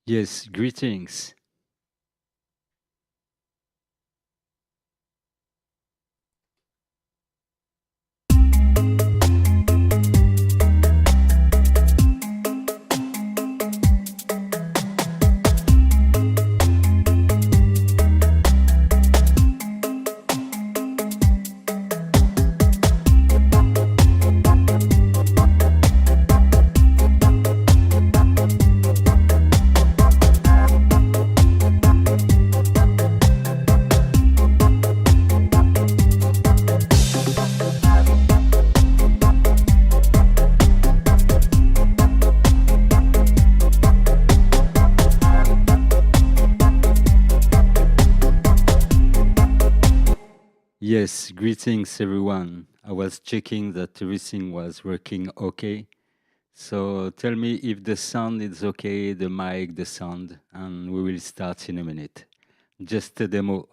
Yes, greetings. Yes, greetings everyone. I was checking that everything was working okay. So tell me if the sound is okay, the mic, the sound, and we will start in a minute. Just a demo.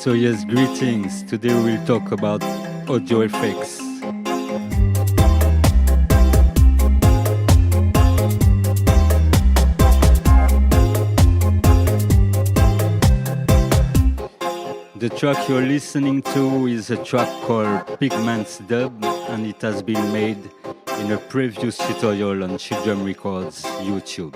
So yes, greetings. Today we will talk about audio effects. The track you're listening to is a track called Pigment's Dub, and it has been made in a previous tutorial on Shieldrum Records YouTube.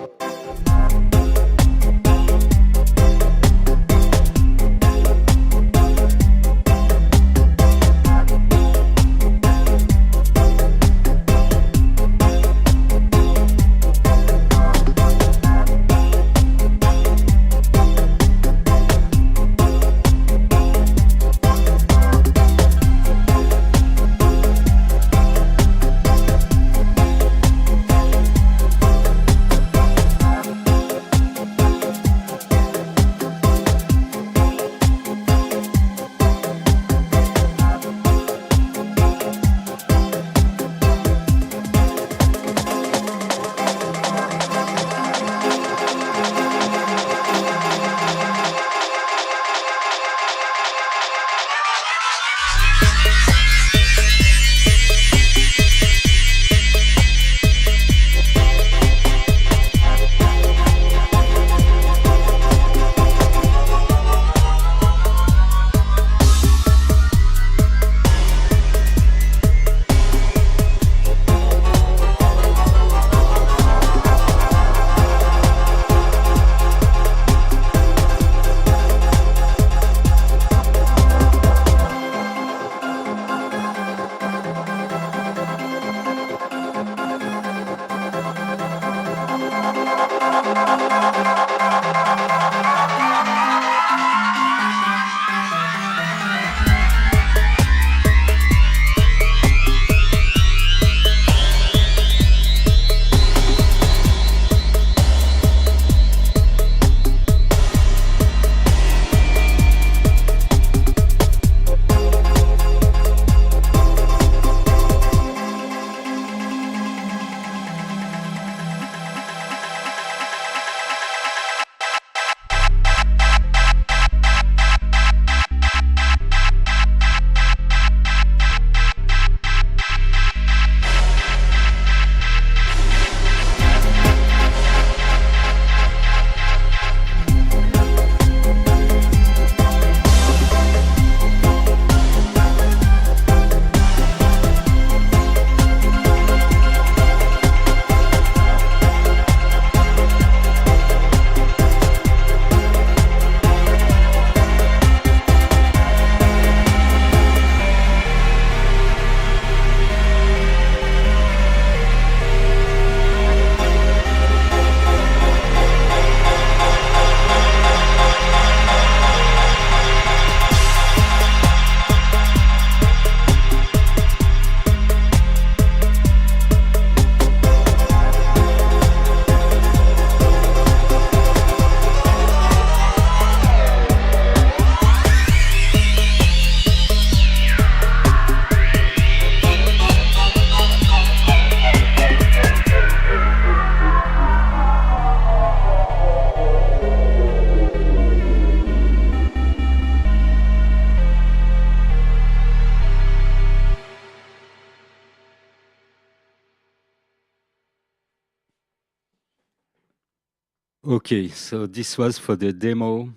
Okay, so this was for the demo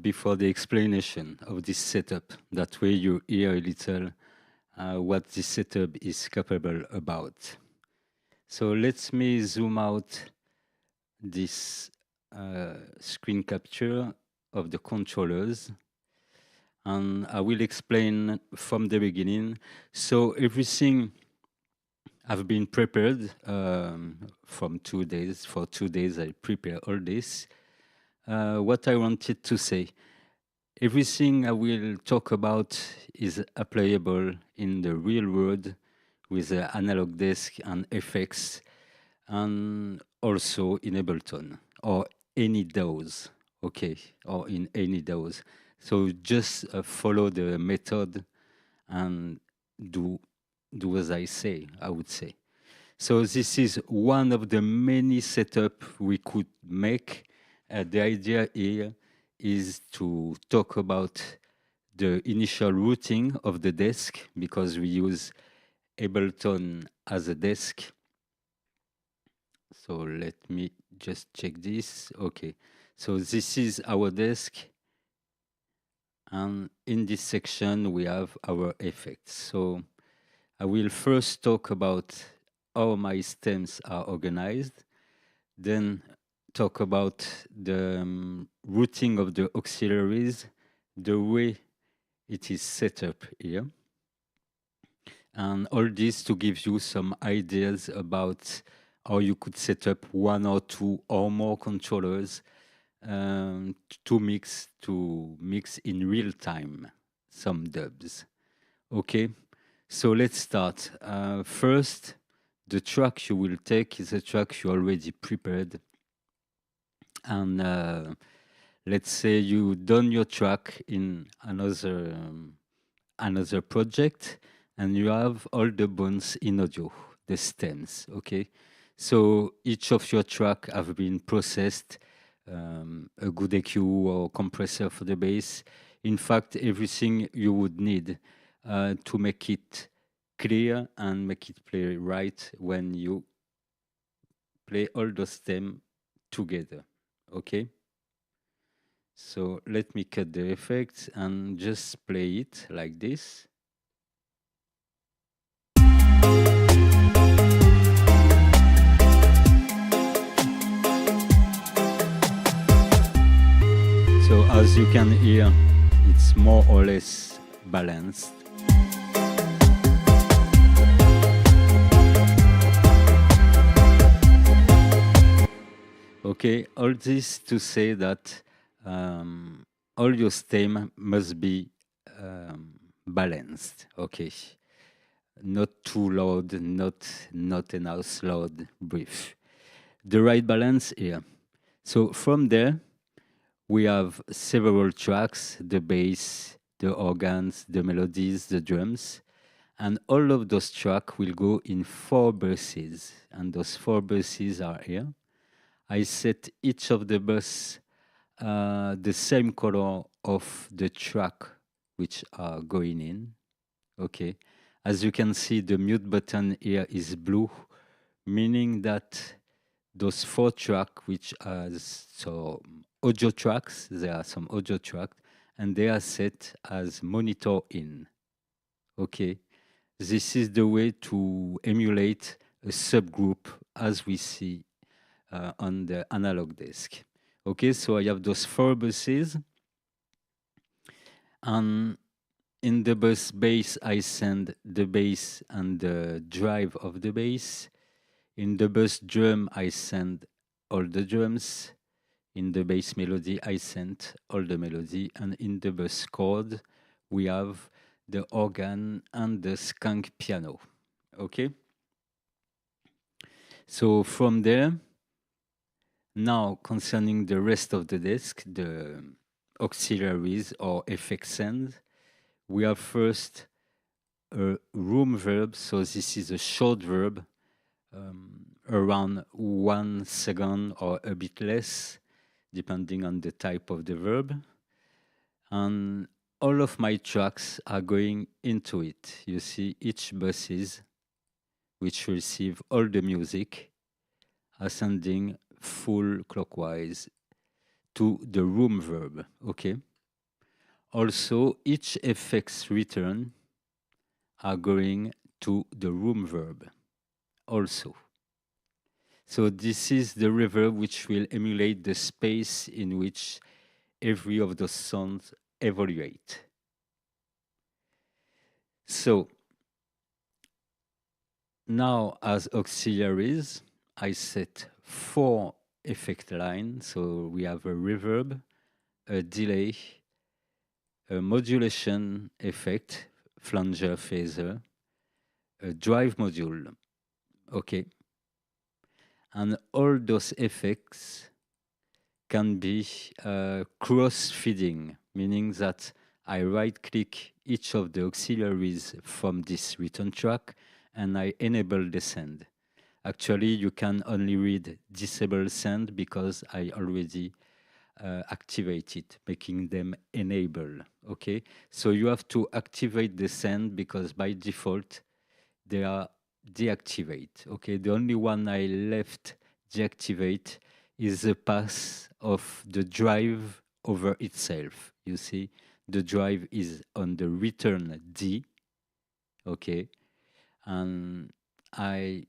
before the explanation of this setup. That way you hear a little what this setup is capable about. So let me zoom out this screen capture of the controllers, and I will explain from the beginning. So everything I've been prepared from 2 days. For 2 days, I prepare all this. What I wanted to say, everything I will talk about is applicable in the real world with the analog desk and effects, and also in Ableton or any DAWs, okay, or in any DAWs. So just follow the method and do as I say, I would say. So this is one of the many setup we could make. The idea here is to talk about the initial routing of the desk, because we use Ableton as a desk. So let me just check this. Okay, so this is our desk, and in this section we have our effects. So I will first talk about how my stems are organized, then talk about the routing of the auxiliaries, the way it is set up here, and all this to give you some ideas about how you could set up 1 or 2 or more controllers to mix in real time some dubs. Okay, so let's start. First, the track you will take is a track you already prepared, and let's say you done your track in another project, and you have all the bones in audio, the stems. Okay, so each of your track have been processed, a good EQ or compressor for the bass. In fact, everything you would need to make it clear and make it play right when you play all those stems together. Okay, so let me cut the effects and just play it like this. So as you can hear, it's more or less balanced. Okay, all this to say that all your stem must be balanced. Okay, not too loud, not enough loud, brief. The right balance here. So from there, we have several tracks: the bass, the organs, the melodies, the drums, and all of those tracks will go in 4 buses, and those 4 buses are here. I set each of the bus the same color of the track which are going in. Okay, as you can see, the mute button here is blue, meaning that those 4 tracks, which are audio tracks, there are some audio tracks, and they are set as monitor in. Okay, this is the way to emulate a subgroup as we see on the analog desk. Okay, so I have those 4 buses, and in the bus bass I send the bass and the drive of the bass. In the bus drum I send all the drums. In the bass melody I send all the melody, and in the bus chord we have the organ and the skunk piano. Okay, so from there, now concerning the rest of the desk, the auxiliaries or effect send, we have first a room verb. So this is a short verb, around 1 second or a bit less, depending on the type of the verb. And all of my tracks are going into it. You see each buses which receive all the music are sending full clockwise to the room verb, okay? Also, each effects return are going to the room verb also. So this is the reverb which will emulate the space in which every of those sounds evaluate. So now as auxiliaries, I set 4 effect lines. So we have a reverb, a delay, a modulation effect, flanger, phaser, a drive module, okay? And all those effects can be cross-feeding, meaning that I right-click each of the auxiliaries from this return track and I enable the send. Actually, you can only read disable send because I already activated, making them enable, okay? So you have to activate the send because by default, they are deactivate, okay? The only one I left deactivate is the path of the drive over itself. You see, the drive is on the return D, okay? And I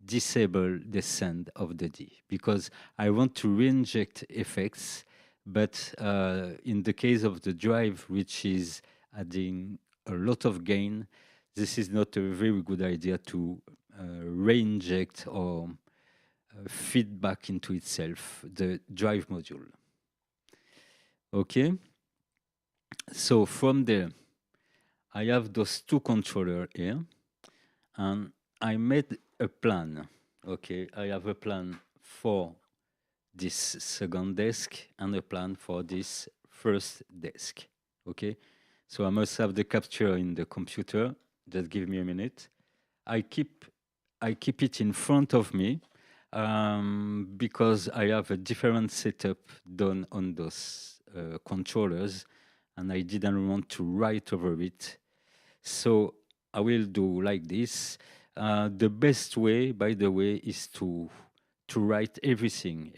disable the send of the D because I want to reinject effects, but in the case of the drive, which is adding a lot of gain, this is not a very good idea to reinject or feed back into itself the drive module. Okay, so from there, I have those 2 controllers here, and I made a plan. Okay, I have a plan for this second desk and a plan for this first desk. Okay, so I must have the capture in the computer. Just give me a minute. I keep it in front of me because I have a different setup done on those controllers, and I didn't want to write over it. So I will do like this. The best way, by the way, is to write everything,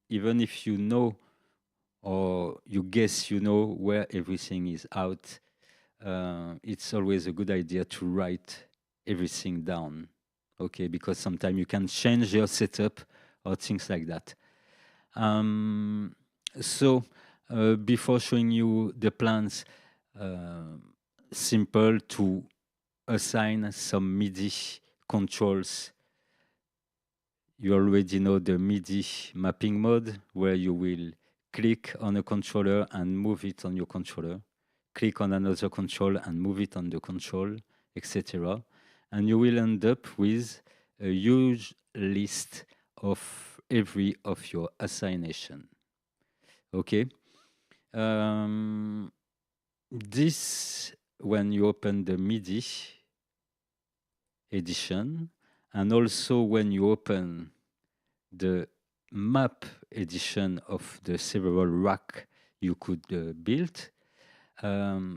even if you know or you guess you know where everything is out. It's always a good idea to write everything down, okay? Because sometimes you can change your setup or things like that. So before showing you the plans, simple to assign some MIDI controls. You already know the MIDI mapping mode, where you will click on a controller and move it on your controller, click on another control and move it on the control, etc. And you will end up with a huge list of every of your assignation. Okay. This, when you open the MIDI edition, and also when you open the map edition of the several rack you could build,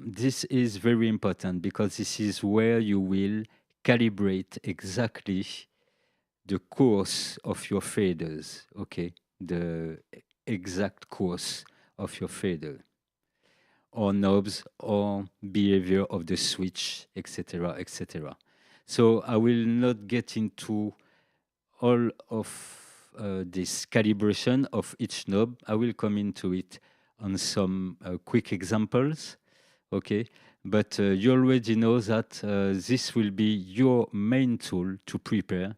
this is very important because this is where you will calibrate exactly the course of your faders, okay? The exact course of your fader, or knobs, or behavior of the switch, etc., etc. So I will not get into all of this calibration of each knob. I will come into it on some quick examples, okay? But you already know that this will be your main tool to prepare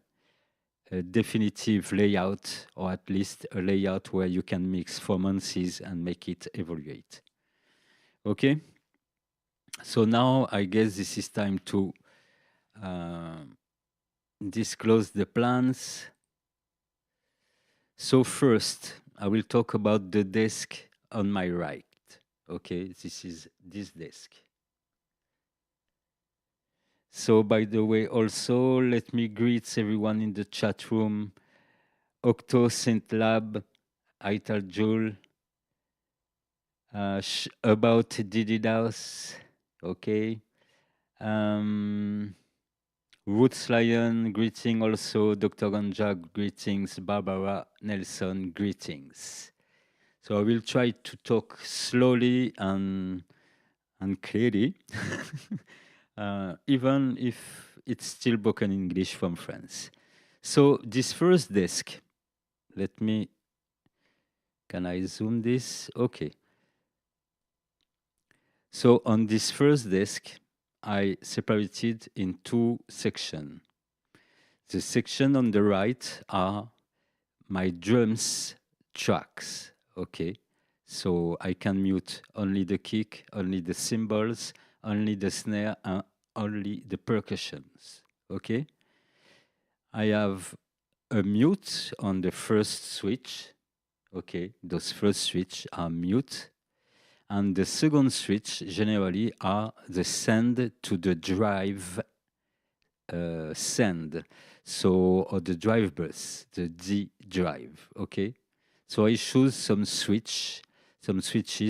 a definitive layout, or at least a layout where you can mix performances and make it evaluate. Okay? So now I guess this is time to disclose the plans. So first, I will talk about the desk on my right. Okay, this is this desk. So by the way, also, let me greet everyone in the chat room. Octo, Saint Lab, Ital Joule, about Diddy House, okay. Roots Lion, greeting also. Dr. Ganja, greetings. Barbara Nelson, greetings. So I will try to talk slowly and clearly, even if it's still broken English from France. So this first desk, let me, can I zoom this? Okay. So on this first desk, I separated in two sections. The section on the right are my drums tracks, okay? So I can mute only the kick, only the cymbals, only the snare, and only the percussions, okay? I have a mute on the first switch, okay? Those first switch are mute. And the second switch generally are the send to the drive send. So, or the drive bus, the D drive, okay? So I choose some switches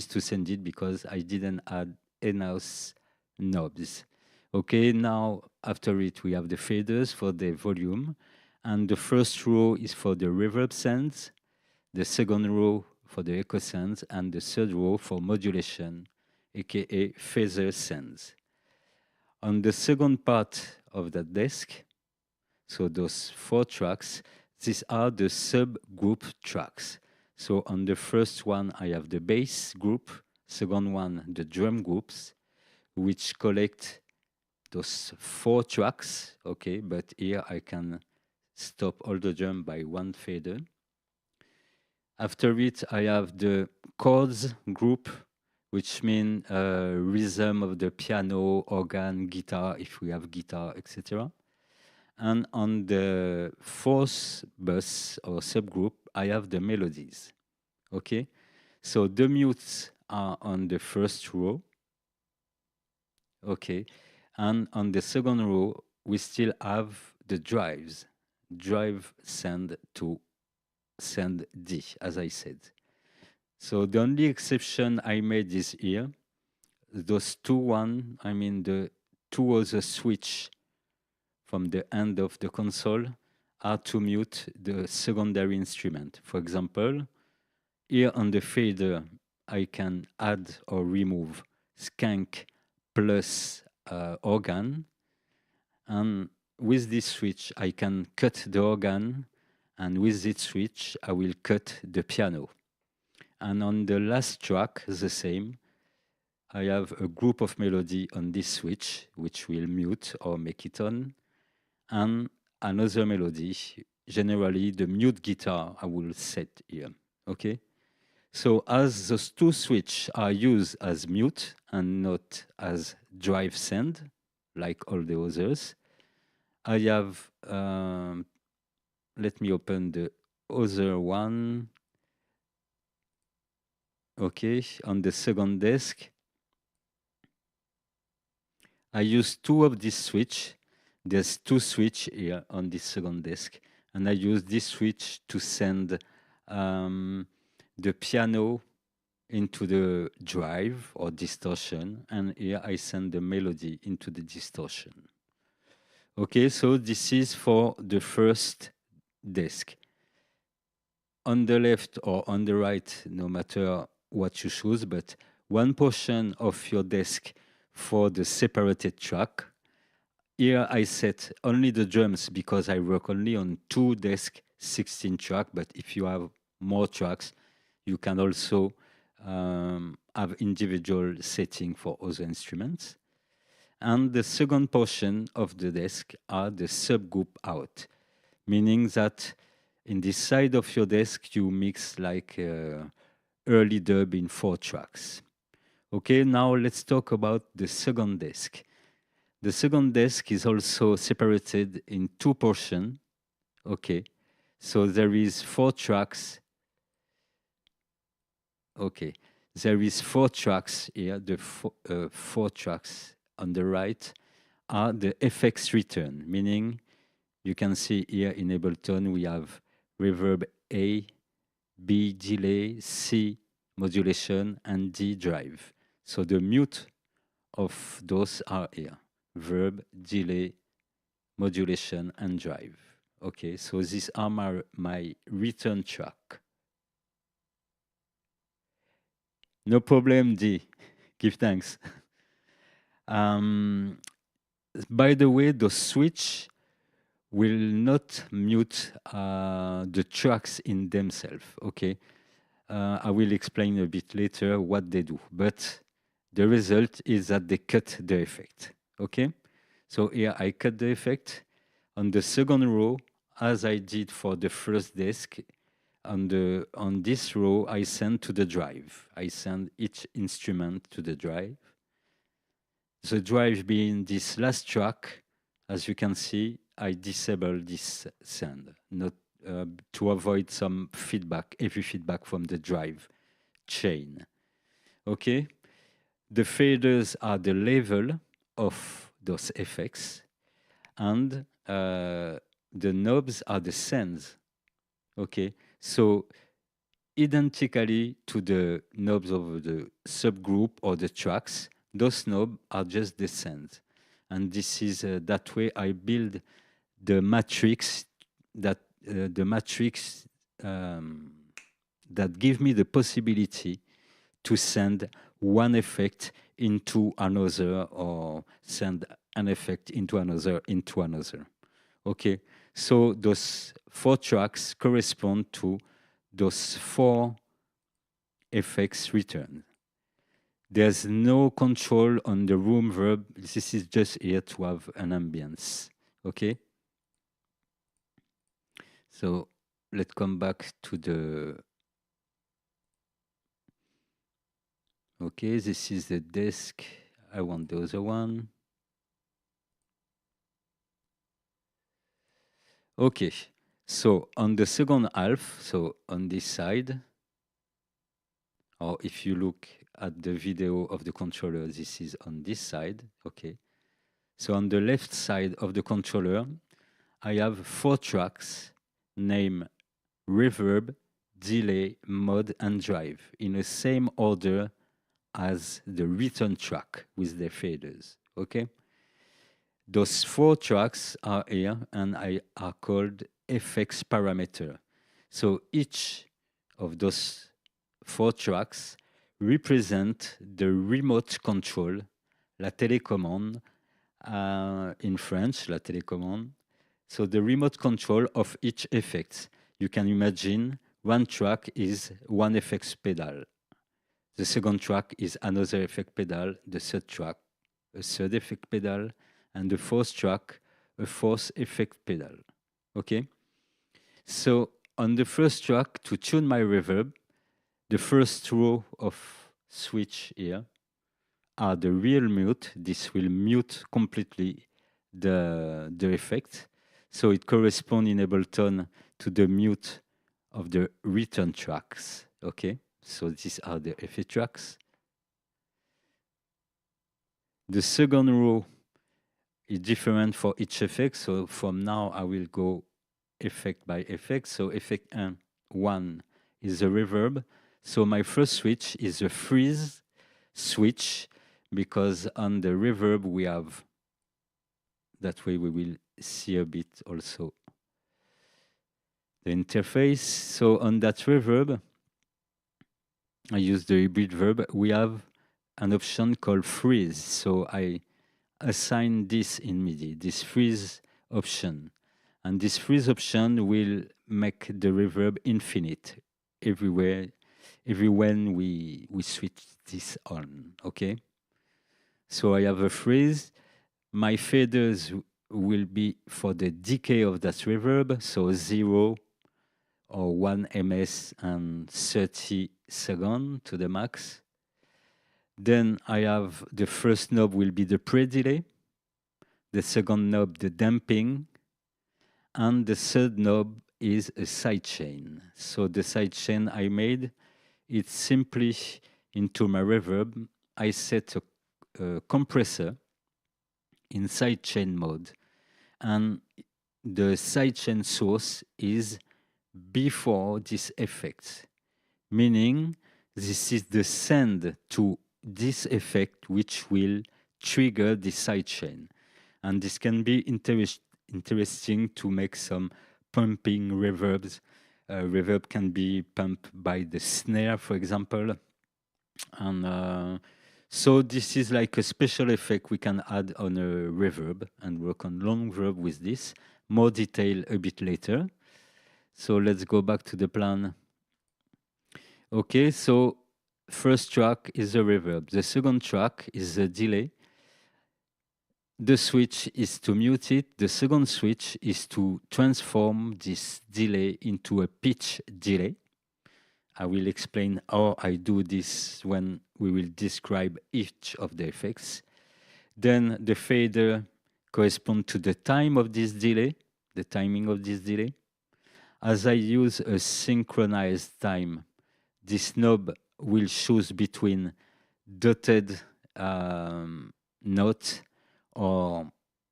to send it because I didn't add enough knobs. Okay, now after it, we have the faders for the volume. And the first row is for the reverb sends, the second row for the echo sends, and the third row for modulation, aka phaser sends. On the second part of that desk, so those 4 tracks, these are the subgroup tracks. So on the first one, I have the bass group, second one, the drum groups, which collect those 4 tracks, okay, but here I can stop all the drum by one fader. After it, I have the chords group, which mean rhythm of the piano, organ, guitar, if we have guitar, etc. And on the fourth bus or subgroup, I have the melodies. Okay? So the mutes are on the first row. Okay. And on the second row, we still have the drives. Drive send to send D, as I said. So the only exception I made is here. Those the two other switch from the end of the console are to mute the secondary instrument. For example, here on the fader, I can add or remove skank plus organ. And with this switch, I can cut the organ. And with this switch, I will cut the piano. And on the last track, the same. I have a group of melody on this switch, which will mute or make it on. And another melody, generally the mute guitar, I will set here, okay? So as those two switches are used as mute and not as drive send, like all the others, I have, let me open the other one. Okay, on the second desk, I use 2 of these switch. There's 2 switch here on this second desk, and I use this switch to send the piano into the drive or distortion, and here I send the melody into the distortion. Okay, so this is for the first desk. On the left or on the right, no matter what you choose, but one portion of your desk for the separated track. Here I set only the drums because I work only on 2 desk 16 track, but if you have more tracks, you can also have individual setting for other instruments. And the second portion of the desk are the subgroup out, meaning that in this side of your desk, you mix like early dub in 4 tracks. Okay, now let's talk about the second desk. The second desk is also separated in 2 portions. Okay, so there is 4 tracks. Okay, there is 4 tracks here. The 4 tracks on the right are the effects return, meaning you can see here in Ableton we have reverb A, B delay, C modulation, and D drive. So the mute of those are here: verb, delay, modulation, and drive. Okay, so these are my return track. No problem, D. Give thanks. By the way, the switch will not mute the tracks in themselves. Okay, I will explain a bit later what they do, but the result is that they cut the effect. Okay, so here I cut the effect on the second row, as I did for the first desk. On this row, I send to the drive. I send each instrument to the drive. The drive being this last track, as you can see, I disable this send, not to avoid some feedback, heavy feedback from the drive chain. Okay, the faders are the level of those effects, and the knobs are the sends. Okay, so identically to the knobs of the subgroup or the tracks, those knobs are just the sends. And this is that way I build the matrix that that give me the possibility to send one effect into another or send an effect into another. Okay, so those 4 tracks correspond to those 4 effects returned. There's no control on the room verb. This is just here to have an ambience. Okay? So let's come back to the... Okay, this is the desk. I want the other one. Okay, so on the second half, so on this side, or if you look at the video of the controller, this is on this side, okay? So on the left side of the controller, I have 4 tracks named reverb, delay, mod, and drive in the same order as the return track with the faders, okay? Those 4 tracks are here and are called effects parameter. So each of those 4 tracks represent the remote control, la télécommande, in French, la télécommande. So the remote control of each effect. You can imagine one track is one effects pedal. The second track is another effect pedal. The third track, a third effect pedal. And the fourth track, a fourth effect pedal. Okay? So on the first track, to tune my reverb, the first row of switch here are the real mute. This will mute completely the effect. So it corresponds in Ableton to the mute of the return tracks. Okay, so these are the effect tracks. The second row is different for each effect. So from now, I will go effect by effect. So effect 1 is the reverb. So my first switch is a freeze switch, because on the reverb we have, that way we will see a bit also the interface. So on that reverb, I use the hybrid verb, we have an option called freeze. So I assign this in MIDI, this freeze option. And this freeze option will make the reverb infinite everywhere, when we switch this on, okay? So I have a freeze. My faders will be for the decay of that reverb, so 0 or 1 ms and 30 seconds to the max. Then I have the first knob will be the pre-delay, the second knob the damping, and the third knob is a sidechain. So the sidechain I made, it's simply into my reverb, I set a compressor in sidechain mode, and the sidechain source is before this effect, meaning this is the send to this effect which will trigger the sidechain. And this can be interesting to make some pumping reverbs. Reverb can be pumped by the snare, for example. And so this is like a special effect we can add on a reverb and work on long reverb with this. More detail a bit later. So let's go back to the plan. Okay, so first track is a reverb. The second track is a delay. The switch is to mute it. The second switch is to transform this delay into a pitch delay. I will explain how I do this when we will describe each of the effects. Then the fader corresponds to the time of this delay, the timing of this delay. As I use a synchronized time, this knob will choose between dotted note, or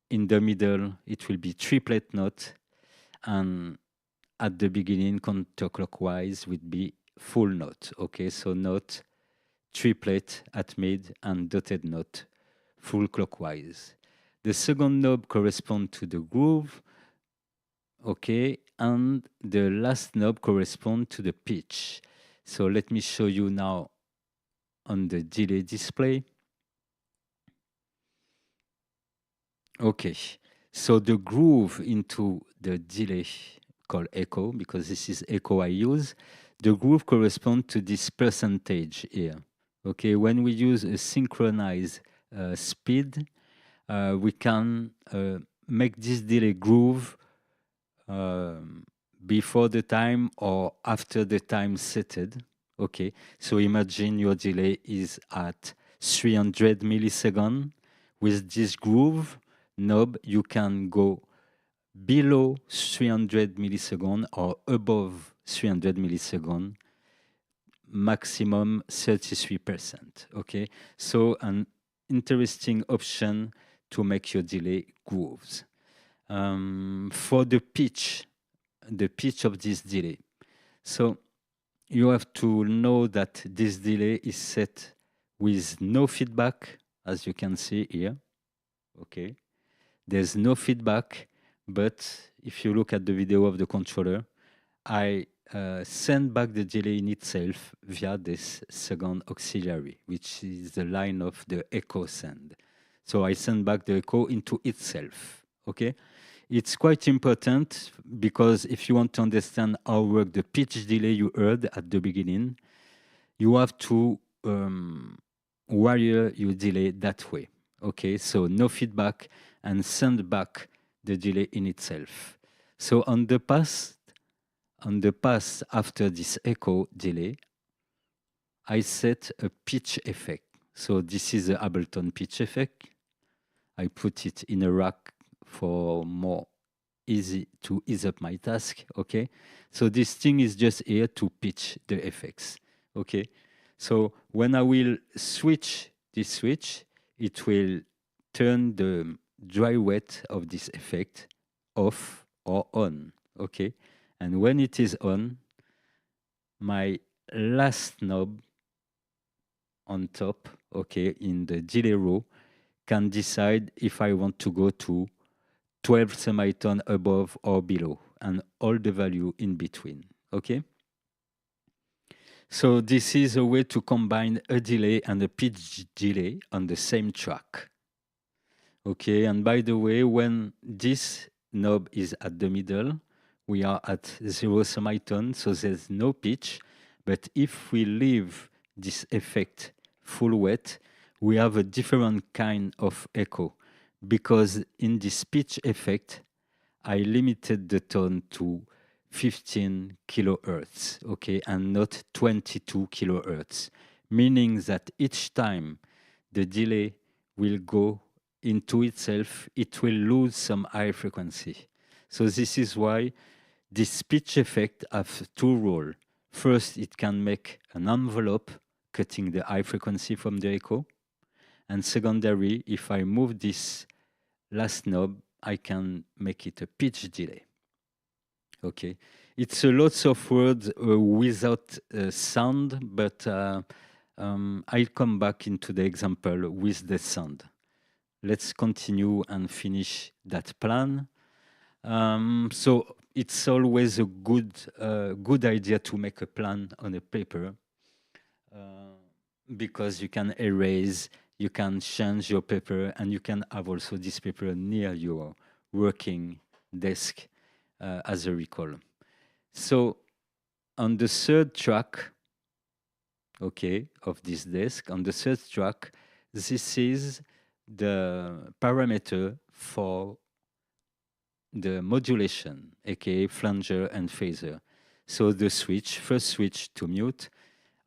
in the middle it will be triplet note, and at the beginning counterclockwise would be full note. Okay, so note, triplet at mid, and dotted note full clockwise. The second knob corresponds to the groove. Okay, and the last knob corresponds to the pitch. So let me show you now on the delay display. Okay, so the groove into the delay called echo, because this is echo I use, the groove corresponds to this percentage here. Okay, when we use a synchronized speed, we can make this delay groove before the time or after the time setted. Okay, so imagine your delay is at 300 milliseconds. With this groove knob, you can go below 300 milliseconds or above 300 milliseconds, maximum 33%. Okay, so an interesting option to make your delay grooves. For the pitch of this delay, so you have to know that this delay is set with no feedback, as you can see here. Okay, there's no feedback, but if you look at the video of the controller, I send back the delay in itself via this second auxiliary, which is the line of the echo send. So I send back the echo into itself. Okay, it's quite important because if you want to understand how work the pitch delay you heard at the beginning, you have to wire your delay that way. Okay, so no feedback and send back the delay in itself. So on the pass after this echo delay, I set a pitch effect. So this is the Ableton pitch effect. I put it in a rack for more easy to ease up my task. Okay, so this thing is just here to pitch the effects. Okay, so when I will switch this switch, it will turn the dry wet of this effect off or on. Okay, and when it is on, my last knob on top, okay, in the delay row, can decide if I want to go to 12 semitone above or below, and all the value in between. Okay, so this is a way to combine a delay and a pitch delay on the same track. Okay, and by the way, when this knob is at the middle, we are at 0 semitone, so there's no pitch. But if we leave this effect full wet, we have a different kind of echo, because in this pitch effect, I limited the tone to 15 kilohertz, okay, and not 22 kilohertz, meaning that each time the delay will go into itself, it will lose some high frequency. So this is why this pitch effect has two roles. First, it can make an envelope, cutting the high frequency from the echo. And secondary, if I move this last knob, I can make it a pitch delay. Okay, it's a lot of words without sound, but I'll come back into the example with the sound. Let's continue and finish that plan. So it's always a good idea to make a plan on a paper, because you can erase, you can change your paper, and you can have also this paper near your working desk as a recall. So on the third track, okay, of this desk, on the third track, this is the parameter for the modulation, aka flanger and phaser. So the switch, first switch to mute.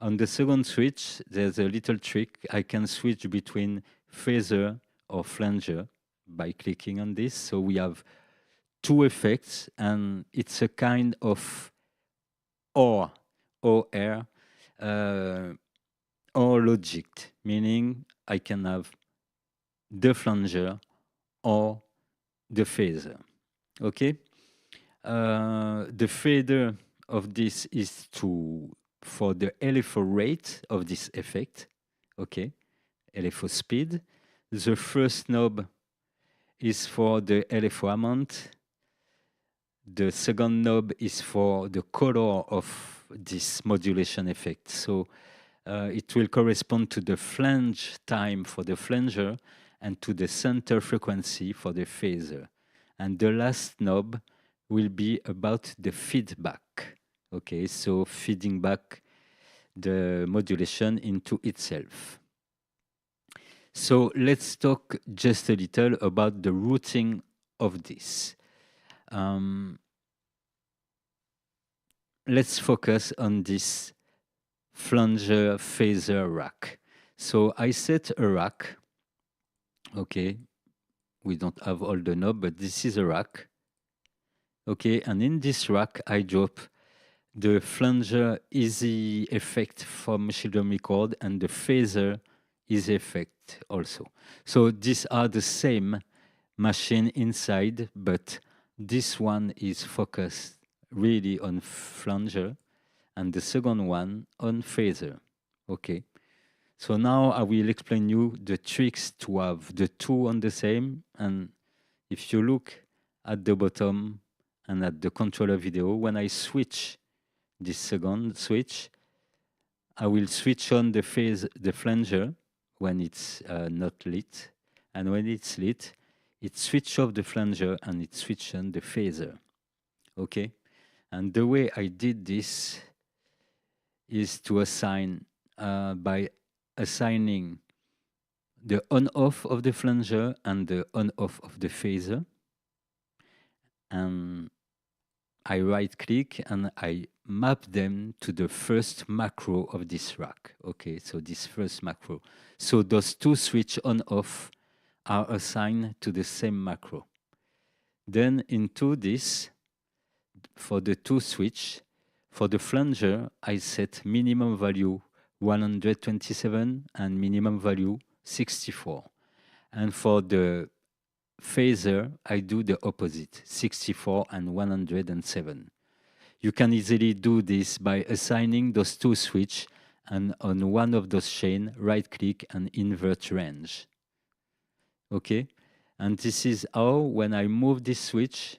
On the second switch, there's a little trick. I can switch between phaser or flanger by clicking on this. So we have two effects, and it's a kind of OR, OR, or logic, meaning I can have the flanger or the phaser. Okay? The fader of this is for the LFO rate of this effect. Okay? LFO speed. The first knob is for the LFO amount. The second knob is for the color of this modulation effect. So it will correspond to the flange time for the flanger and to the center frequency for the phaser. And the last knob will be about the feedback. Okay, so feeding back the modulation into itself. So let's talk just a little about the routing of this. Let's focus on this flanger phaser rack. So I set a rack. Okay, we don't have all the knobs, but this is a rack. Okay, and in this rack, I drop the flanger easy effect from Shieldrum record and the phaser easy effect also. So these are the same machine inside, but this one is focused really on flanger and the second one on phaser. Okay. So now I will explain you the tricks to have the two on the same. And if you look at the bottom and at the controller video, when I switch this second switch, I will switch on the flanger when it's not lit. And when it's lit, it switch off the flanger and it switch on the phaser. Okay? And the way I did this is to assign by assigning the on-off of the flanger and the on-off of the phaser. And I right-click and I map them to the first macro of this rack. Okay, so this first macro. So those two switch on-off are assigned to the same macro. Then into this, for the two switch, for the flanger, I set minimum value 127 and minimum value 64. And for the phaser, I do the opposite, 64 and 107. You can easily do this by assigning those two switch and on one of those chain, right-click and invert range. Okay? And this is how, when I move this switch,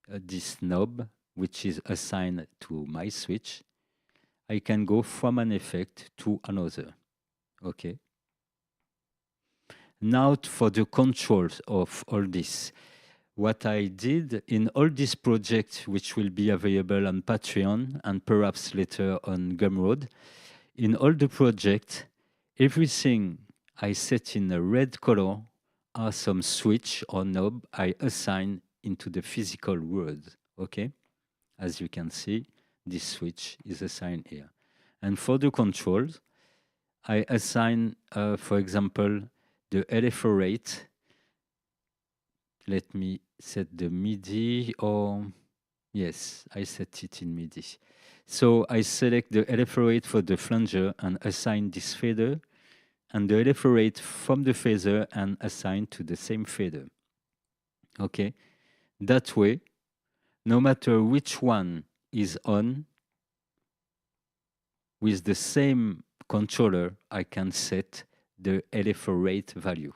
this knob, which is assigned to my switch, I can go from an effect to another. Okay? Now for the controls of all this. What I did in all these projects, which will be available on Patreon and perhaps later on Gumroad, in all the projects, everything I set in a red color are some switch or knob I assign into the physical world. Okay? As you can see, this switch is assigned here. And for the controls, I assign, for example, the LFO rate. Let me set the MIDI, or yes, I set it in MIDI. So I select the LFO rate for the flanger and assign this fader, and the LFO rate from the phaser and assign to the same fader. Okay, that way, no matter which one is on, with the same controller, I can set the LFO rate value.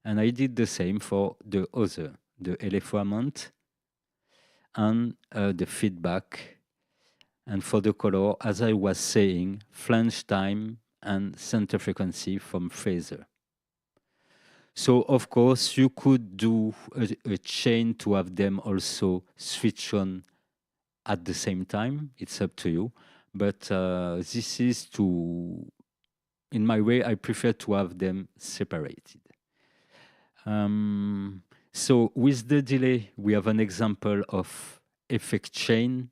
And I did the same for the other, the LFO amount and the feedback. And for the color, as I was saying, flange time and center frequency from phaser. So of course you could do a chain to have them also switch on at the same time. It's up to you. But this is in my way, I prefer to have them separated. So with the delay, we have an example of effect chain,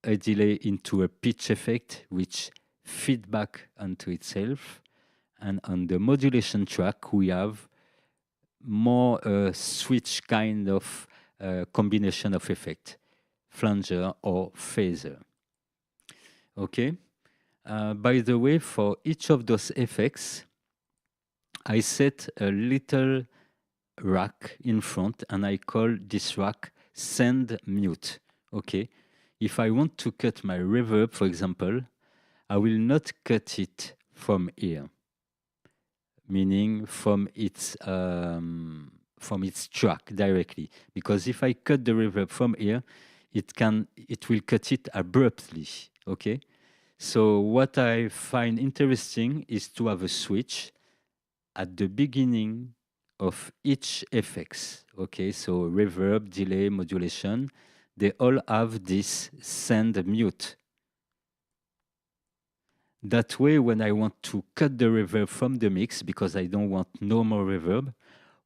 a delay into a pitch effect, which feedback onto itself. And on the modulation track, we have more switch kind of combination of effect, flanger or phaser. Okay. By the way, for each of those effects, I set a little rack in front and I call this rack send mute. Okay. If I want to cut my reverb, for example, I will not cut it from here, meaning from its track directly. Because if I cut the reverb from here, it will cut it abruptly. Okay. So what I find interesting is to have a switch at the beginning of each effects. Okay, so reverb, delay, modulation, they all have this send mute. That way, when I want to cut the reverb from the mix, because I don't want no more reverb,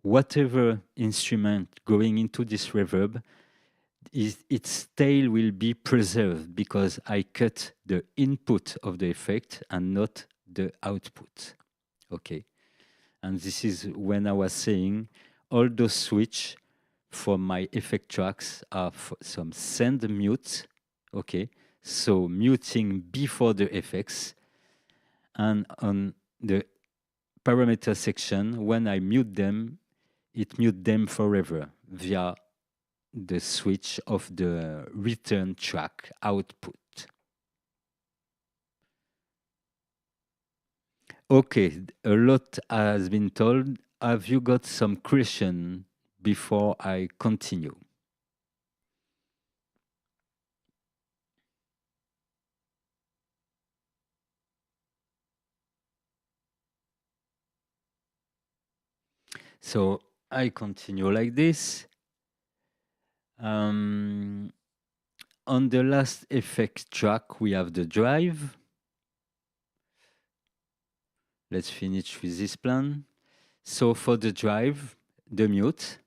whatever instrument going into this reverb, its tail will be preserved because I cut the input of the effect and not the output. Okay. And this is when I was saying all those switch for my effect tracks are some send mute. Okay. So muting before the effects. And on the parameter section, when I mute them, it mute them forever via the switch of the return track output. Okay, a lot has been told. Have you got some question before I continue? So I continue like this. On the last effect track, we have the drive. Let's finish with this plan. So for the drive, the mute,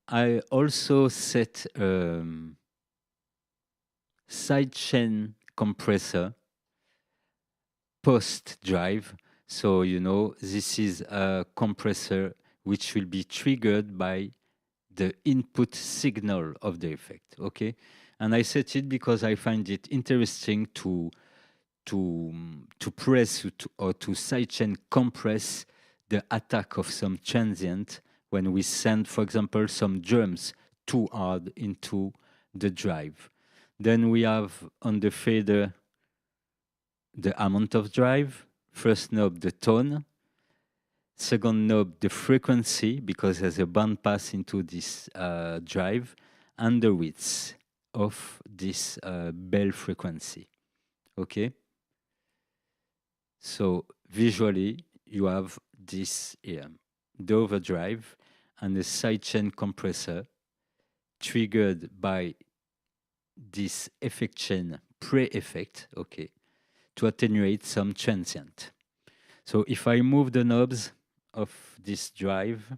I also set sidechain compressor post drive. So, you know, this is a compressor which will be triggered by the input signal of the effect. Okay. And I set it because I find it interesting to press or to sidechain compress the attack of some transient when we send, for example, some drums too hard into the drive. Then we have on the fader the amount of drive, first knob the tone, second knob the frequency because there's a band pass into this drive, and the width of this bell frequency. Okay? So visually, you have this here, the overdrive and the sidechain compressor triggered by this effect chain pre-effect, okay, to attenuate some transient. So if I move the knobs of this drive,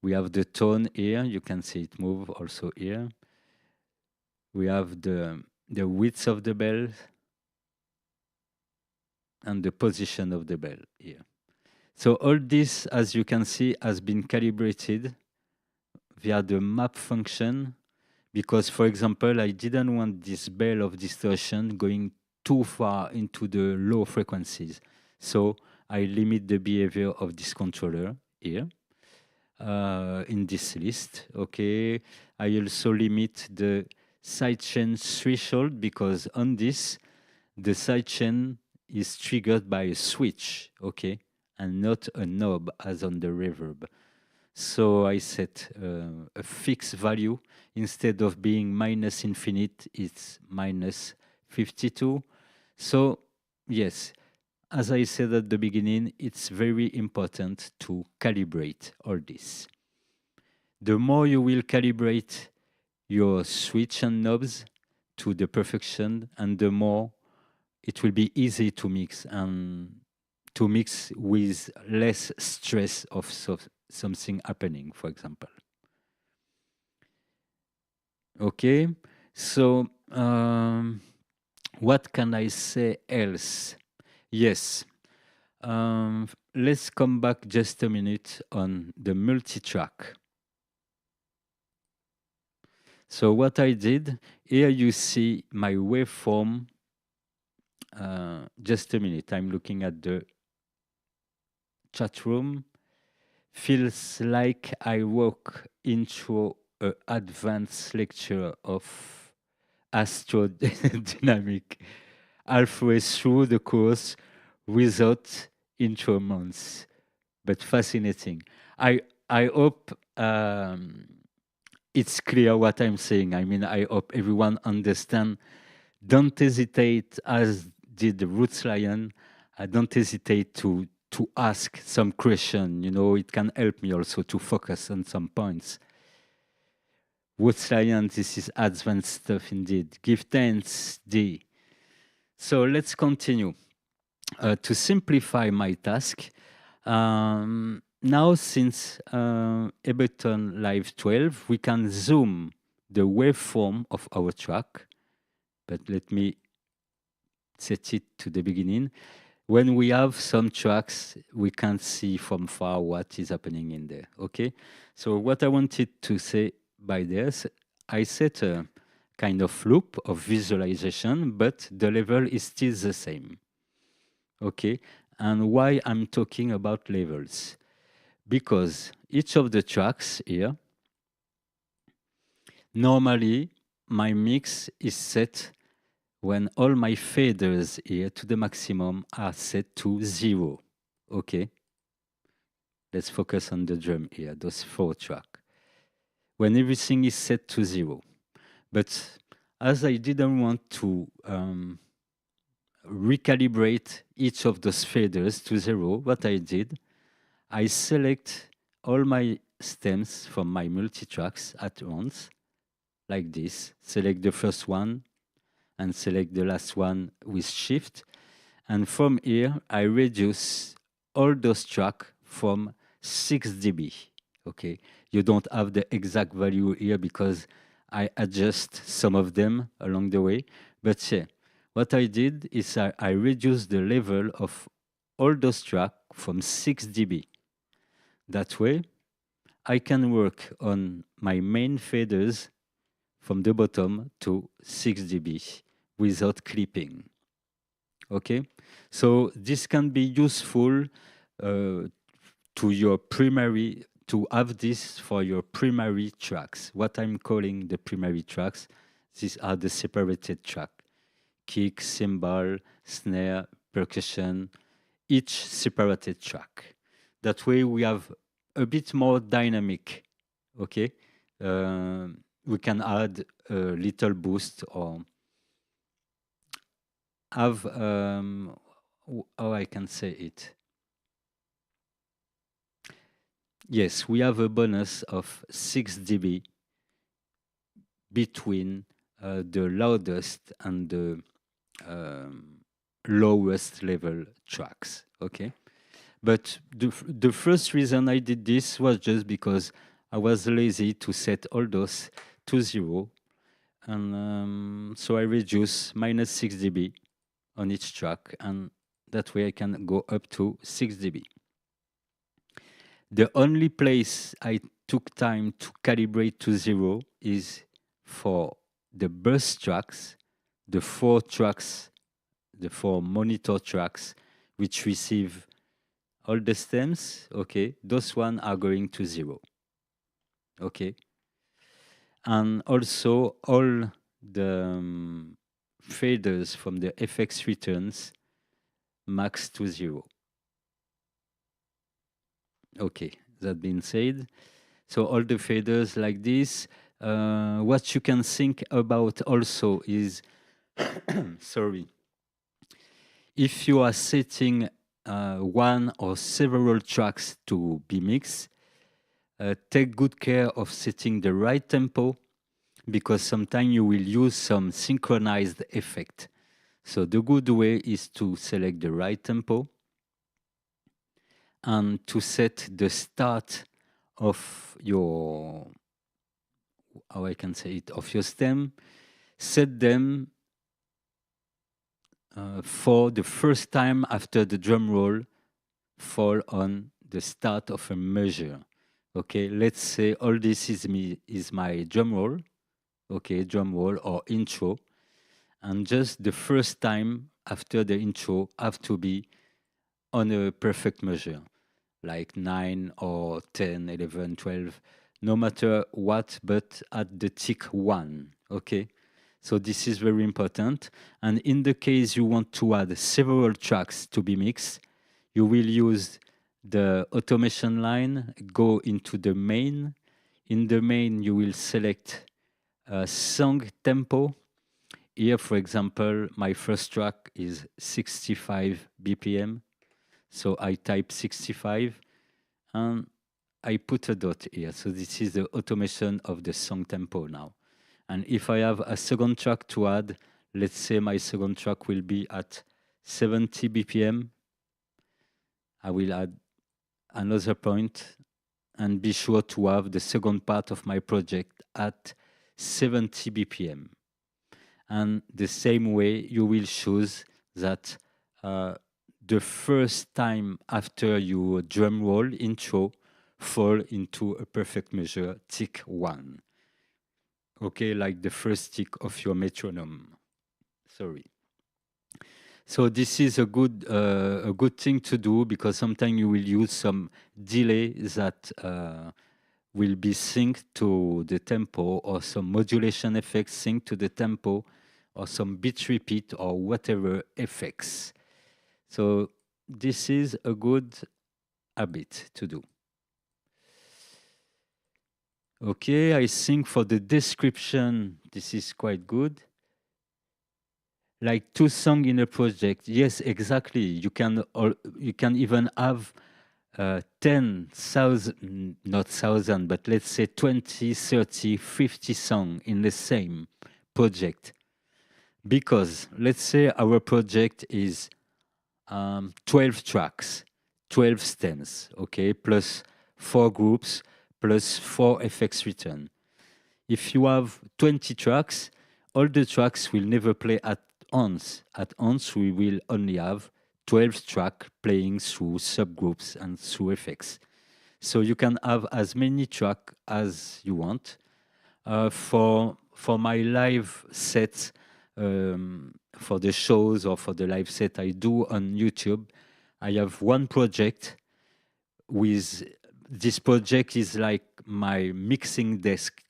we have the tone here. You can see it move also here. We have the width of the bell and the position of the bell here. So all this, as you can see, has been calibrated via the map function because, for example, I didn't want this bell of distortion going too far into the low frequencies. So I limit the behavior of this controller here in this list. Okay, I also limit the sidechain threshold because on this, the sidechain is triggered by a switch, okay, and not a knob as on the reverb. So I set a fixed value. Instead of being minus infinite, it's minus 52. So yes, as I said at the beginning, it's very important to calibrate all this. The more you will calibrate your switch and knobs to the perfection, and the more it will be easy to mix, and to mix with less stress of something happening, for example. Okay, so what can I say else? Yes, let's come back just a minute on the multi-track. So what I did, here you see my waveform. Just a minute, I'm looking at the chat room. Feels like I walk into an advanced lecture of astrodynamic halfway through the course without instruments, but fascinating. I hope it's clear what I'm saying. I mean, I hope everyone understand. Don't hesitate, as did the Roots Lion. Don't hesitate to ask some question. You know, it can help me also to focus on some points. Roots Lion, this is advanced stuff indeed. Give thanks, D. So let's continue. To simplify my task, now since Ableton Live 12, we can zoom the waveform of our track. But let me set it to the beginning. When we have some tracks, we can't see from far what is happening in there, okay? So what I wanted to say by this, I set a kind of loop of visualization, but the level is still the same, okay? And why I'm talking about levels? Because each of the tracks here, normally my mix is set when all my faders here to the maximum are set to 0. Okay. Let's focus on the drum here, those 4 tracks. When everything is set to 0. But as I didn't want to recalibrate each of those faders to 0, what I did, I select all my stems from my multi-tracks at once, like this. Select the first one and select the last one with Shift. And from here, I reduce all those tracks from 6 dB. Okay, you don't have the exact value here because I adjust some of them along the way. But yeah, what I did is I reduced the level of all those tracks from 6 dB. That way, I can work on my main faders from the bottom to 6 dB without clipping. Okay, so this can be useful to your primary, to have this for your primary tracks. What I'm calling the primary tracks, these are the separated track: kick, cymbal, snare, percussion, each separated track. That way we have a bit more dynamic. Okay, we can add a little boost or have how I can say it. Yes, we have a bonus of 6 dB between the loudest and the lowest level tracks. Okay, but the first reason I did this was just because I was lazy to set all those to 0, and so I reduce minus 6 dB on each track, and that way I can go up to 6 dB. The only place I took time to calibrate to 0 is for the bus tracks, the 4 tracks, the 4 monitor tracks, which receive all the stems. Okay, those ones are going to 0. Okay, and also all the faders from the FX returns max to 0. Okay, that being said, so all the faders like this. What you can think about also is, sorry, if you are setting one or several tracks to be mixed, take good care of setting the right tempo, because sometimes you will use some synchronized effect. So the good way is to select the right tempo and to set the start of your, how I can say it, of your stem. Set them for the first time after the drum roll fall on the start of a measure. Okay, let's say all this is my drum roll. Okay, drum roll or intro, and just the first time after the intro have to be on a perfect measure, like 9 or 10, 11, 12, no matter what, but at the tick 1. Okay, so this is very important. And in the case you want to add several tracks to be mixed, you will use the automation line, go into the main. In the main, you will select song tempo. Here, for example, my first track is 65 BPM. So I type 65 and I put a dot here. So this is the automation of the song tempo now. And if I have a second track to add, let's say my second track will be at 70 BPM. I will add another point and be sure to have the second part of my project at 70 BPM. And the same way you will choose that the first time after your drum roll intro fall into a perfect measure, tick 1. Okay, like the first tick of your metronome. Sorry. So this is a good thing to do, because sometimes you will use some delay that will be synced to the tempo, or some modulation effects synced to the tempo, or some beat repeat or whatever effects. So this is a good habit to do. Okay, I think for the description, this is quite good. Like 2 songs in a project. Yes, exactly. You can even have 10,000, not 1,000, but let's say 20, 30, 50 songs in the same project. Because let's say our project is 12 tracks, 12 stems, okay, plus 4 groups, plus 4 effects return. If you have 20 tracks, all the tracks will never play at once. At once, we will only have 12 tracks playing through subgroups and through effects. So you can have as many tracks as you want. For my live sets, for the shows or for the live set I do on YouTube, I have one project with, this project is like my mixing desk.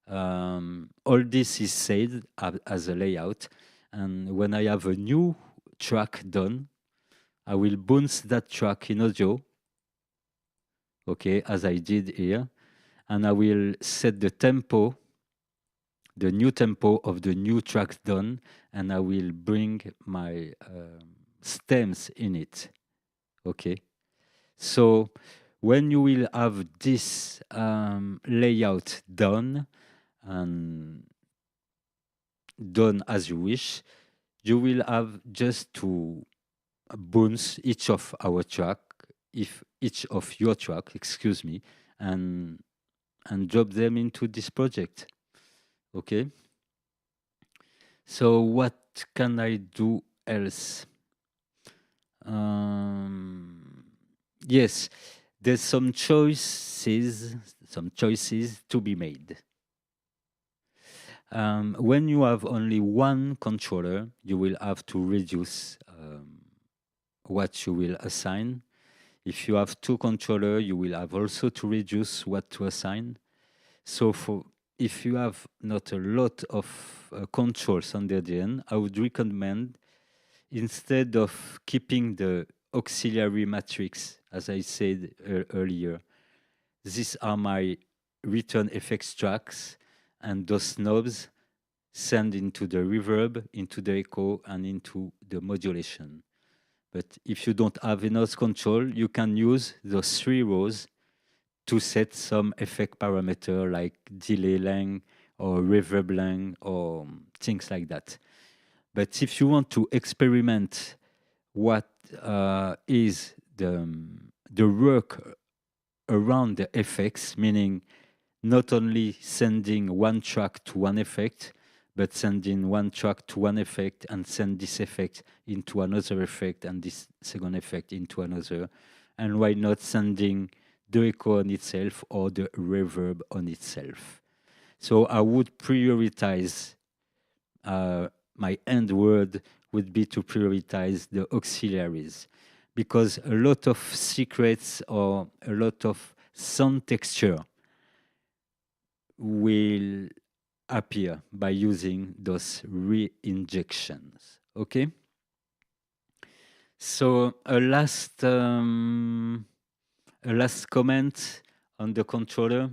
All this is saved as a layout, and when I have a new track done, I will bounce that track in audio, okay, as I did here, and I will set the tempo, the new tempo of the new track done, and I will bring my stems in it, okay? So when you will have this layout done, and done as you wish, you will have just to bounce each of our track, if each of your track, excuse me, and drop them into this project. Okay. So what can I do else? Yes, there's some choices to be made. When you have only one controller, you will have to reduce what you will assign. If you have 2 controllers, you will have also to reduce what to assign. So if you have not a lot of controls under the end, I would recommend, instead of keeping the auxiliary matrix, as I said earlier, these are my return effects tracks, and those knobs send into the reverb, into the echo, and into the modulation. But if you don't have enough control, you can use those 3 rows to set some effect parameter like delay length or reverb length or things like that. But if you want to experiment what is the work around the effects, meaning not only sending one track to one effect, but sending one track to one effect and send this effect into another effect and this second effect into another. And why not sending the echo on itself or the reverb on itself? So I would prioritize, my end word would be to prioritize the auxiliaries, because a lot of secrets or a lot of sound texture will appear by using those re-injections. Okay? So a last comment on the controller.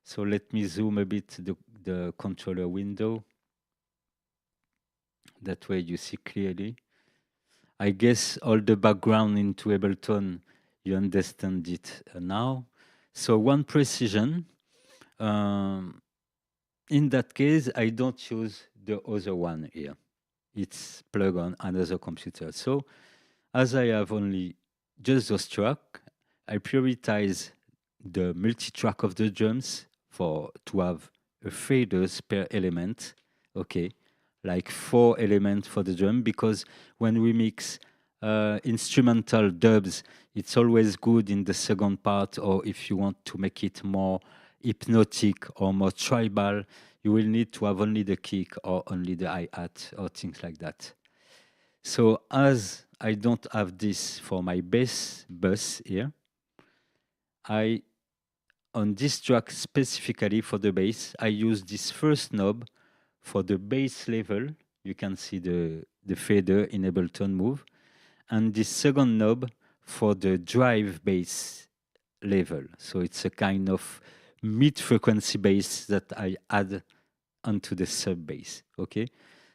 So let me zoom a bit the controller window. That way you see clearly. I guess all the background into Ableton, you understand it now. So one precision. In that case, I don't use the other one here. It's plugged on another computer. So as I have only just those tracks, I prioritize the multi-track of the drums to have a faders per element, okay, like 4 elements for the drum, because when we mix instrumental dubs, it's always good in the second part, or if you want to make it more hypnotic or more tribal, you will need to have only the kick or only the hi-hat or things like that. So as I don't have this for my bass bus here, on this track specifically for the bass, I use this first knob for the bass level. You can see the fader in Ableton Move. And this second knob for the drive bass level. So it's a kind of mid-frequency bass that I add onto the sub bass. Okay?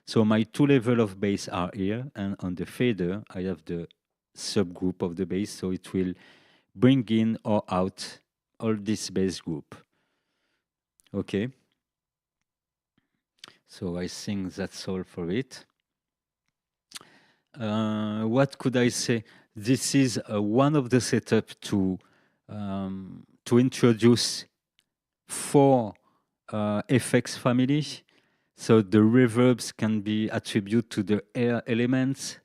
So my 2 levels of bass are here, and on the fader, I have the subgroup of the bass, so it will bring in or out all this bass group. Okay? So I think that's all for it. What could I say? This is one of the setup to introduce 4 effects family. So the reverbs can be attributed to the air elements.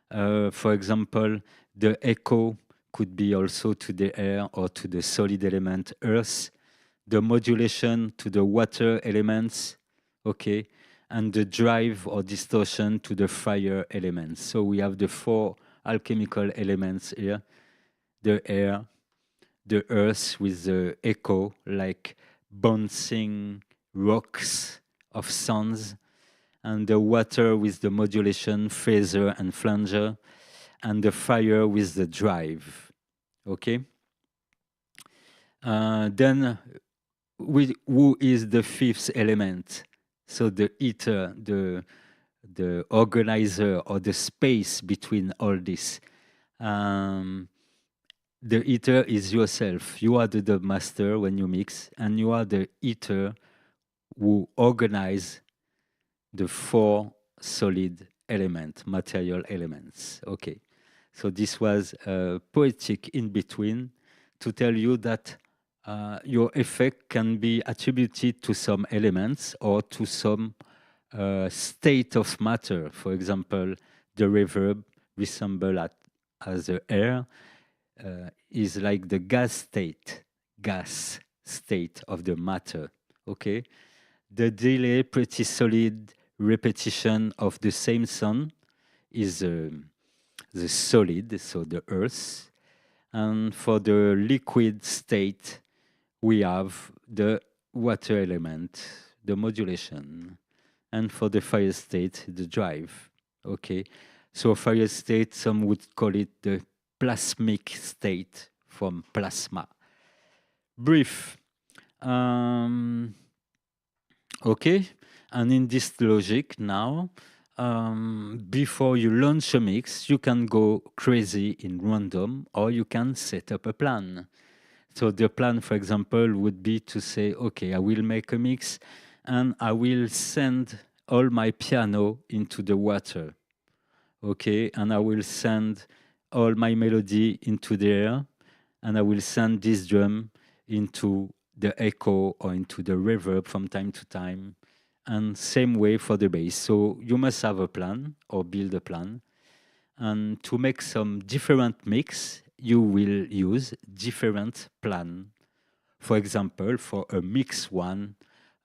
For example, the echo could be also to the air or to the solid element earth. The modulation to the water elements, okay, and the drive or distortion to the fire elements. So we have the 4 alchemical elements here: the air, the earth with the echo, like bouncing rocks of sounds, and the water with the modulation, phaser and flanger, and the fire with the drive. Okay? Then, who is the 5th element? So the ether, the organizer or the space between all this. The ether is yourself. You are the dub master when you mix, and you are the ether who organize the 4 solid material elements. Okay. So this was poetic in between to tell you that your effect can be attributed to some elements or to some state of matter. For example, the reverb resemble as the air is like the gas state of the matter. Okay, the delay, pretty solid repetition of the same sound, is the solid, so the earth. And for the liquid state, we have the water element, the modulation. And for the fire state, the drive. Okay, so fire state, some would call it the plasmic state from plasma. brief. Okay, and in this logic now, before you launch a mix, you can go crazy in random, or you can set up a plan. So the plan, for example, would be to say, okay, I will make a mix and I will send all my piano into the water. Okay, and I will send all my melody into the air, and I will send this drum into the echo or into the reverb from time to time. And same way for the bass. So you must have a plan or build a plan. And to make some different mix, you will use different plan. For example, for a mix one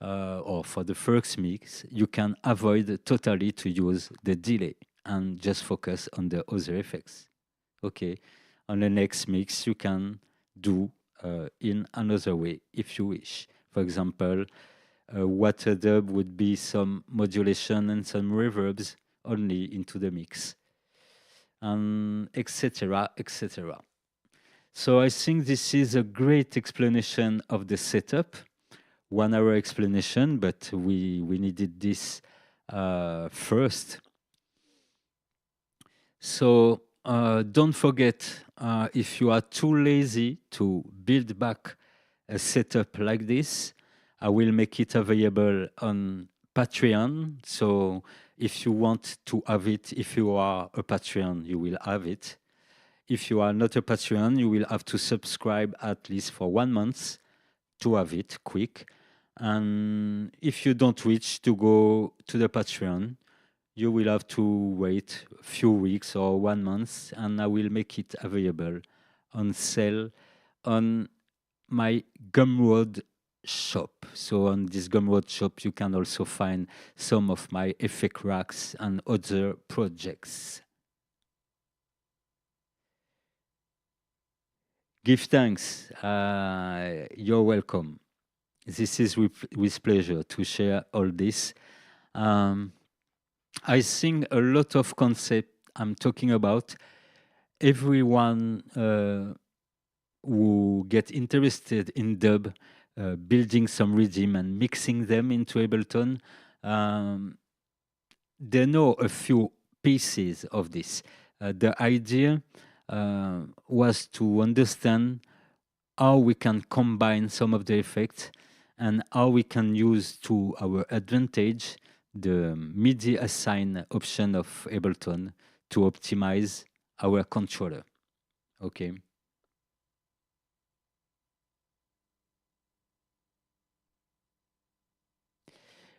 or for the first mix, you can avoid totally to use the delay and just focus on the other effects. Okay. On the next mix, you can do in another way if you wish. For example, water dub would be some modulation and some reverbs only into the mix, and etc. etc. So I think this is a great explanation of the setup. 1 hour explanation, but we needed this first. So don't forget, if you are too lazy to build back a setup like this, I will make it available on Patreon. So if you want to have it, if you are a Patreon, you will have it. If you are not a Patreon, you will have to subscribe at least for 1 month to have it quick. And if you don't reach to go to the Patreon, you will have to wait a few weeks or 1 month, and I will make it available on sale on my Gumroad shop. So on this Gumroad shop, you can also find some of my effect racks and other projects. Give thanks. You're welcome. This is with pleasure to share all this. I think a lot of concept I'm talking about, everyone who get interested in dub, building some rhythm and mixing them into Ableton, they know a few pieces of this. The idea was to understand how we can combine some of the effects and how we can use to our advantage the MIDI assign option of Ableton to optimize our controller. Okay.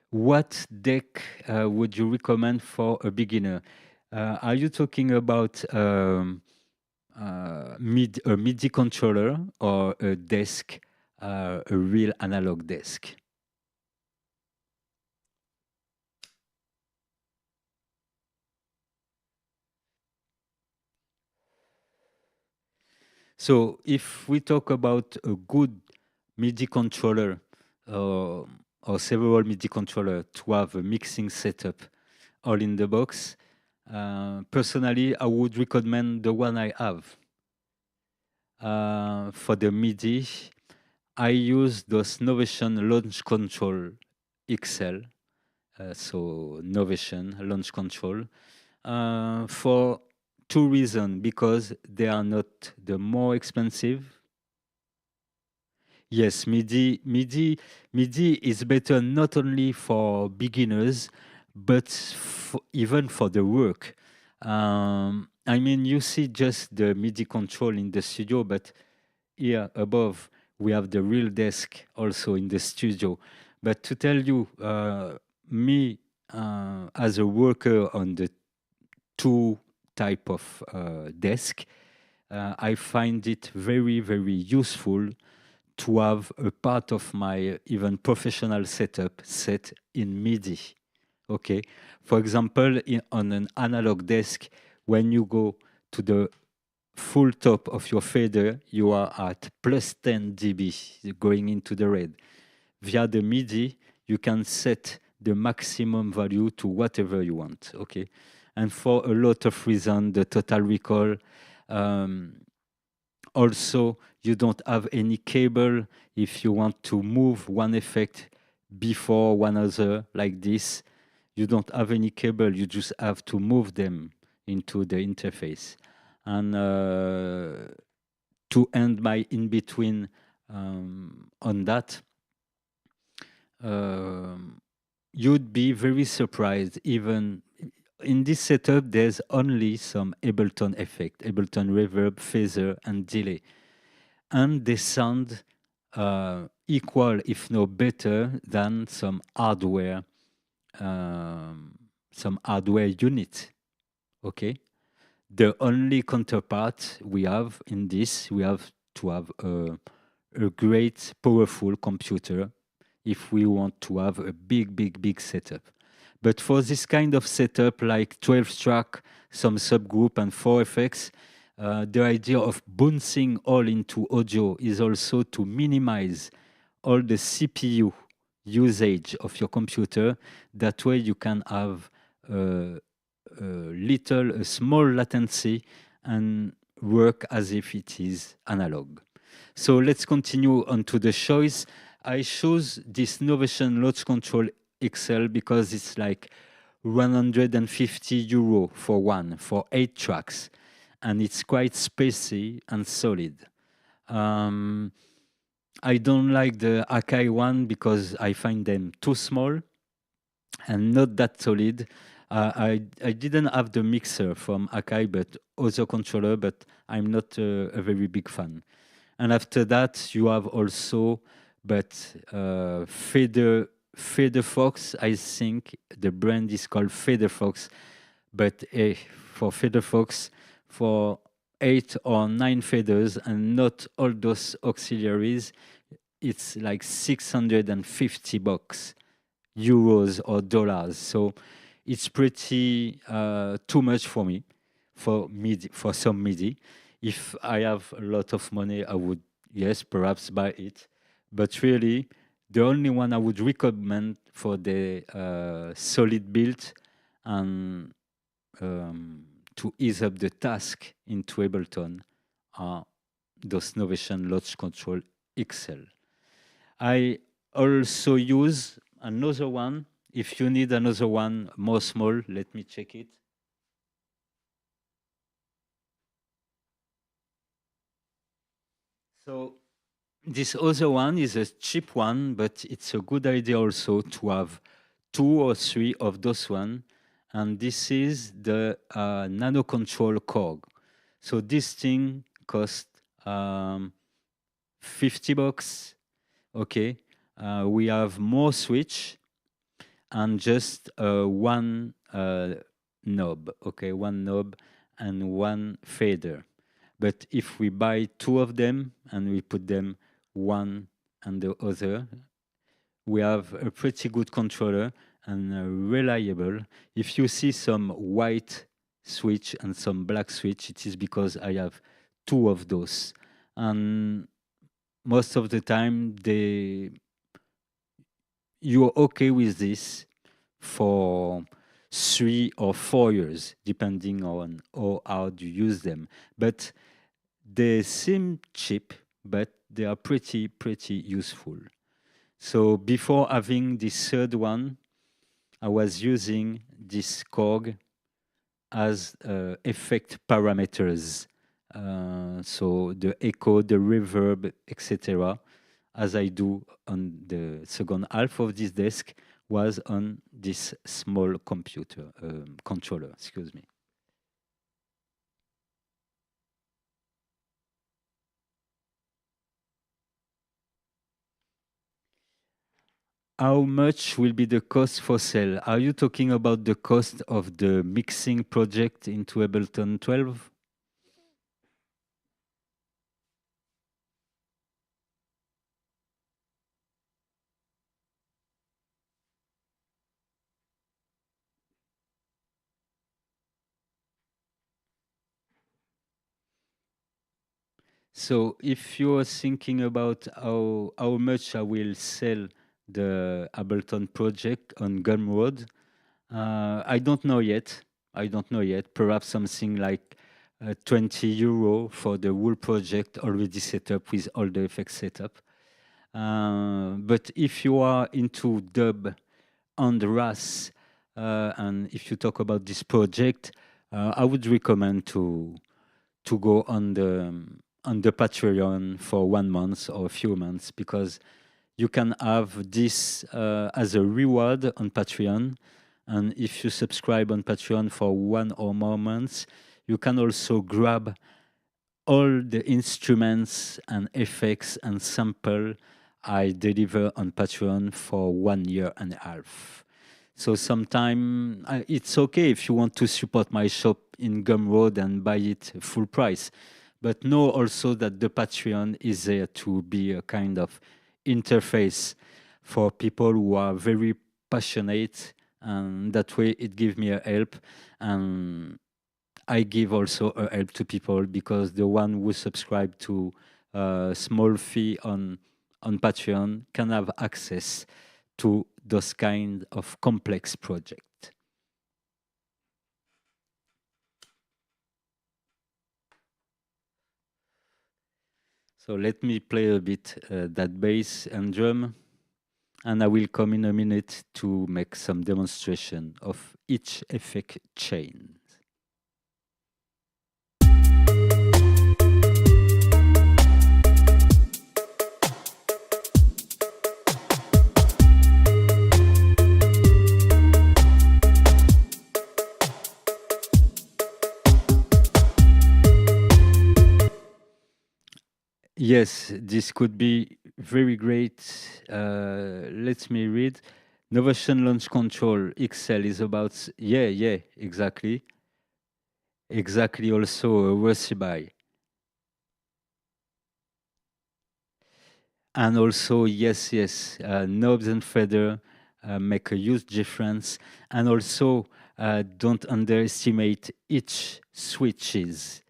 What deck would you recommend for a beginner? Are you talking about a MIDI controller or a desk, a real analog desk? So if we talk about a good MIDI controller or several MIDI controller to have a mixing setup all in the box, personally, I would recommend the one I have. For the MIDI, I use those Novation Launch Control XL, so Novation Launch Control, for two reasons. Because they are not the more expensive. Yes, MIDI is better not only for beginners, but even for the work. I mean, you see just the MIDI control in the studio, but here above, we have the real desk also in the studio. But to tell you, me as a worker on the two type of desk, I find it very, very useful to have a part of my even professional setup set in MIDI. Okay. For example, on an analog desk, when you go to the full top of your fader, you are at plus 10 dB going into the red. Via the MIDI, you can set the maximum value to whatever you want. Okay. And for a lot of reasons, the total recall, Also, you don't have any cable if you want to move one effect before one other like this. You don't have any cable, you just have to move them into the interface. And to end my in-between on that, you'd be very surprised. Even in this setup, there's only some Ableton effect, Ableton reverb, phaser, and delay. And they sound equal, if not better, than some hardware unit. Okay. The only counterpart we have in this, we have to have a great, powerful computer if we want to have a big setup. But for this kind of setup, like 12 track, some subgroup and 4 effects, the idea of bouncing all into audio is also to minimize all the CPU usage of your computer. That way you can have a small latency and work as if it is analog. So let's continue on to the choice. I chose this Novation Launch Control XL because it's like 150 euro for 8 tracks, and it's quite spacey and solid. I don't like the Akai one because I find them too small and not that solid. I didn't have the mixer from Akai, but other controller, but I'm not a very big fan. And after that, you have also, but Fader Fox, I think the brand is called Fader Fox, but for Fader Fox, for 8 or 9 faders and not all those auxiliaries, it's like 650 bucks, euros or dollars. So it's pretty too much for me, for MIDI, for some MIDI. If I have a lot of money, I would, yes, perhaps buy it. But really, the only one I would recommend for the solid build and to ease up the task into Ableton are those Novation Launch Control XL. I also use another one. If you need another one more small, let me check it. So this other one is a cheap one, but it's a good idea also to have 2 or 3 of those one. And this is the Nano Control Cog. So this thing costs 50 bucks. Okay. We have more switch and just one knob. Okay, one knob and one fader. But if we buy 2 of them and we put them one and the other, we have a pretty good controller and reliable. If you see some white switch and some black switch, it is because I have 2 of those. And most of the time, you're okay with this for 3 or 4 years, depending on how you use them. But they seem cheap, but they are pretty useful. So before having this third one, I was using this cog as effect parameters. So the echo, the reverb, etc., as I do on the second half of this desk, was on this small computer controller, excuse me. How much will be the cost for sale? Are you talking about the cost of the mixing project into Ableton 12? So if you're thinking about how much I will sell the Ableton project on Gumroad, I don't know yet. I don't know yet. Perhaps something like €20 for the whole project already set up with all the effects set up. But if you are into dub and RAS, and if you talk about this project, I would recommend to go on the Patreon for 1 month or a few months, because you can have this as a reward on Patreon. And if you subscribe on Patreon for 1 or more months, you can also grab all the instruments and effects and sample I deliver on Patreon for 1.5 years. So sometime it's okay if you want to support my shop in Gumroad and buy it full price. But know also that the Patreon is there to be a kind of interface for people who are very passionate, and that way it gives me a help, and I give also a help to people, because the one who subscribe to a small fee on Patreon can have access to those kind of complex projects. So let me play a bit that bass and drum, and I will come in a minute to make some demonstration of each effect chain. Yes, this could be very great. Let me read. Novation Launch Control XL is about, yeah, exactly. Exactly, also a Recipe. And also, yes, knobs and feather make a huge difference. And also, don't underestimate each switches.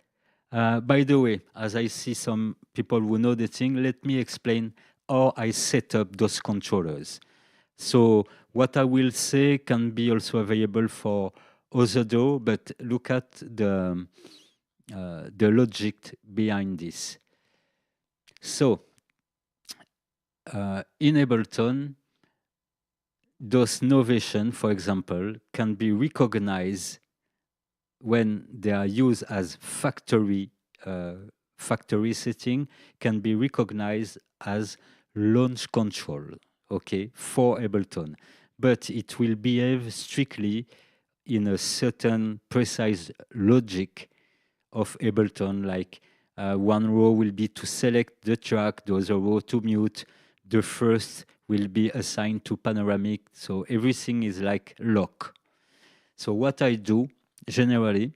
By the way, as I see some people who know the thing, let me explain how I set up those controllers. So what I will say can be also available for other DAW, but look at the logic behind this. So in Ableton, those novation, for example, can be recognized when they are used as factory setting, can be recognized as launch control, okay, for Ableton. But it will behave strictly in a certain precise logic of Ableton, like one row will be to select the track, the other row to mute, the first will be assigned to panoramic, so everything is like lock. So what I do, generally,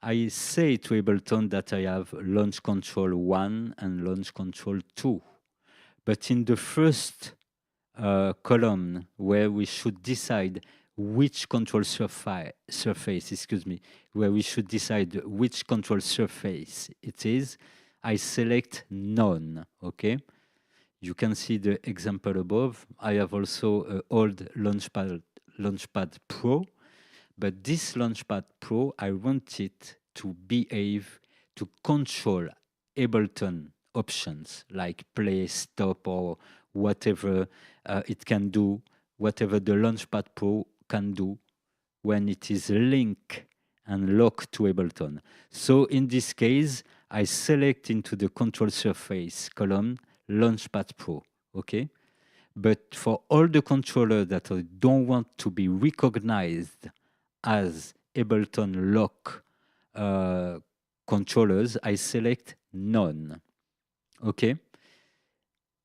I say to Ableton that I have launch control 1 and launch control 2. But in the first column, where we should decide which control surface, where we should decide which control surface it is, I select none, okay? You can see the example above. I have also an old Launchpad Pro, but this Launchpad Pro, I want it to behave, to control Ableton options like play, stop, or whatever it can do, whatever the Launchpad Pro can do when it is linked and locked to Ableton. So in this case, I select into the control surface column Launchpad Pro, okay? But for all the controllers that I don't want to be recognized as Ableton lock controllers, I select none, okay?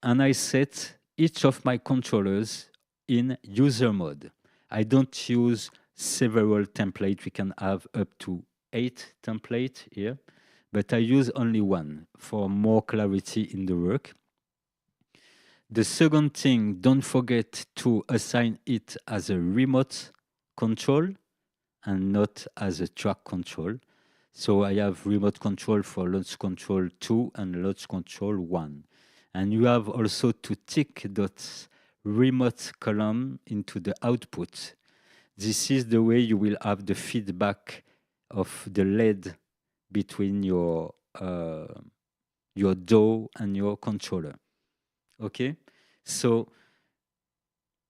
And I set each of my controllers in user mode. I don't use several templates. We can have up to 8 templates here, but I use only one for more clarity in the work. The second thing, don't forget to assign it as a remote control and not as a track control. So I have remote control for launch control 2 and launch control 1. And you have also to tick that remote column into the output. This is the way you will have the feedback of the LED between your DAW and your controller. Okay, so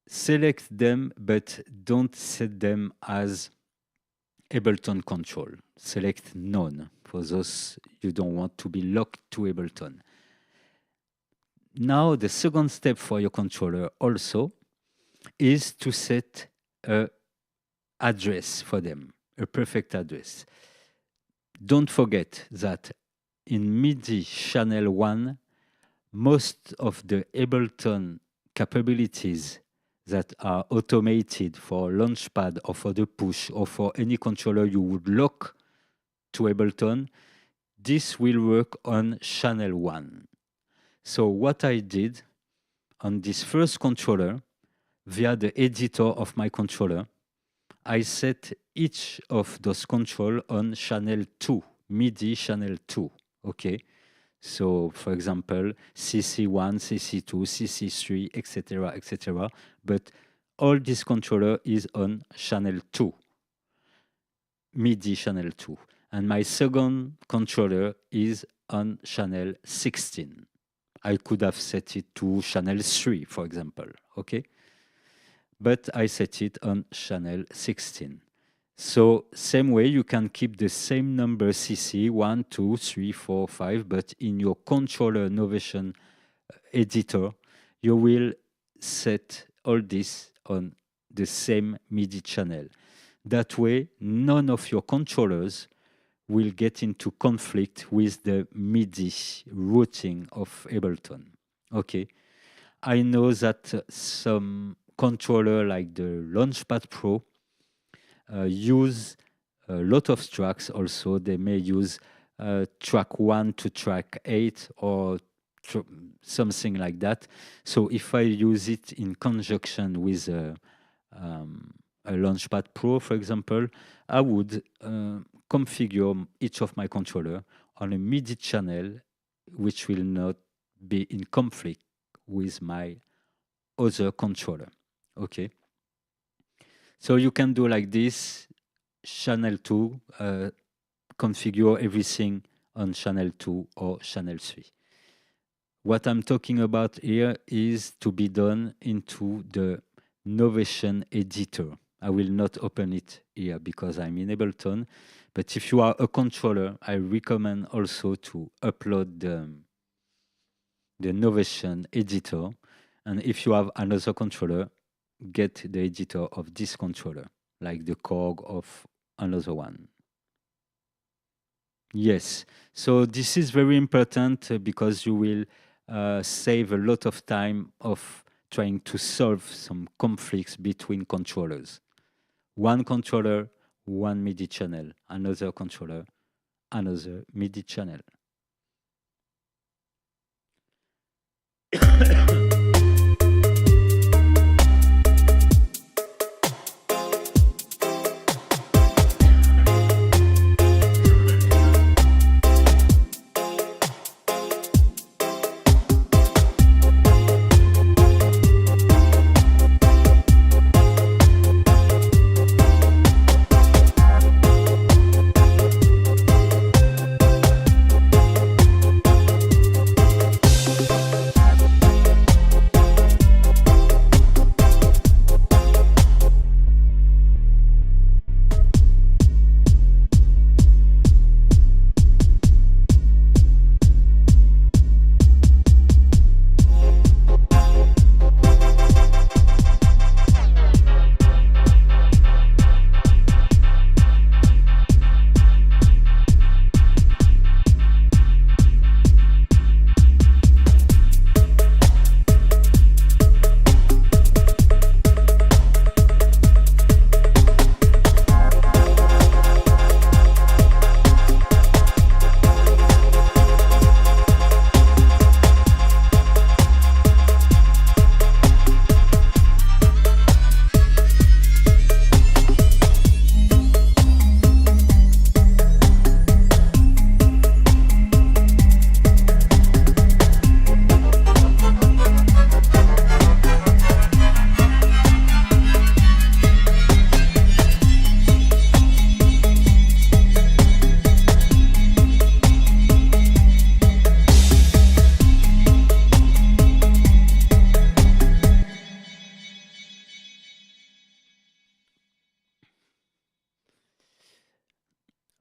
select them, but don't set them as Ableton control. Select none for those you don't want to be locked to Ableton. Now, the second step for your controller also is to set a address for them, a perfect address. Don't forget that in MIDI channel 1, most of the Ableton capabilities that are automated for Launchpad or for the push or for any controller you would lock to Ableton, this will work on channel 1. So what I did on this first controller, via the editor of my controller, I set each of those controls on channel 2, MIDI channel 2, okay? So, for example, CC1, CC2, CC3, etc., etc. But all this controller is on channel 2, MIDI channel 2. And my second controller is on channel 16. I could have set it to channel 3, for example, okay? But I set it on channel 16. So same way, you can keep the same number CC, 1, 2, 3, 4, 5, but in your controller Novation editor, you will set all this on the same MIDI channel. That way, none of your controllers will get into conflict with the MIDI routing of Ableton. Okay, I know that some controller like the Launchpad Pro use a lot of tracks also. They may use track 1 to track 8 or something like that. So if I use it in conjunction with a Launchpad Pro, for example, I would configure each of my controller on a MIDI channel which will not be in conflict with my other controller. Okay. So you can do like this, channel 2, configure everything on channel 2 or channel 3. What I'm talking about here is to be done into the Novation editor. I will not open it here because I'm in Ableton, but if you are a controller, I recommend also to upload the Novation editor. And if you have another controller, get the editor of this controller, like the Korg of another one. Yes, so this is very important because you will save a lot of time of trying to solve some conflicts between controllers. One controller, one MIDI channel, another controller, another MIDI channel.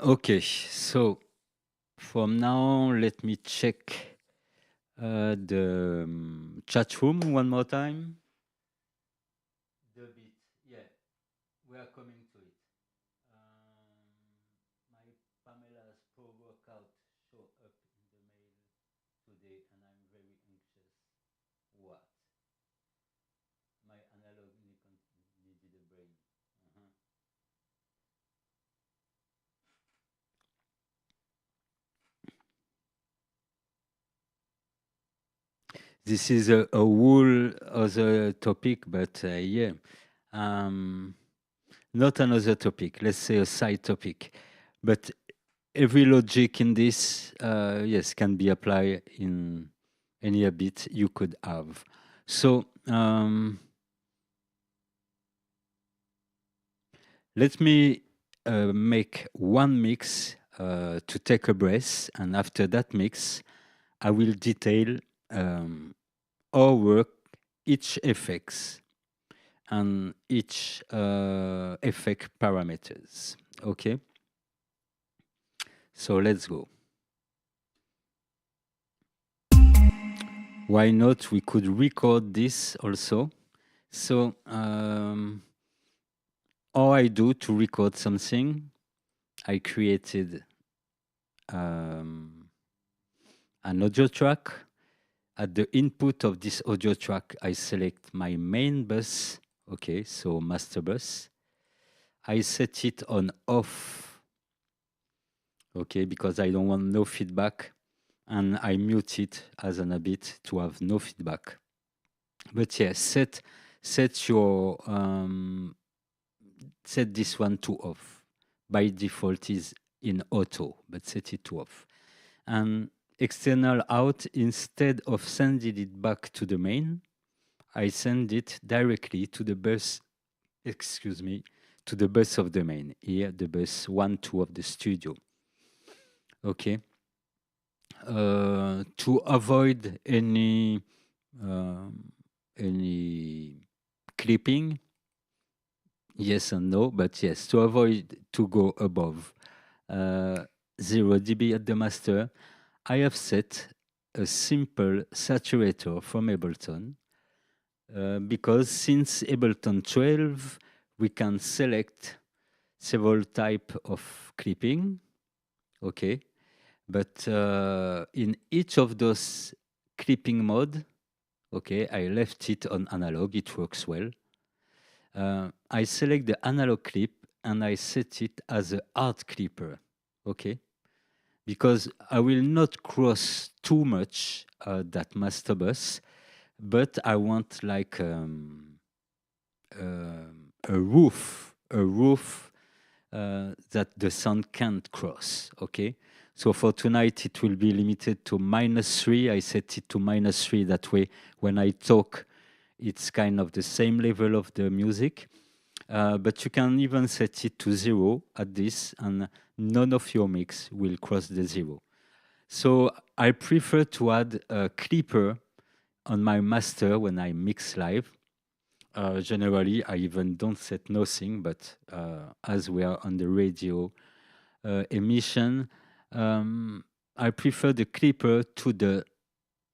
Okay, so from now, let me check the chat room one more time. The beat, yeah, we are coming to it. My Pamela's pro workout show up in the mail today, and I'm very anxious. What? My analog Nikon needed a brain. Uh-huh. This is a whole other topic, but yeah, not another topic. Let's say a side topic, but every logic in this, yes, can be applied in any bit you could have. So let me make one mix to take a breath, and after that mix, I will detail or work each effects and each effect parameters. Okay, so let's go. Why not? We could record this also. So all I do to record something, I created an audio track. At the input of this audio track, I select my main bus. Okay, so master bus. I set it on off. Okay, because I don't want no feedback. And I mute it as an habit to have no feedback. But yeah, set your set this one to off. By default is in auto, but set it to off. And external out, instead of sending it back to the main, I send it directly to the bus, excuse me, to the bus of the main. Here, the bus 1, 2 of the studio. Okay. To avoid any clipping, yes and no, but yes, to avoid to go above 0 dB at the master, I have set a simple saturator from Ableton because since Ableton 12, we can select several type of clipping, okay? But in each of those clipping mode, okay, I left it on analog, it works well. I select the analog clip and I set it as a hard clipper, okay? Because I will not cross too much that master bus, but I want like a roof that the sound can't cross, okay? So for tonight, it will be limited to -3. I set it to -3. That way, when I talk, it's kind of the same level of the music. But you can even set it to 0 at this, and none of your mix will cross the 0. So I prefer to add a clipper on my master when I mix live. Generally, I even don't set nothing, but as we are on the radio emission, I prefer the clipper to the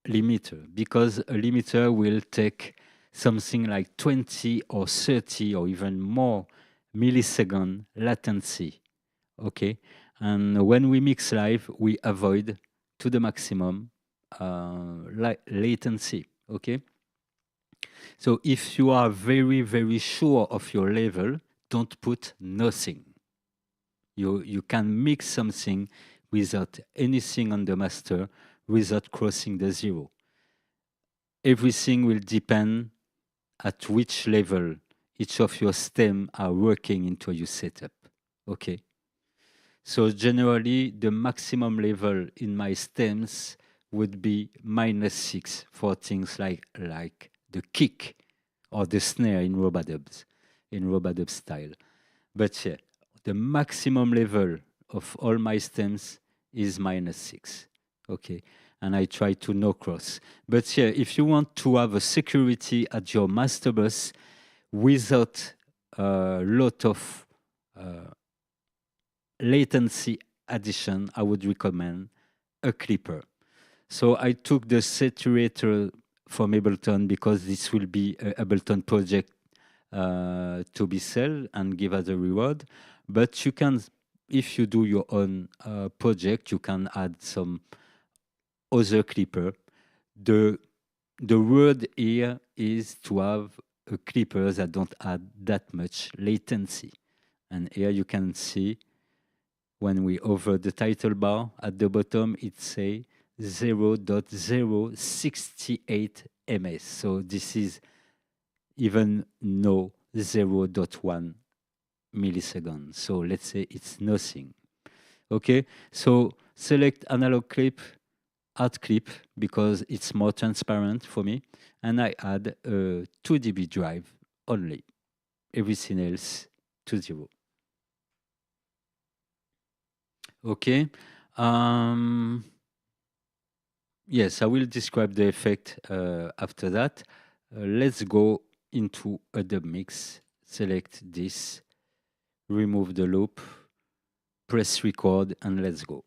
limiter because a limiter will take something like 20 or 30 or even more millisecond latency. Okay, and when we mix live, we avoid to the maximum latency. Okay, so if you are very, very sure of your level, don't put nothing. You can mix something without anything on the master, without crossing the 0. Everything will depend at which level each of your stem are working into your setup. Okay. So generally, the maximum level in my stems would be -6 for things like the kick or the snare in robadub style. But yeah, the maximum level of all my stems is -6. Okay, and I try to no cross. But yeah, if you want to have a security at your master bus without a lot of latency addition, I would recommend a clipper. So I took the saturator from Ableton because this will be an Ableton project to be sold and give as a reward. But you can, if you do your own project, you can add some other clipper. The word here is to have a clipper that don't add that much latency. And here you can see when we over the title bar at the bottom, it say 0.068 ms. So this is even no 0.1 millisecond. So let's say it's nothing. Okay, so select analog clip, add clip because it's more transparent for me. And I add a 2 dB drive only. Everything else to 0. Okay. Yes, I will describe the effect after that. Let's go into a dub mix. Select this, remove the loop, press record, and let's go.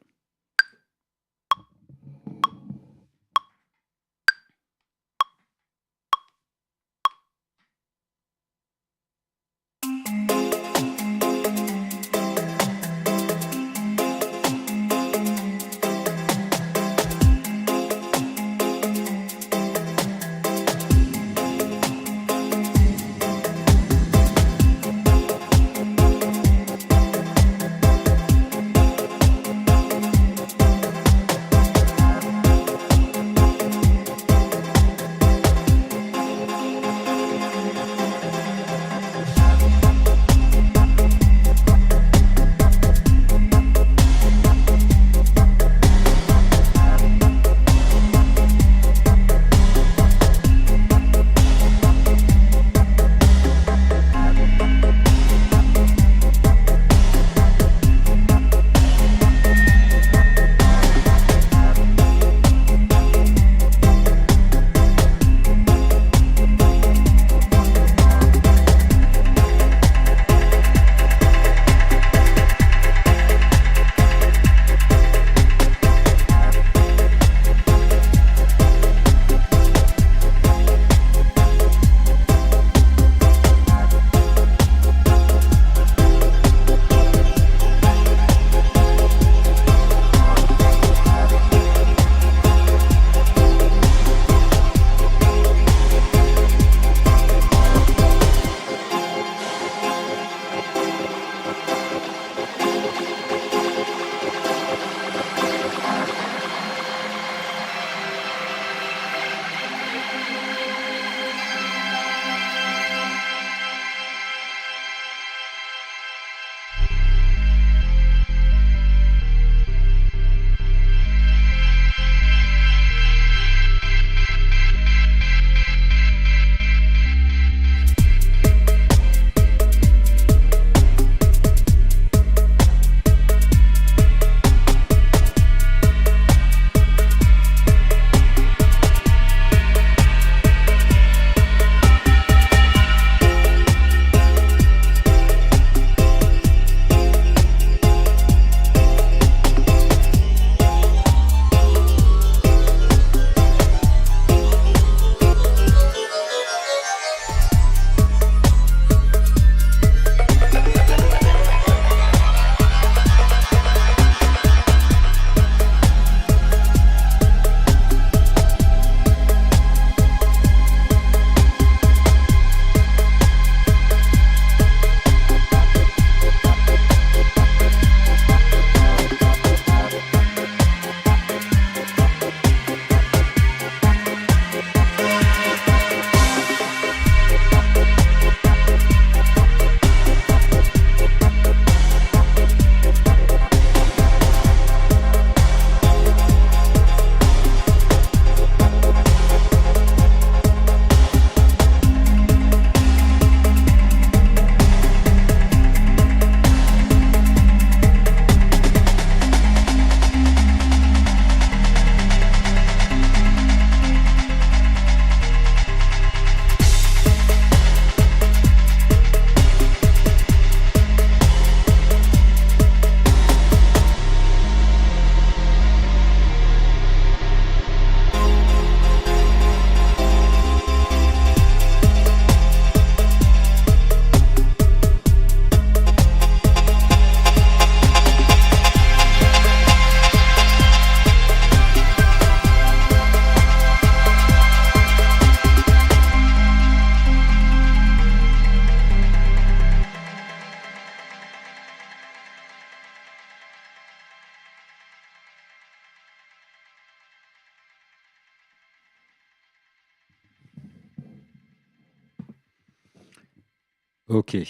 Okay,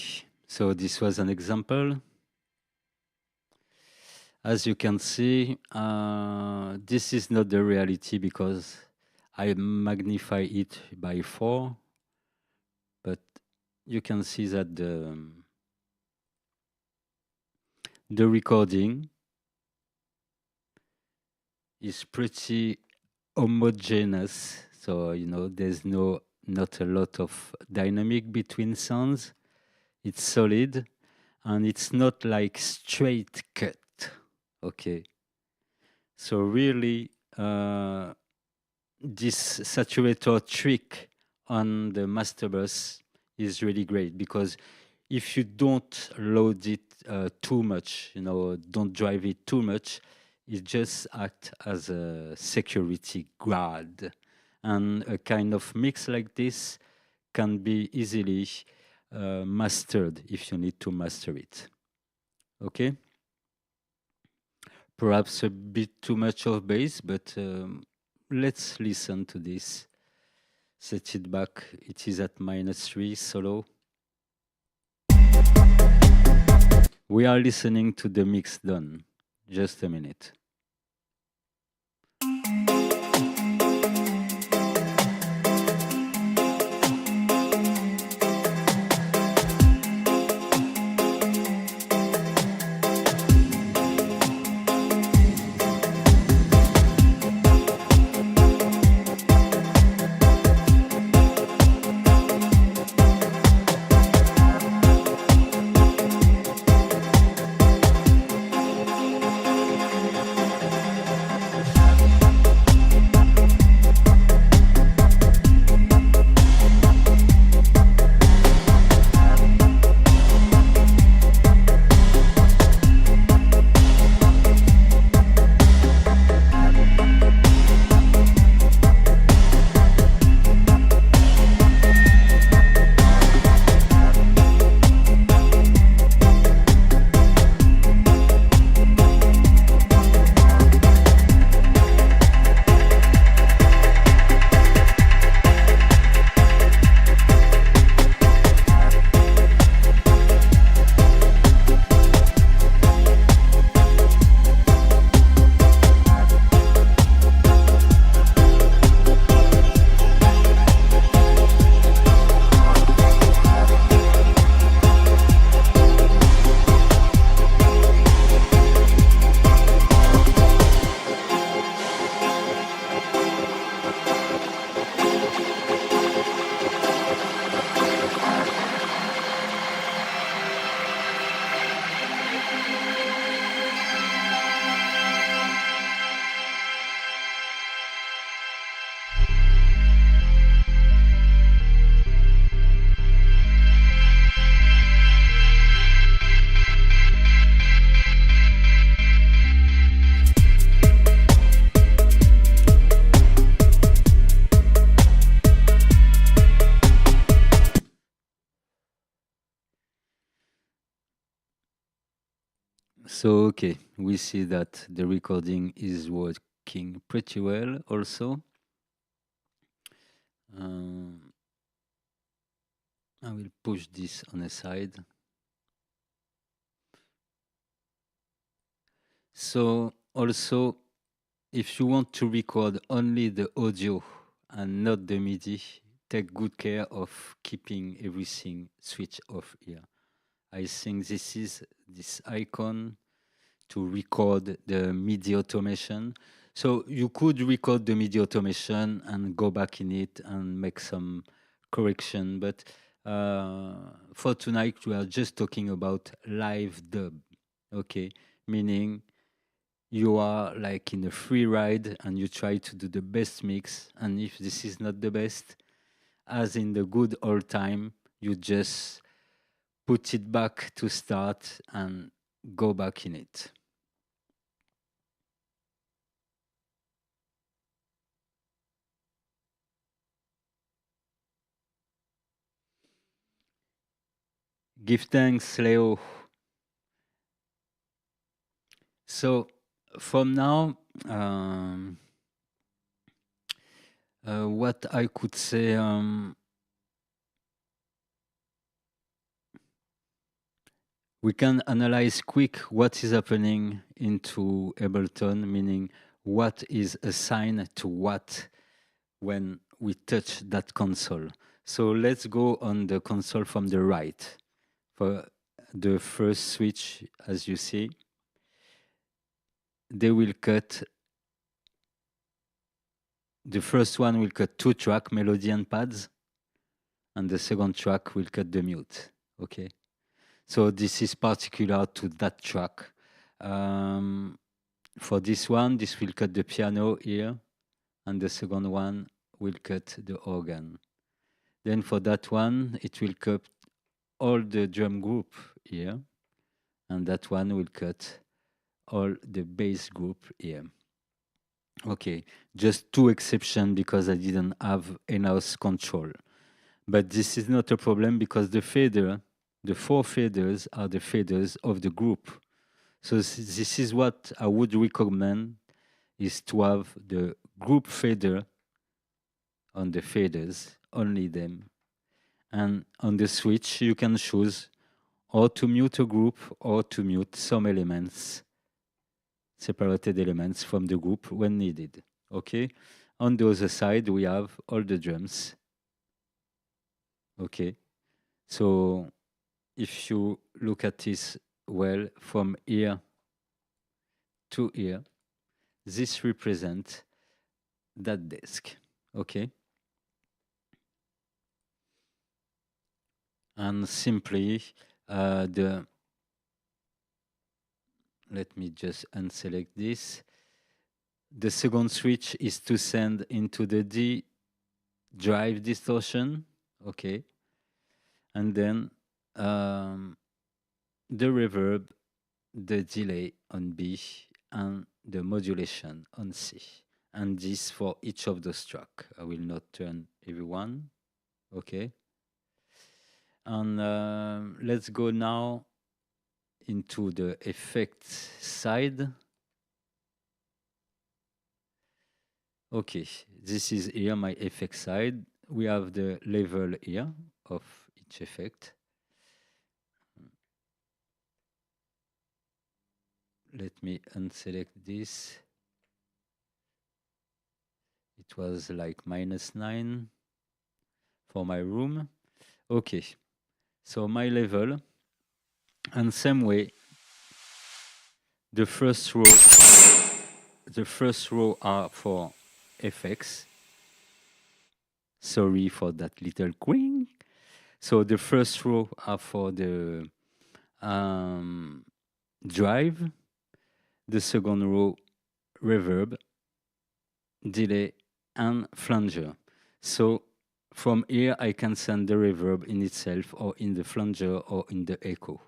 so this was an example. As you can see, this is not the reality because I magnify it by 4, but you can see that the recording is pretty homogeneous. So, you know, there's not a lot of dynamic between sounds. It's solid and it's not like straight cut. Okay. So really, this saturator trick on the master bus is really great because if you don't load it too much, you know, don't drive it too much, it just acts as a security guard. And a kind of mix like this can be easily mastered if you need to master it. Okay? Perhaps a bit too much of bass, but let's listen to this. Set it back. It is at -3 solo. We are listening to the mix done. Just a minute. So, okay, we see that the recording is working pretty well also. Um, I will push this on the side. So, also, if you want to record only the audio and not the MIDI, take good care of keeping everything switched off here. I think this is this icon to record the MIDI automation. So you could record the MIDI automation and go back in it and make some correction. But for tonight, we are just talking about live dub, okay? Meaning you are like in a free ride and you try to do the best mix. And if this is not the best, as in the good old time, you just put it back to start and go back in it. Give thanks, Leo. So from now, what I could say, We can analyze quick what is happening into Ableton, meaning what is assigned to what when we touch that console. So let's go on the console from the right. For the first switch, as you see, they will cut, the first one will cut 2 tracks, melody and pads, and the second track will cut the mute, okay? So this is particular to that track. For this one, this will cut the piano here, and the second one will cut the organ. Then for that one, it will cut all the drum group here, and that one will cut all the bass group here. Okay, just 2 exceptions because I didn't have enough control. But this is not a problem because the fader, the 4 faders are the faders of the group. So this is what I would recommend, is to have the group fader on the faders, only them. And on the switch, you can choose or to mute a group or to mute some elements, separated elements from the group when needed. Okay. On the other side, we have all the drums. Okay. So if you look at this well from here to here, this represents that desk. Okay. And simply let me just unselect this. The second switch is to send into the D drive distortion, okay, and then the reverb, the delay on B, and the modulation on C, and this for each of those tracks. I will not turn everyone, okay. And let's go now into the effect side. Okay, this is here my effect side. We have the level here of each effect. Let me unselect this. It was like -9 for my room. Okay, so my level, and same way, the first row are for effects. Sorry for that little queen. So the first row are for the drive, the second row reverb, delay, and flanger. So from here I can send the reverb in itself or in the flanger or in the echo,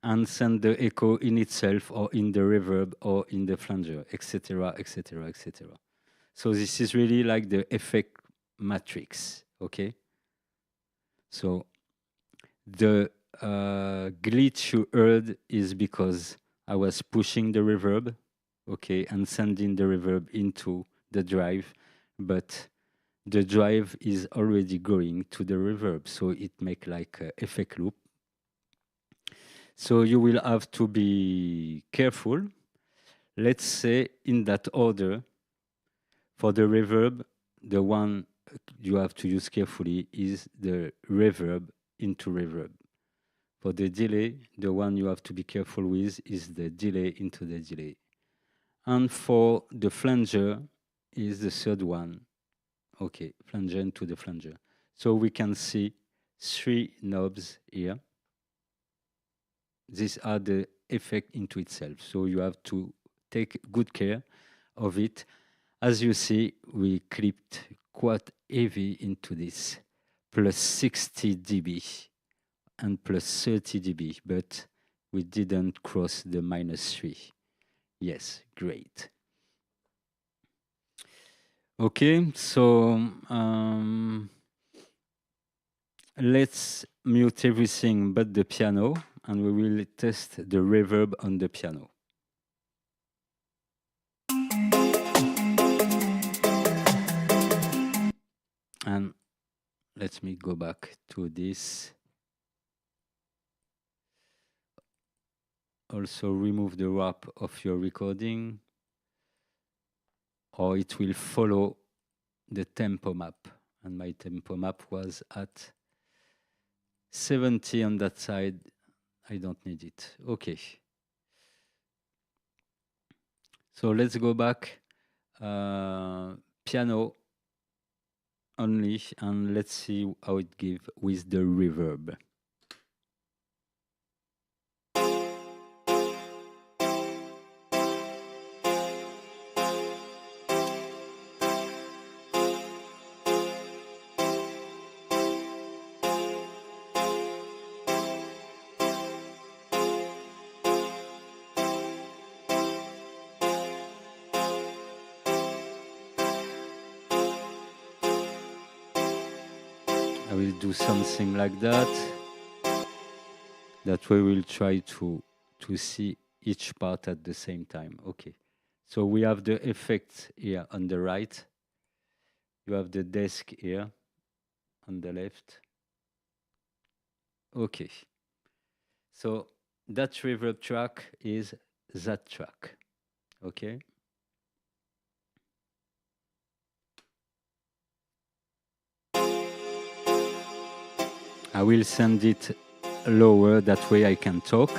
and send the echo in itself or in the reverb or in the flanger, etc., etc., etc. So this is really like the effect matrix, okay? So the glitch you heard is because I was pushing the reverb, okay, and sending the reverb into the drive, but the drive is already going to the reverb, so it make like an effect loop. So you will have to be careful. Let's say in that order. For the reverb, the one you have to use carefully is the reverb into reverb. For the delay, the one you have to be careful with is the delay into the delay. And for the flanger is the third one. Okay, flanger into the flanger. So we can see 3 knobs here. These are the effect into itself. So you have to take good care of it. As you see, we clipped quite heavy into this, plus 60 dB and plus 30 dB, but we didn't cross the -3. Yes, great. Okay, so let's mute everything but the piano, and we will test the reverb on the piano. And let me go back to this. also remove the wrap of your recording, or it will follow the tempo map. And my tempo map was at 70 on that side. I don't need it. Okay. So let's go back. Piano only, and let's see how it gives with the reverb. I will do something like that. That way we'll try to see each part at the same time. Okay. So we have the effects here on the right. You have the desk here on the left. Okay. So that reverb track is that track. Okay. I will send it lower, that way I can talk.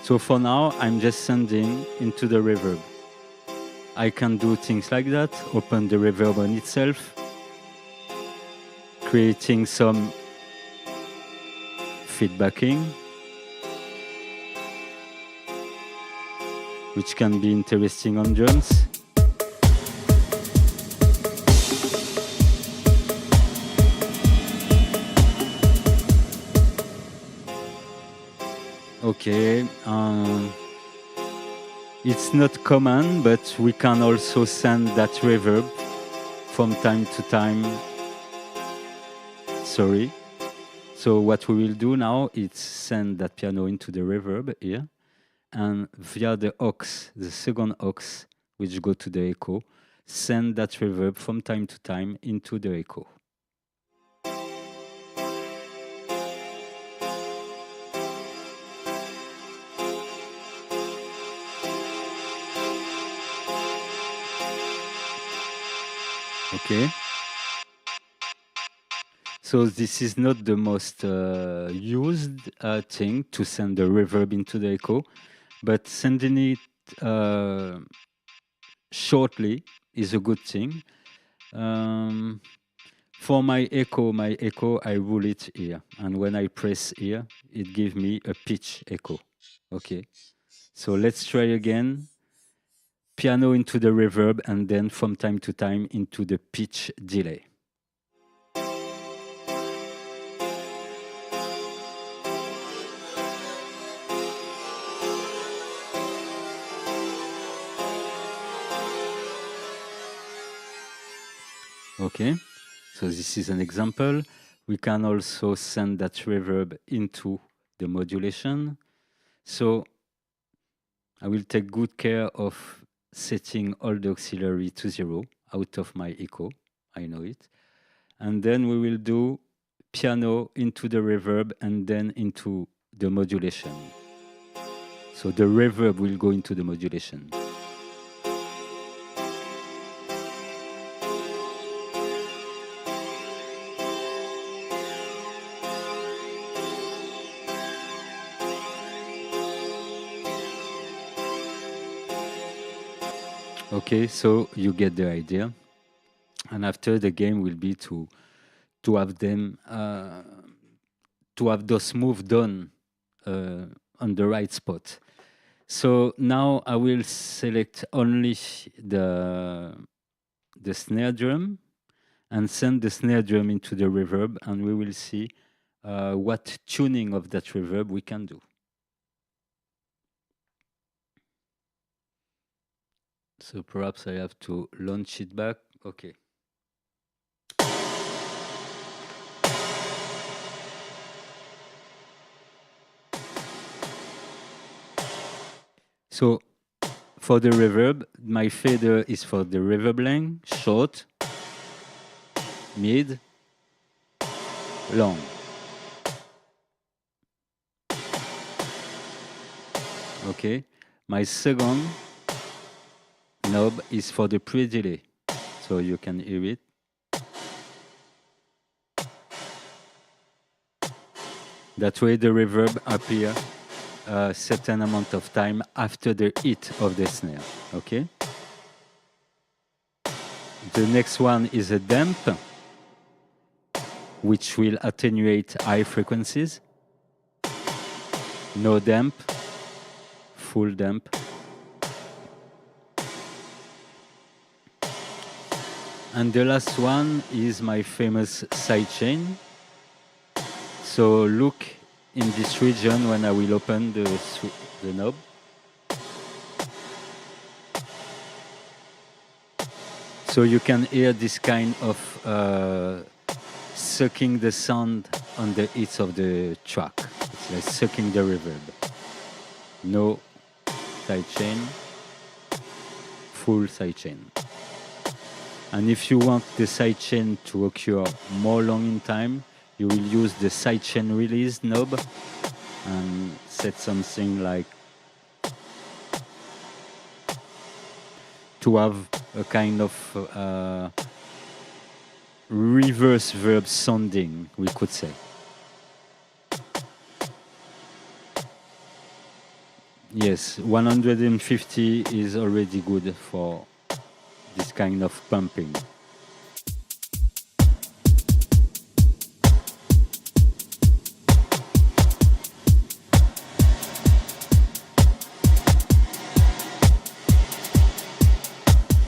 So for now, I'm just sending into the reverb. I can do things like that, open the reverb on itself, creating some feedbacking, which can be interesting on drums. Okay, it's not common, but we can also send that reverb from time to time. Sorry. So what we will do now is send that piano into the reverb here, and via the aux, the second aux, which go to the echo, send that reverb from time to time into the echo. Okay. So this is not the most used thing to send the reverb into the echo, but sending it shortly is a good thing. For my echo, I rule it here. And when I press here, it gives me a pitch echo. Okay. So let's try again. Piano into the reverb, and then from time to time into the pitch delay. Okay, so this is an example. We can also send that reverb into the modulation. So I will take good care of setting all the auxiliary to 0 out of my echo. I know it. And then we will do piano into the reverb and then into the modulation. So the reverb will go into the modulation. Okay, so you get the idea. And after, the game will be to have them to have those moves done on the right spot. So now I will select only the snare drum and send the snare drum into the reverb, and we will see what tuning of that reverb we can do. So perhaps I have to launch it back. Okay. So for the reverb, my fader is for the reverb length, short, mid, long. Okay, my second knob is for the pre-delay, so you can hear it. That way the reverb appears a certain amount of time after the hit of the snare, okay? The next one is a damp, which will attenuate high frequencies. No damp, full damp. And the last one is my famous sidechain. So look in this region when I will open the knob. So you can hear this kind of sucking the sound on the hits of the track. It's like sucking the reverb. No sidechain, full sidechain. And if you want the sidechain to occur more long in time, you will use the sidechain release knob and set something like to have a kind of reverse verb sounding, we could say. Yes, 150 is already good for this kind of pumping.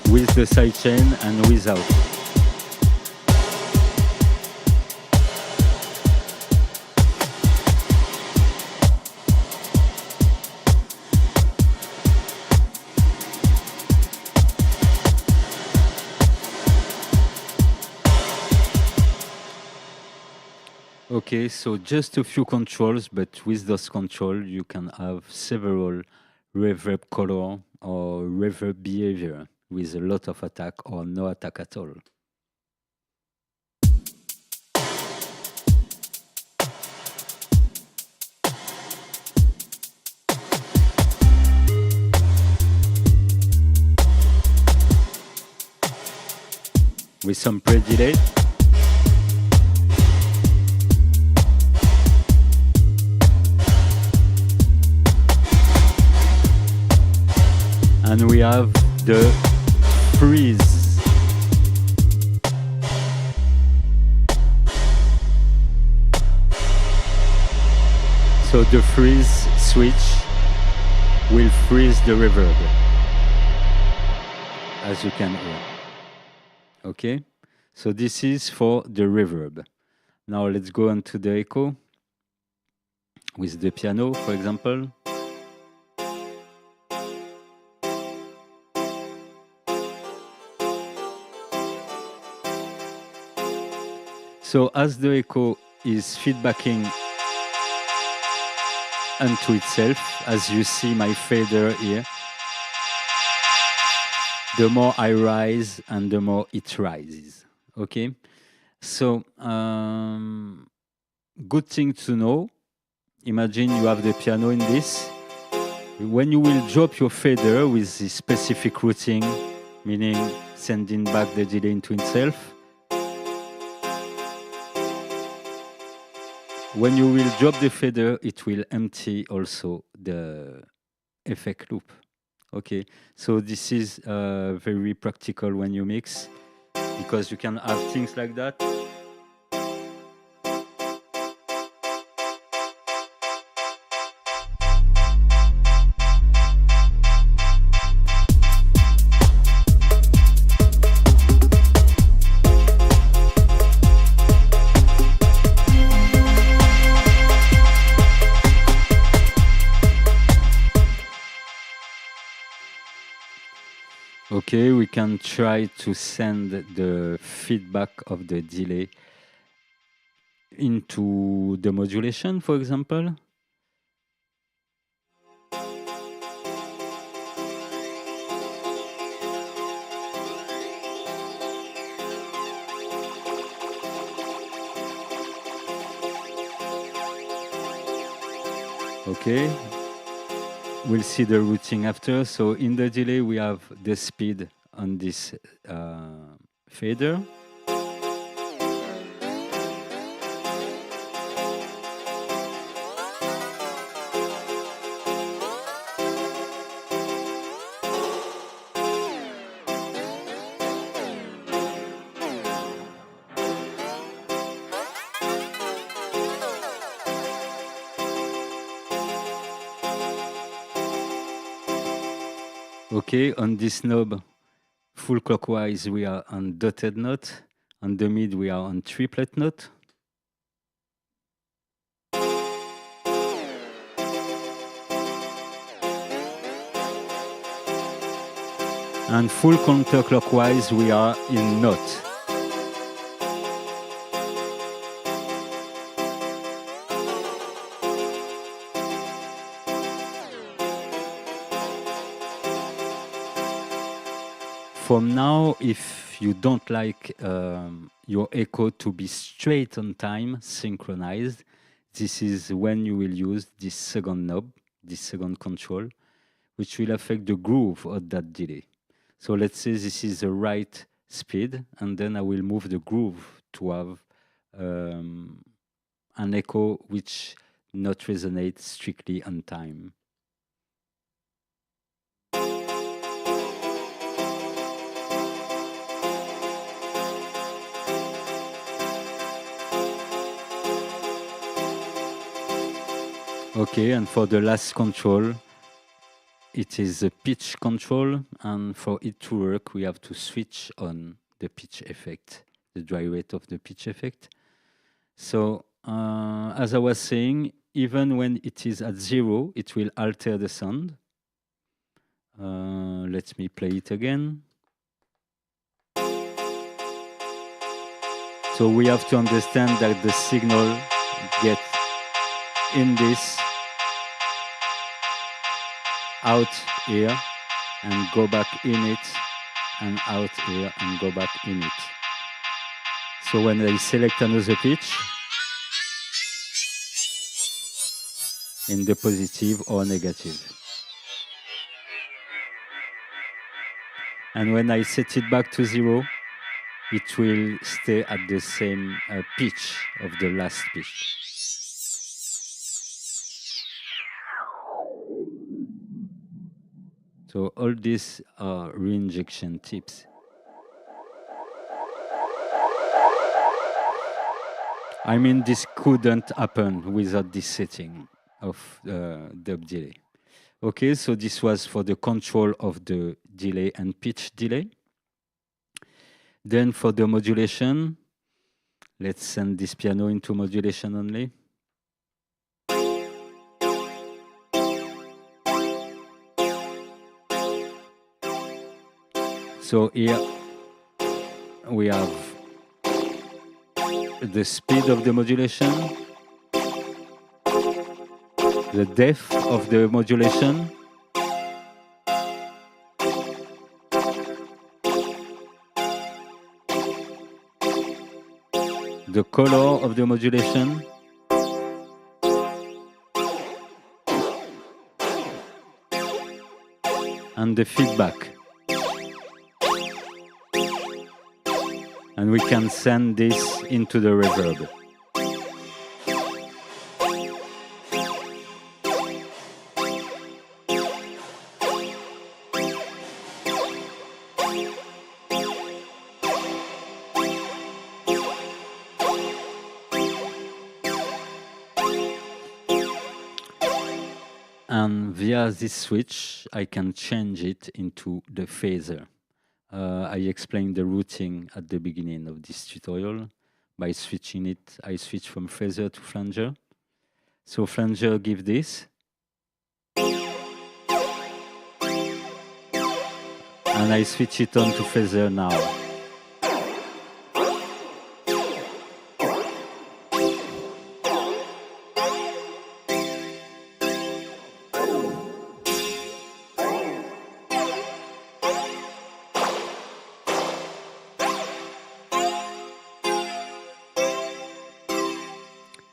With the sidechain and without. Okay, so just a few controls, but with those controls you can have several reverb color or reverb behavior with a lot of attack or no attack at all. With some pre-delay. And we have the freeze. So the freeze switch will freeze the reverb, as you can hear. Okay, so this is for the reverb. Now let's go on to the echo with the piano, for example. So as the echo is feedbacking onto itself, as you see my fader here, the more I rise and the more it rises. Okay, so good thing to know. Imagine you have the piano in this. When you will drop your fader with this specific routing, meaning sending back the delay into itself, when you will drop the fader, it will empty also the effect loop. Okay, so this is very practical when you mix, because you can have things like that. Okay, we can try to send the feedback of the delay into the modulation, for example. Okay, we'll see the routing after. So in the delay, we have the speed on this fader. Okay, on this knob, full clockwise, we are on dotted note. On the mid, we are on triplet note. And full counterclockwise, we are in note. From now, if you don't like your echo to be straight on time, synchronized, this is when you will use this second knob, this second control, which will affect the groove of that delay. So let's say this is the right speed, and then I will move the groove to have an echo which not resonates strictly on time. Okay, and for the last control, it is a pitch control, and for it to work, we have to switch on the pitch effect, the dry rate of the pitch effect. So, as I was saying, even when it is at 0, it will alter the sound. Let me play it again. So we have to understand that the signal gets in this, out here, and go back in it, and out here, and go back in it. So when I select another pitch, in the positive or negative. And when I set it back to 0, it will stay at the same pitch of the last pitch. So all these are reinjection tips. I mean, this couldn't happen without this setting of dub delay. Okay, so this was for the control of the delay and pitch delay. Then for the modulation, let's send this piano into modulation only. So here we have the speed of the modulation, the depth of the modulation, the color of the modulation, and the feedback. And we can send this into the reverb. And via this switch, I can change it into the phaser. I explained the routing at the beginning of this tutorial. By switching it, I switch from phaser to flanger. So flanger give this. And I switch it on to phaser now.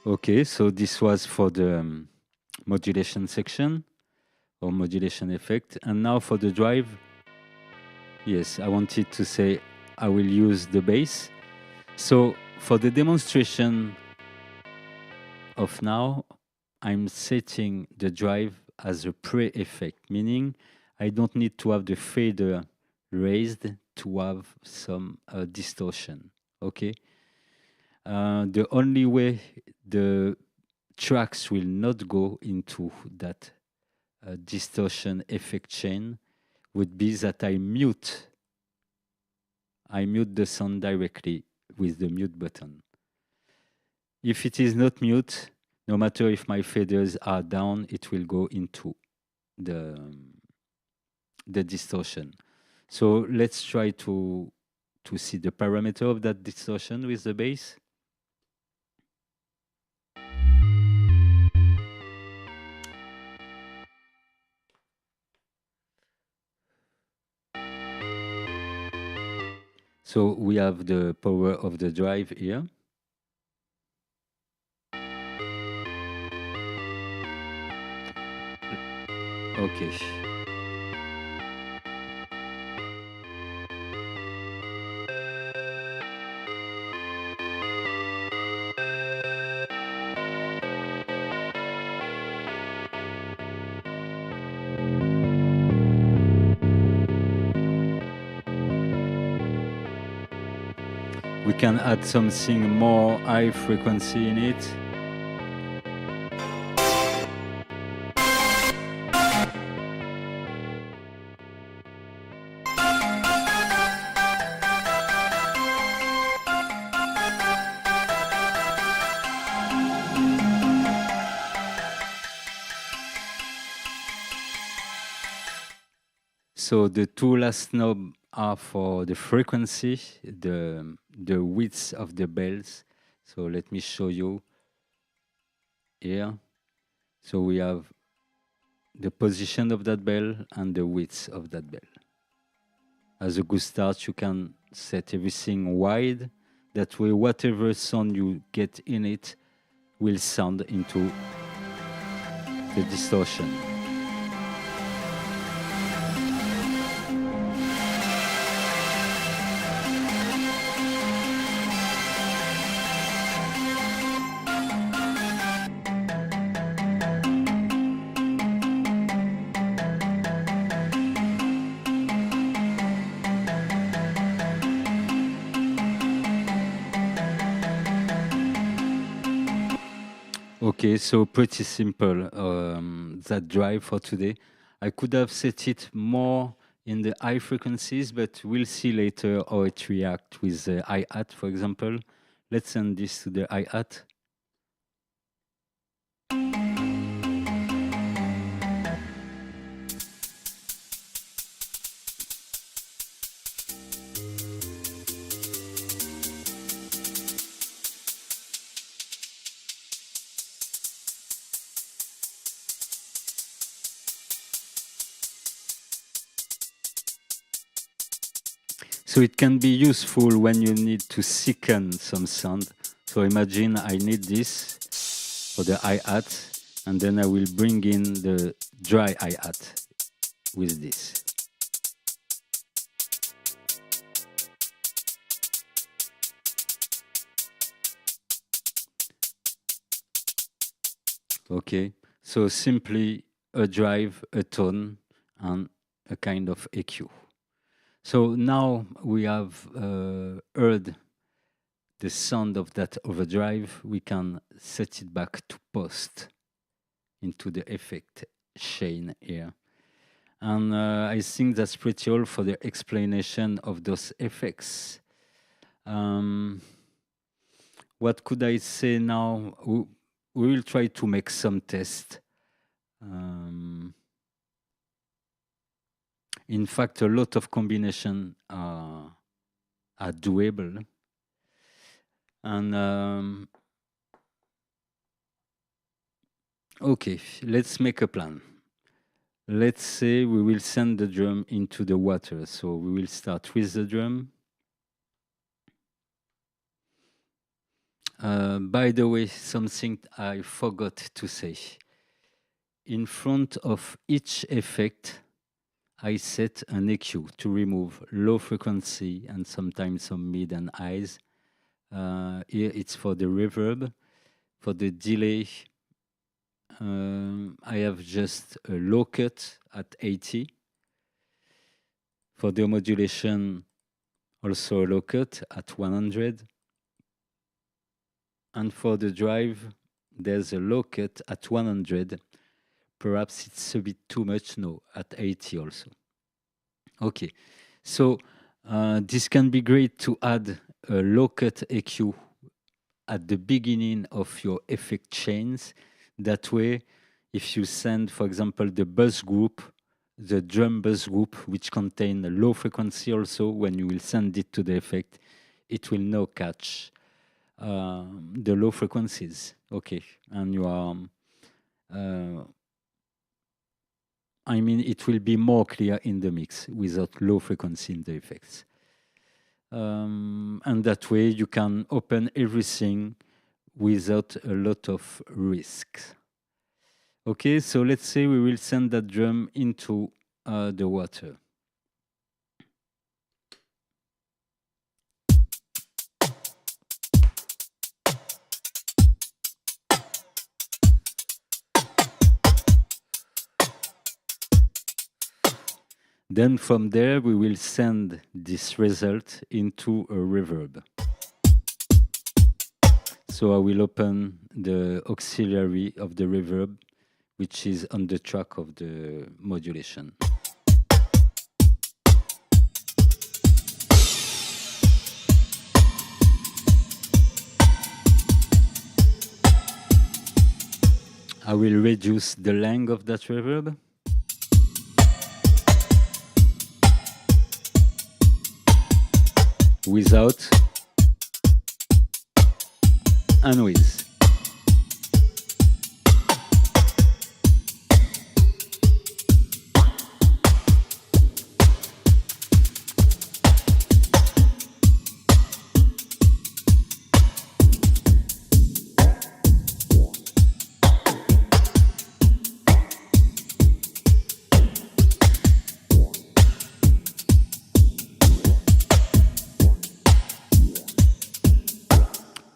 Okay, so this was for the modulation section. or modulation effect. And now for the drive, yes, I wanted to say I will use the bass. So for the demonstration of now, I'm setting the drive as a pre-effect, meaning I don't need to have the fader raised to have some distortion, okay? The only way the tracks will not go into that distortion effect chain would be that I mute the sound directly with the mute button. If it is not mute, no matter if my faders are down, it will go into the distortion. So let's try to see the parameter of that distortion with the bass. So we have the power of the drive here. Okay. We can add something more high frequency in it. So the two last knobs are for the frequency, the width of the bells. So let me show you here. So we have the position of that bell and the width of that bell. As a good start, you can set everything wide. That way, whatever sound you get in it will sound into the distortion. Okay, so pretty simple, that drive for today. I could have set it more in the high frequencies, but we'll see later how it reacts with the hi-hat, for example. Let's send this to the hi-hat. So it can be useful when you need to thicken some sound. So imagine I need this for the hi-hat, and then I will bring in the dry hi-hat with this. Okay, so simply a drive, a tone, and a kind of EQ. So now we have heard the sound of that overdrive. We can set it back to post into the effect chain here. And I think that's pretty all for the explanation of those effects. What could I say now? We will try to make some tests. In fact, a lot of combinations are doable. And okay, let's make a plan. Let's say we will send the drum into the water. So we will start with the drum. By the way, something I forgot to say. in front of each effect, I set an EQ to remove low frequency and sometimes some mid and highs. Here it's for the reverb. For the delay, I have just a low cut at 80. For the modulation, also a low cut at 100. And for the drive, there's a low cut at 100. Perhaps it's a bit too much, no, at 80 also. Okay, so this can be great to add a low cut EQ at the beginning of your effect chains. That way, if you send, for example, the bus group, the drum bus group, which contain a low frequency also, when you will send it to the effect, it will now catch the low frequencies. Okay, and you are, I mean, it will be more clear in the mix without low frequency in the effects. And that way you can open everything without a lot of risks. Okay, so let's say we will send that drum into the water. Then from there, we will send this result into a reverb. So I will open the auxiliary of the reverb, which is on the track of the modulation. I will reduce the length of that reverb. Without and with.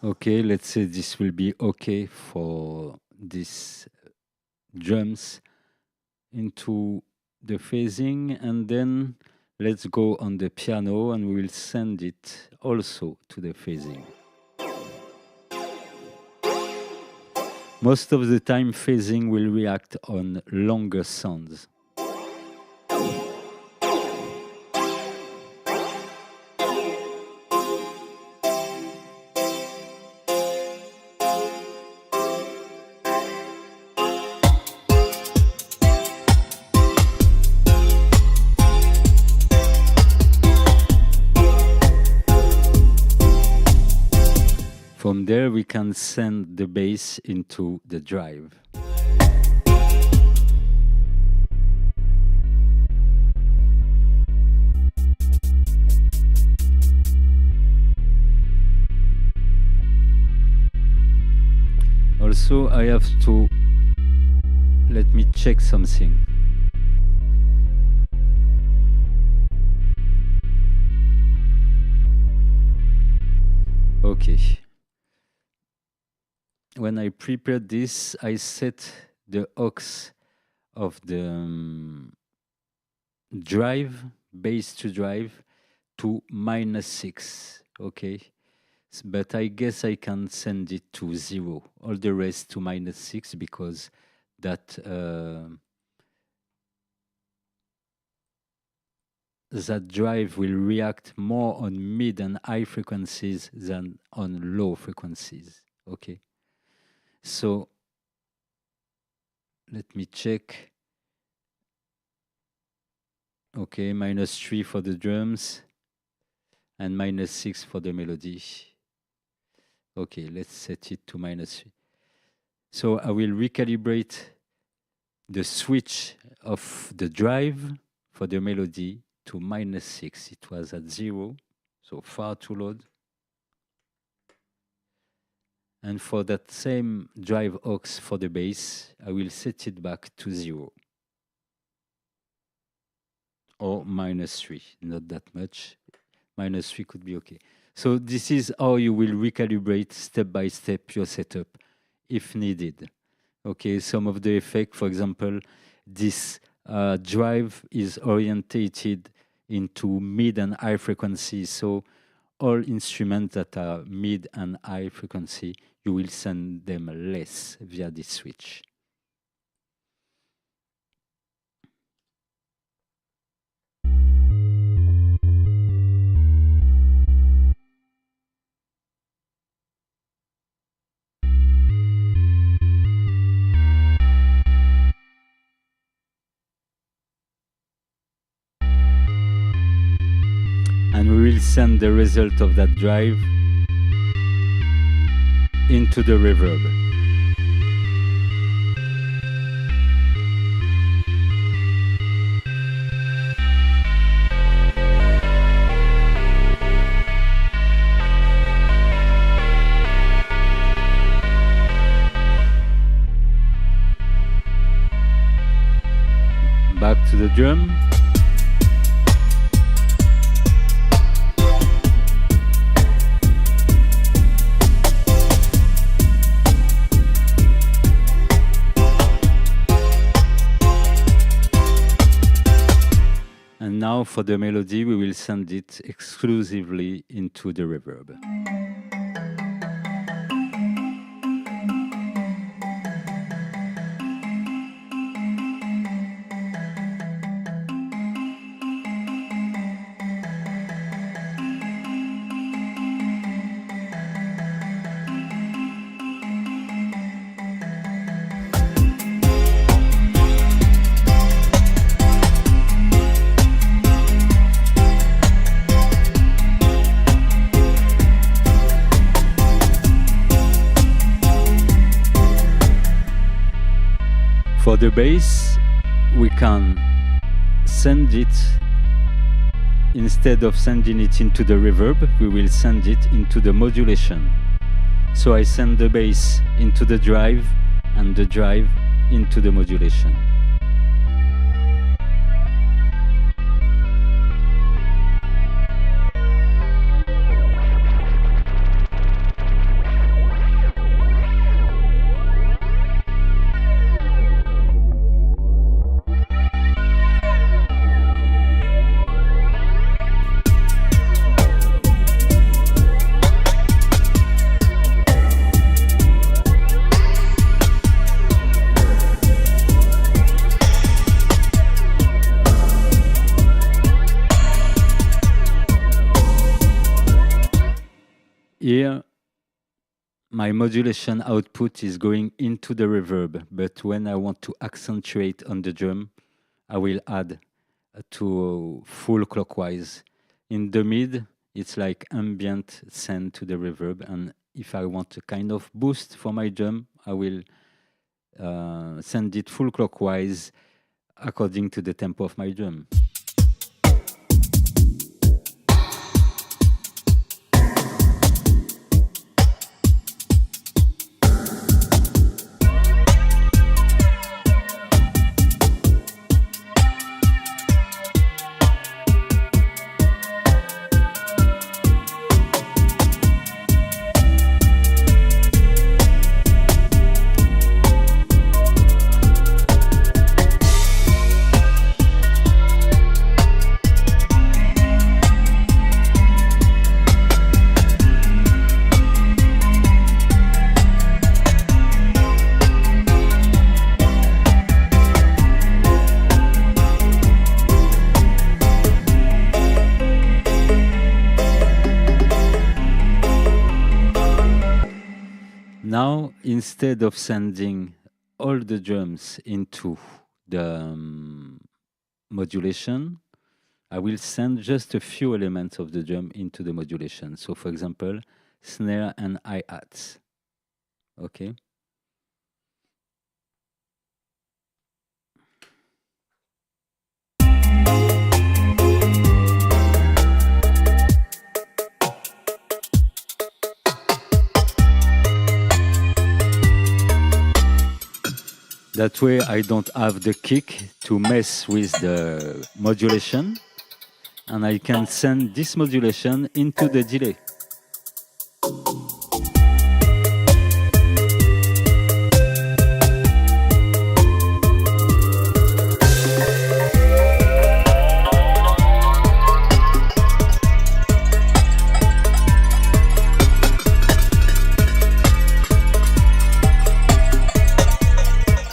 Okay, let's say this will be okay for these drums into the phasing, and then let's go on the piano and we will send it also to the phasing. Most of the time phasing will react on longer sounds. From there, we can send the bass into the drive. Also, I have to let me check something. Okay. When I prepared this, I set the aux of the drive, bass to drive, to -6, okay? But I guess I can send it to 0, all the rest to -6, because that that drive will react more on mid and high frequencies than on low frequencies, okay? So let me check. Okay, -3 for the drums and -6 for the melody. Okay, let's set it to -3. So I will recalibrate the switch of the drive for the melody to -6. It was at 0, so far too low. And for that same drive aux for the bass, I will set it back to 0. Or -3, not that much. -3 could be okay. So this is how you will recalibrate step by step your setup if needed. Okay, some of the effect, for example, this drive is orientated into mid and high frequency. So all instruments that are mid and high frequency, you will send them less via this switch. And we will send the result of that drive into the reverb. Back to the drum. And now for the melody, we will send it exclusively into the reverb. For the bass, we can send it, instead of sending it into the reverb, we will send it into the modulation. So I send the bass into the drive and the drive into the modulation. Here, my modulation output is going into the reverb, but when I want to accentuate on the drum, I will add to full clockwise. In the mid, it's like ambient send to the reverb, and if I want a kind of boost for my drum, I will send it full clockwise according to the tempo of my drum. Now, instead of sending all the drums into the modulation, I will send just a few elements of the drum into the modulation. So, for example, snare and hi-hats. Okay. That way I don't have the kick to mess with the modulation, and I can send this modulation into the delay.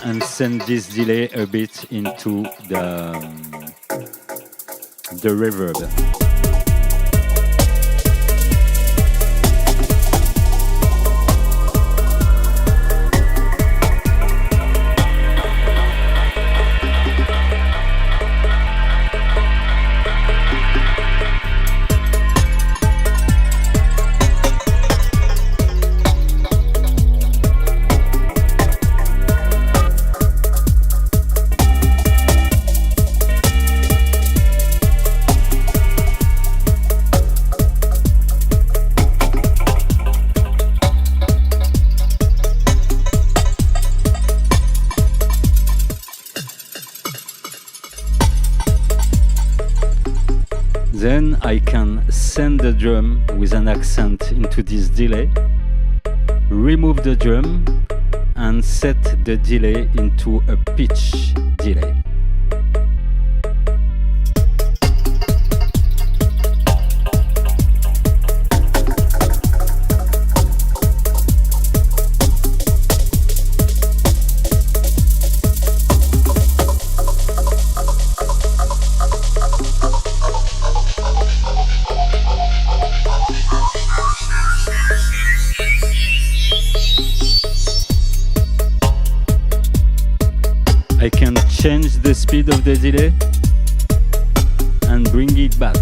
And send this delay a bit into the reverb. Then I can send the drum with an accent into this delay, remove the drum, and set the delay into a pitch delay. I can change the speed of the delay and bring it back.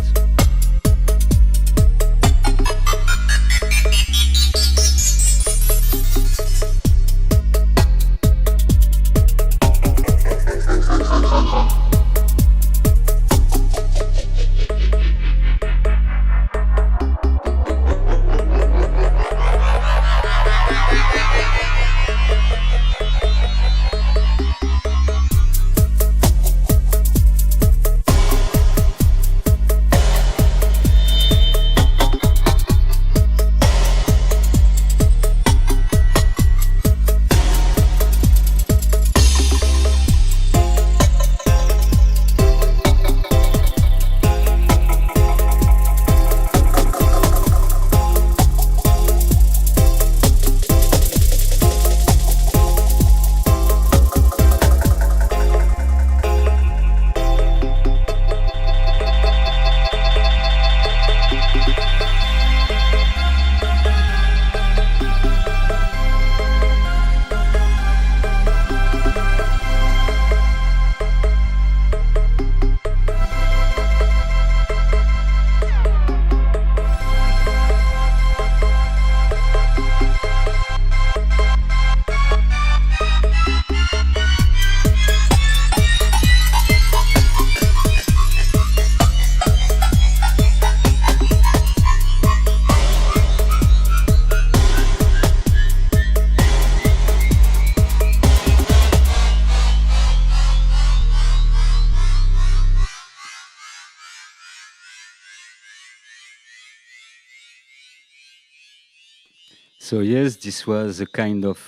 So yes, this was a kind of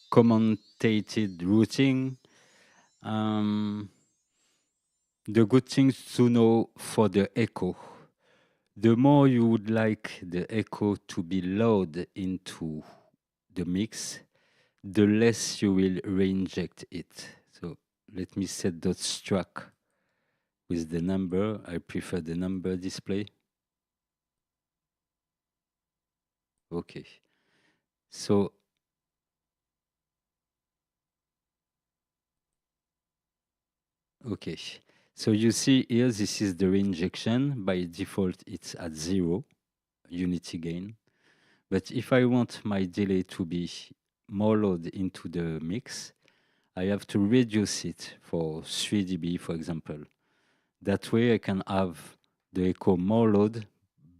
commentated routing. The good thing to know for the echo, the more you would like the echo to be loud into the mix, the less you will reinject it. So let me set that track with the number. I prefer the number display. Okay. So okay. So you see here, this is the reinjection. By default, it's at 0 unity gain. But if I want my delay to be more loud into the mix, I have to reduce it for 3 dB, for example. That way I can have the echo more loud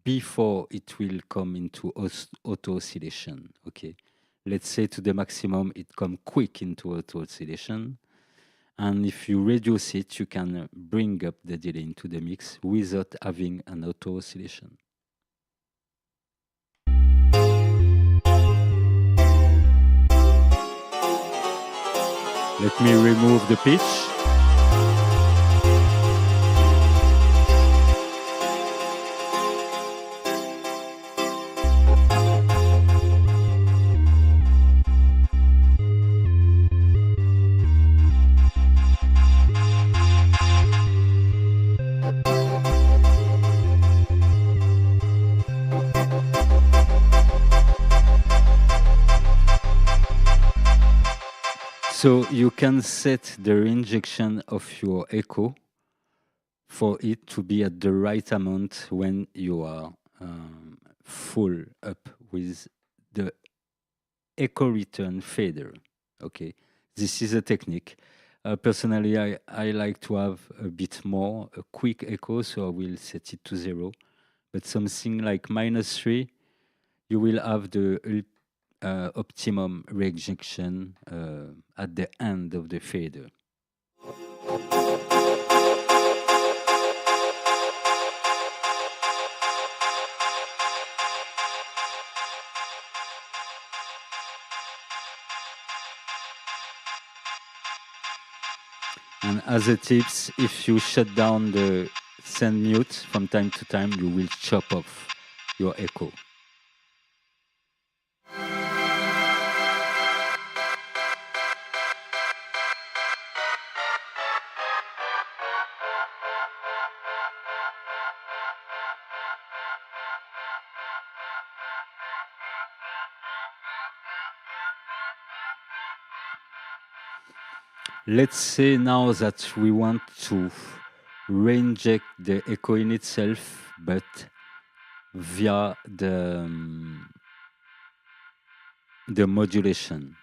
before it will come into auto oscillation. Okay. Let's say to the maximum, it come quick into auto oscillation. And if you reduce it, you can bring up the delay into the mix without having an auto oscillation. Let me remove the pitch. So you can set the reinjection of your echo for it to be at the right amount when you are full up with the echo return fader. Okay, this is a technique. Personally, I like to have a bit more, a quick echo, so I will set it to 0. But something like -3, you will have the optimum rejection at the end of the fader. And as a tips, if you shut down the send mute from time to time, you will chop off your echo. Let's say now that we want to reinject the echo in itself, but via the modulation.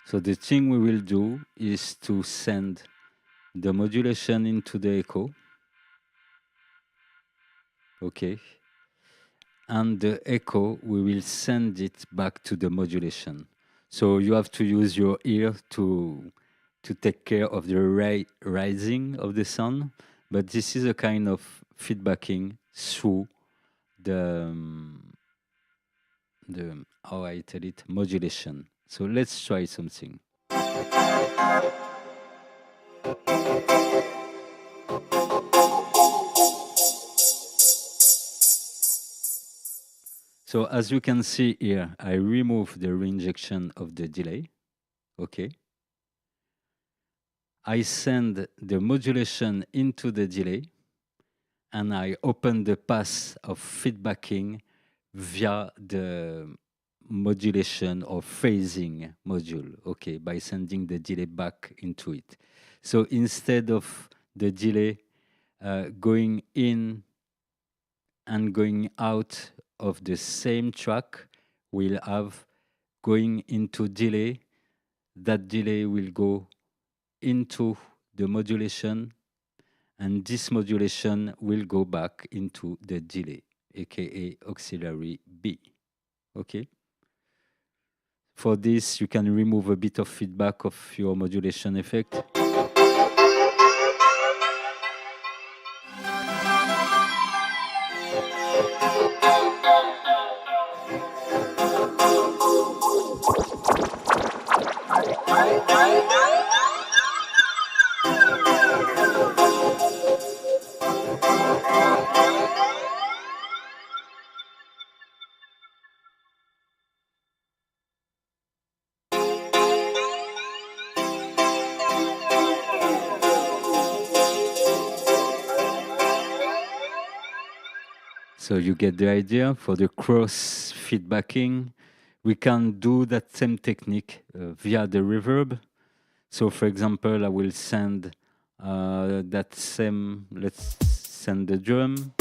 So the thing we will do is to send the modulation into the echo. Okay. And the echo, we will send it back to the modulation. So you have to use your ear to take care of the rising of the sound, but this is a kind of feedbacking through the how I tell it, modulation. So let's try something. So as you can see here, I remove the reinjection of the delay. Okay. I send the modulation into the delay, and I open the path of feedbacking via the modulation or phasing module, okay, by sending the delay back into it. So instead of the delay going in and going out of the same track, we'll have going into delay. That delay will go into the modulation, and this modulation will go back into the delay, aka auxiliary B. Okay. For this, you can remove a bit of feedback of your modulation effect. So you get the idea. For the cross feedbacking, we can do that same technique via the reverb. So for example, I will send that same, let's send the drum.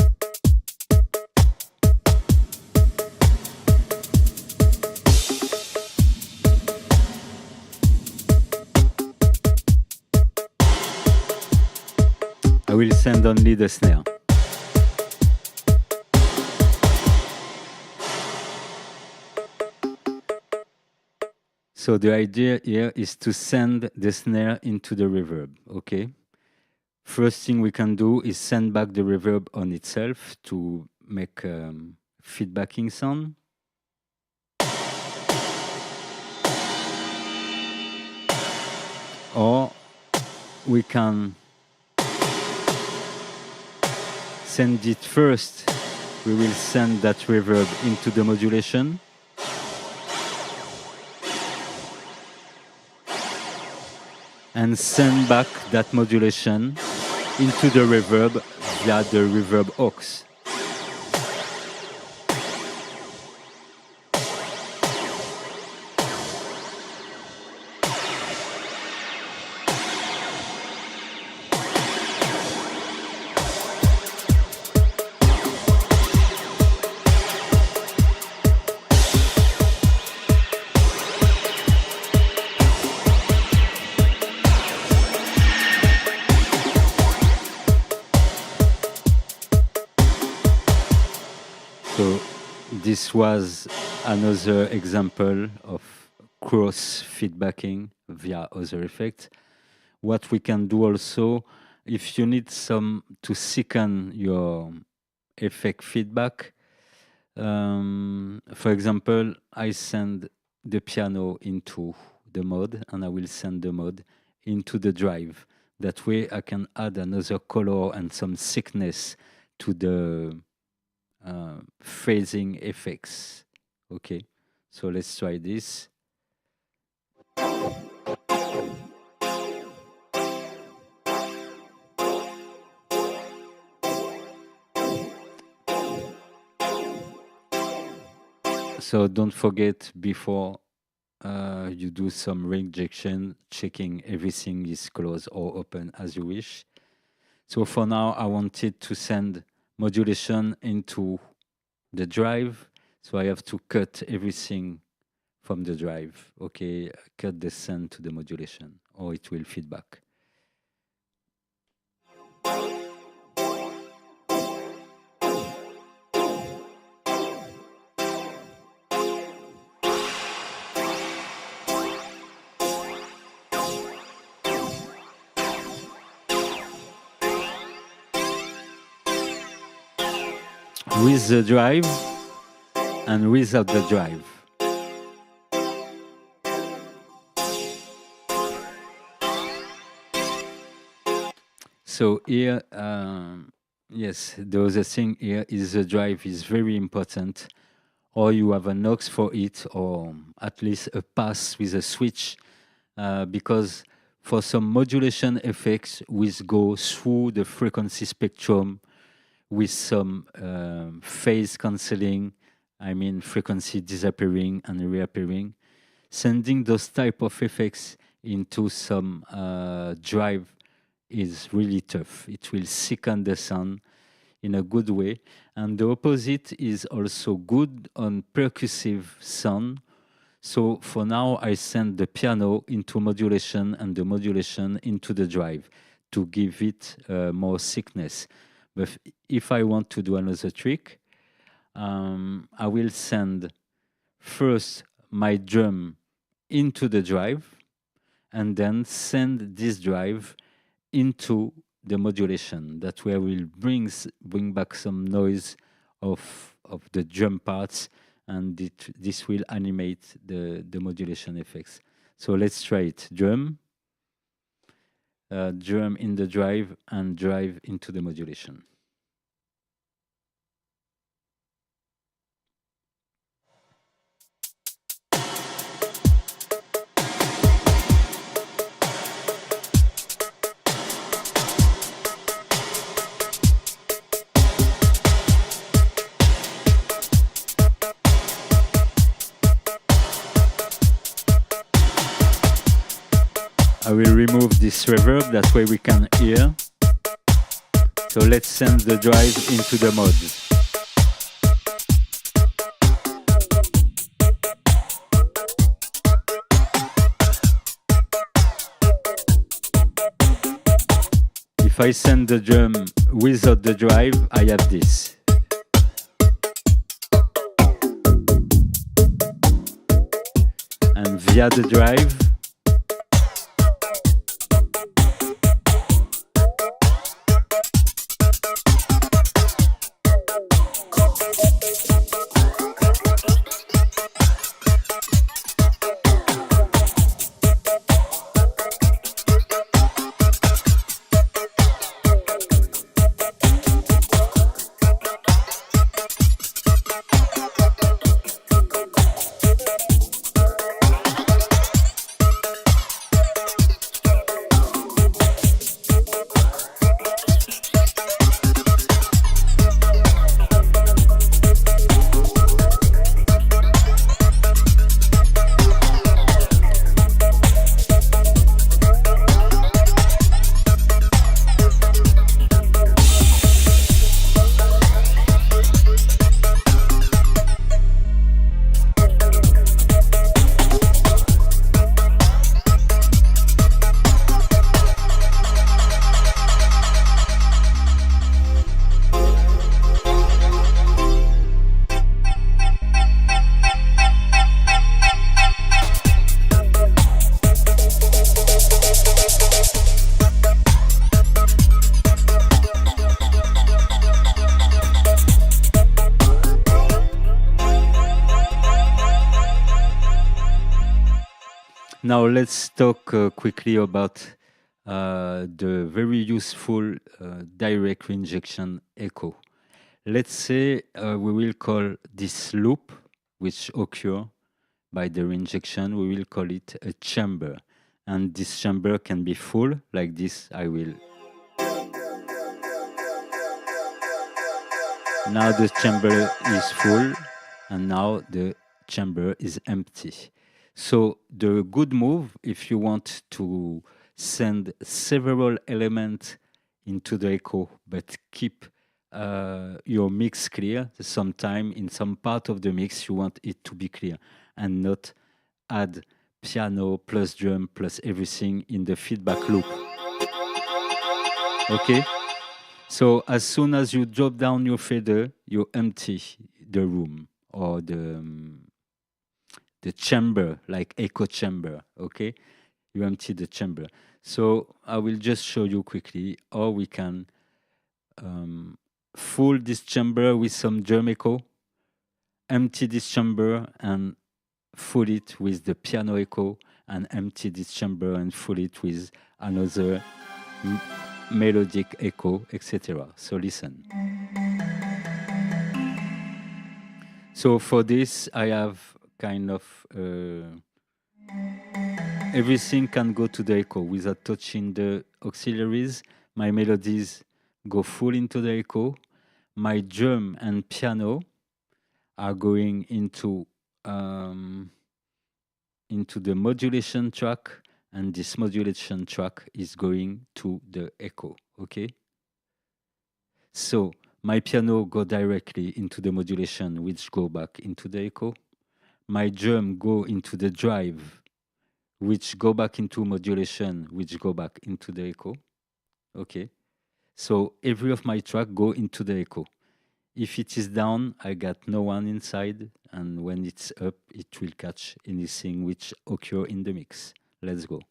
I will send only the snare. So the idea here is to send the snare into the reverb, okay? First thing we can do is send back the reverb on itself to make feedbacking sound. Or we can send it first. We will send that reverb into the modulation. And send back that modulation into the reverb via the reverb aux. So this was another example of cross feedbacking via other effects. What we can do also, if you need some to sicken your effect feedback, for example, I send the piano into the mode and I will send the mode into the drive. That way I can add another color and some thickness to the phrasing effects. Okay, so let's try this. So don't forget before you do some rejection, checking everything is closed or open as you wish. So for now, I wanted to send modulation into the drive. So I have to cut everything from the drive. Okay, cut the send to the modulation or it will feedback. With the drive and without the drive. So here, yes, the other thing here is the drive is very important. Or you have an aux for it, or at least a pass with a switch, because for some modulation effects, we go through the frequency spectrum with some phase cancelling, I mean frequency disappearing and reappearing. Sending those type of effects into some drive is really tough. It will sicken the sound in a good way. And the opposite is also good on percussive sound. So for now, I send the piano into modulation and the modulation into the drive to give it more thickness. But if I want to do another trick, I will send first my drum into the drive and then send this drive into the modulation. That way I will bring back some noise of the drum parts and this will animate the modulation effects. So let's try it. Drum in the drive and drive into the modulation. I will remove this reverb, that way we can hear. So let's send the drive into the mode. If I send the drum without the drive, I have this. And via the drive. Now let's talk quickly about the very useful direct reinjection echo. Let's say we will call this loop, which occur by the reinjection, we will call it a chamber. And this chamber can be full, like this. I will. Now the chamber is full, and now the chamber is empty. So the good move, if you want to send several elements into the echo, but keep your mix clear, sometime in some part of the mix, you want it to be clear and not add piano plus drum plus everything in the feedback loop. Okay? So as soon as you drop down your fader, you empty the room or the chamber, like echo chamber, okay? You empty the chamber. So I will just show you quickly how we can fill this chamber with some drum echo, empty this chamber and fill it with the piano echo, and empty this chamber and fill it with another melodic echo, etc. So listen. So for this, I have kind of everything can go to the echo without touching the auxiliaries. My melodies go full into the echo. My drum and piano are going into the modulation track, and this modulation track is going to the echo, okay? So my piano go directly into the modulation, which go back into the echo. My drum go into the drive, which go back into modulation, which go back into the echo, okay? So every of my track go into the echo. If it is down, I got no one inside, and when it's up, it will catch anything which occur in the mix. Let's go.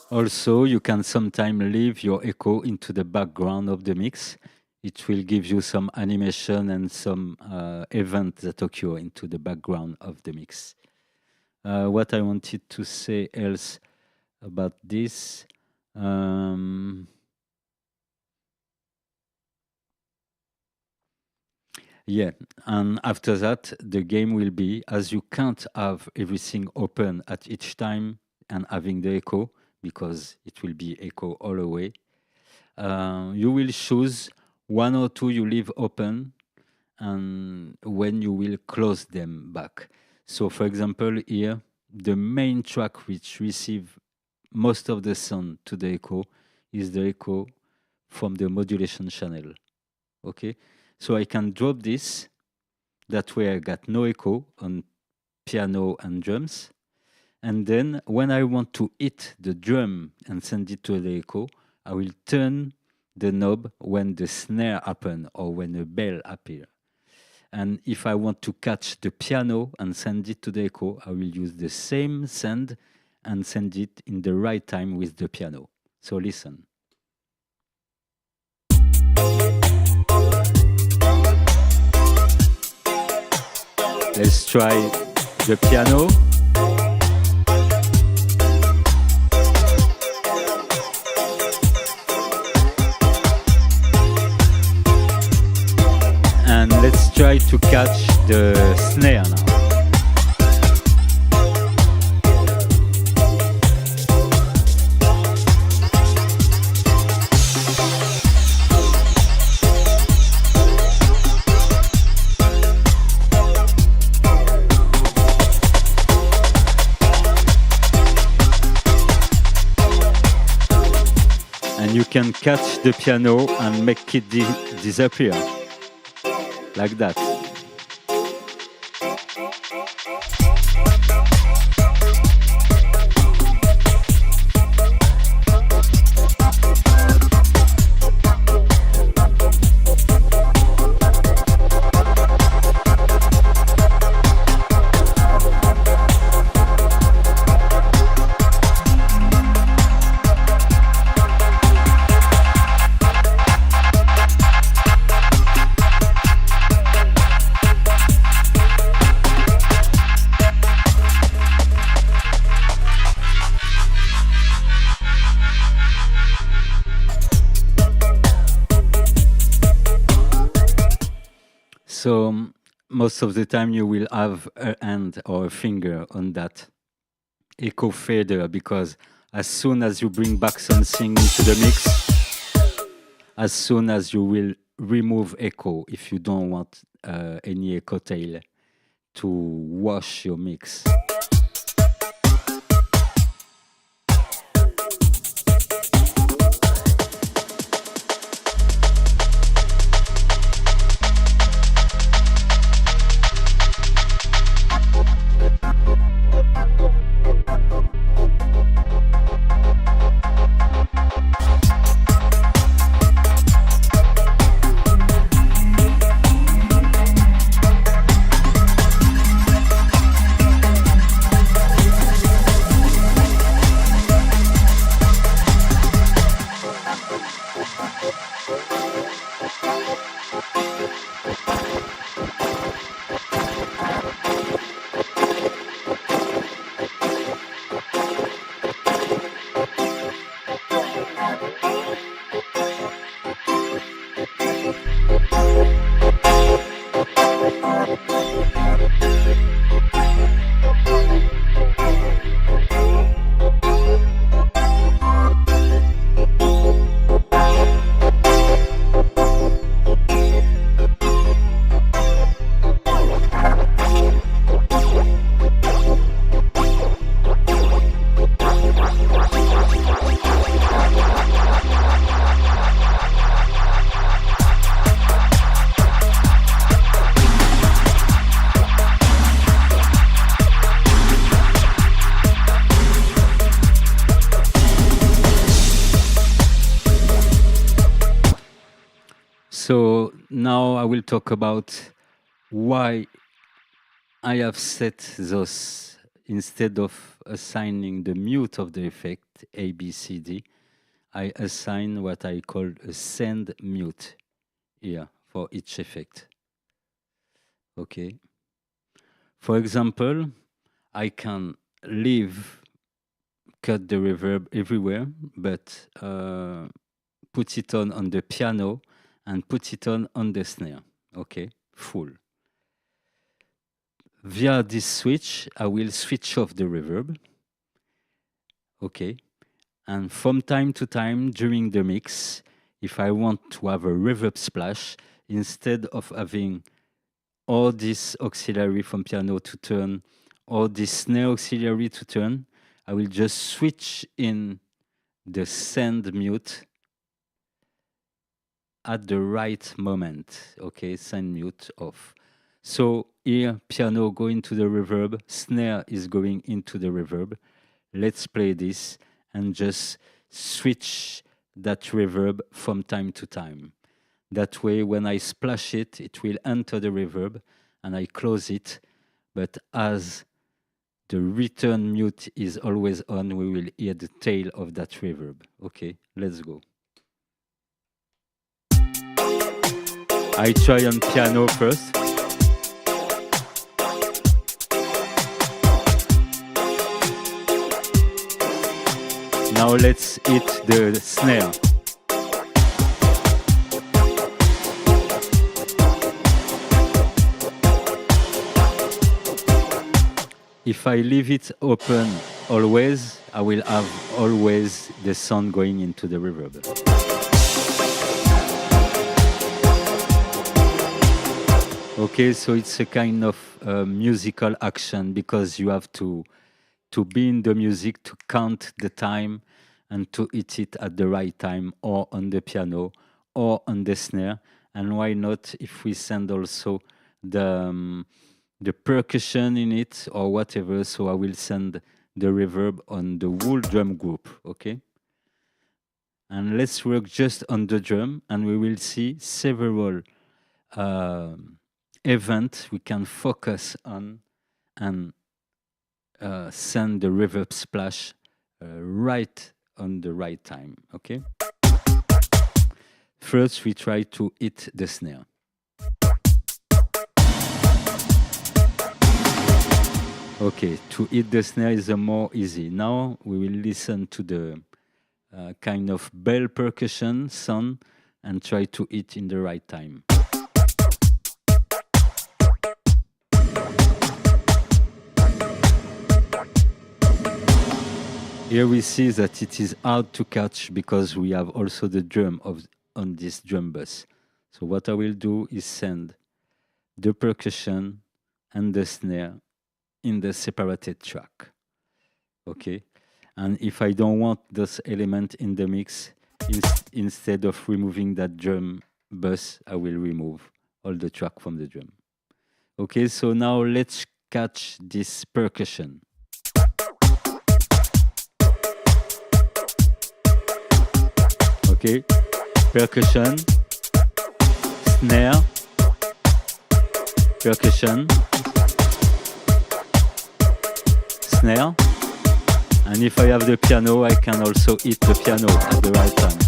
Also, you can sometimes leave your echo into the background of the mix. It will give you some animation and some event that occur into the background of the mix. What I wanted to say else about this, yeah, and after that, the game will be, as you can't have everything open at each time and having the echo, because it will be echo all the way. You will choose one or two you leave open, and when you will close them back. So for example, here, the main track which receive most of the sound to the echo is the echo from the modulation channel. Okay, so I can drop this. That way I got no echo on piano and drums. And then when I want to hit the drum and send it to the echo, I will turn the knob when the snare happen or when a bell appear. And if I want to catch the piano and send it to the echo, I will use the same send and send it in the right time with the piano. So listen. Let's try the piano. And let's try to catch the snare now. And you can catch the piano and make it disappear. Like that. So most of the time you will have a hand or a finger on that echo fader, because as soon as you bring back something into the mix, as soon as you will remove echo, if you don't want any echo tail to wash your mix. So now I will talk about why I have set those, instead of assigning the mute of the effect, A, B, C, D, I assign what I call a send mute here for each effect. Okay. For example, I can cut the reverb everywhere, but put it on the piano and put it on the snare. Okay, full. Via this switch, I will switch off the reverb. Okay. And from time to time during the mix, if I want to have a reverb splash, instead of having all this auxiliary from piano to turn, or this snare auxiliary to turn, I will just switch in the send mute at the right moment. Okay, send mute off. So here, piano going to the reverb, snare is going into the reverb. Let's play this and just switch that reverb from time to time. That way, when I splash it, it will enter the reverb and I close it. But as the return mute is always on, we will hear the tail of that reverb. Okay, let's go. I try on piano first. Now let's hit the snare. If I leave it open always, I will have always the sound going into the reverb. Okay, so it's a kind of musical action because you have to be in the music, to count the time and to hit it at the right time, or on the piano or on the snare. And why not if we send also the percussion in it or whatever. So I will send the reverb on the whole drum group, okay? And let's work just on the drum and we will see several events we can focus on and send the reverb splash right on the right time, okay? First, we try to hit the snare. Okay, to hit the snare is more easy. Now we will listen to the kind of bell percussion sound and try to hit in the right time. Here we see that it is hard to catch because we have also the drum on this drum bus. So what I will do is send the percussion and the snare in the separated track. Okay, and if I don't want those elements in the mix, instead of removing that drum bus, I will remove all the track from the drum. Okay, so now let's catch this percussion. Okay, percussion, snare, percussion, snare, and if I have the piano, I can also hit the piano at the right time.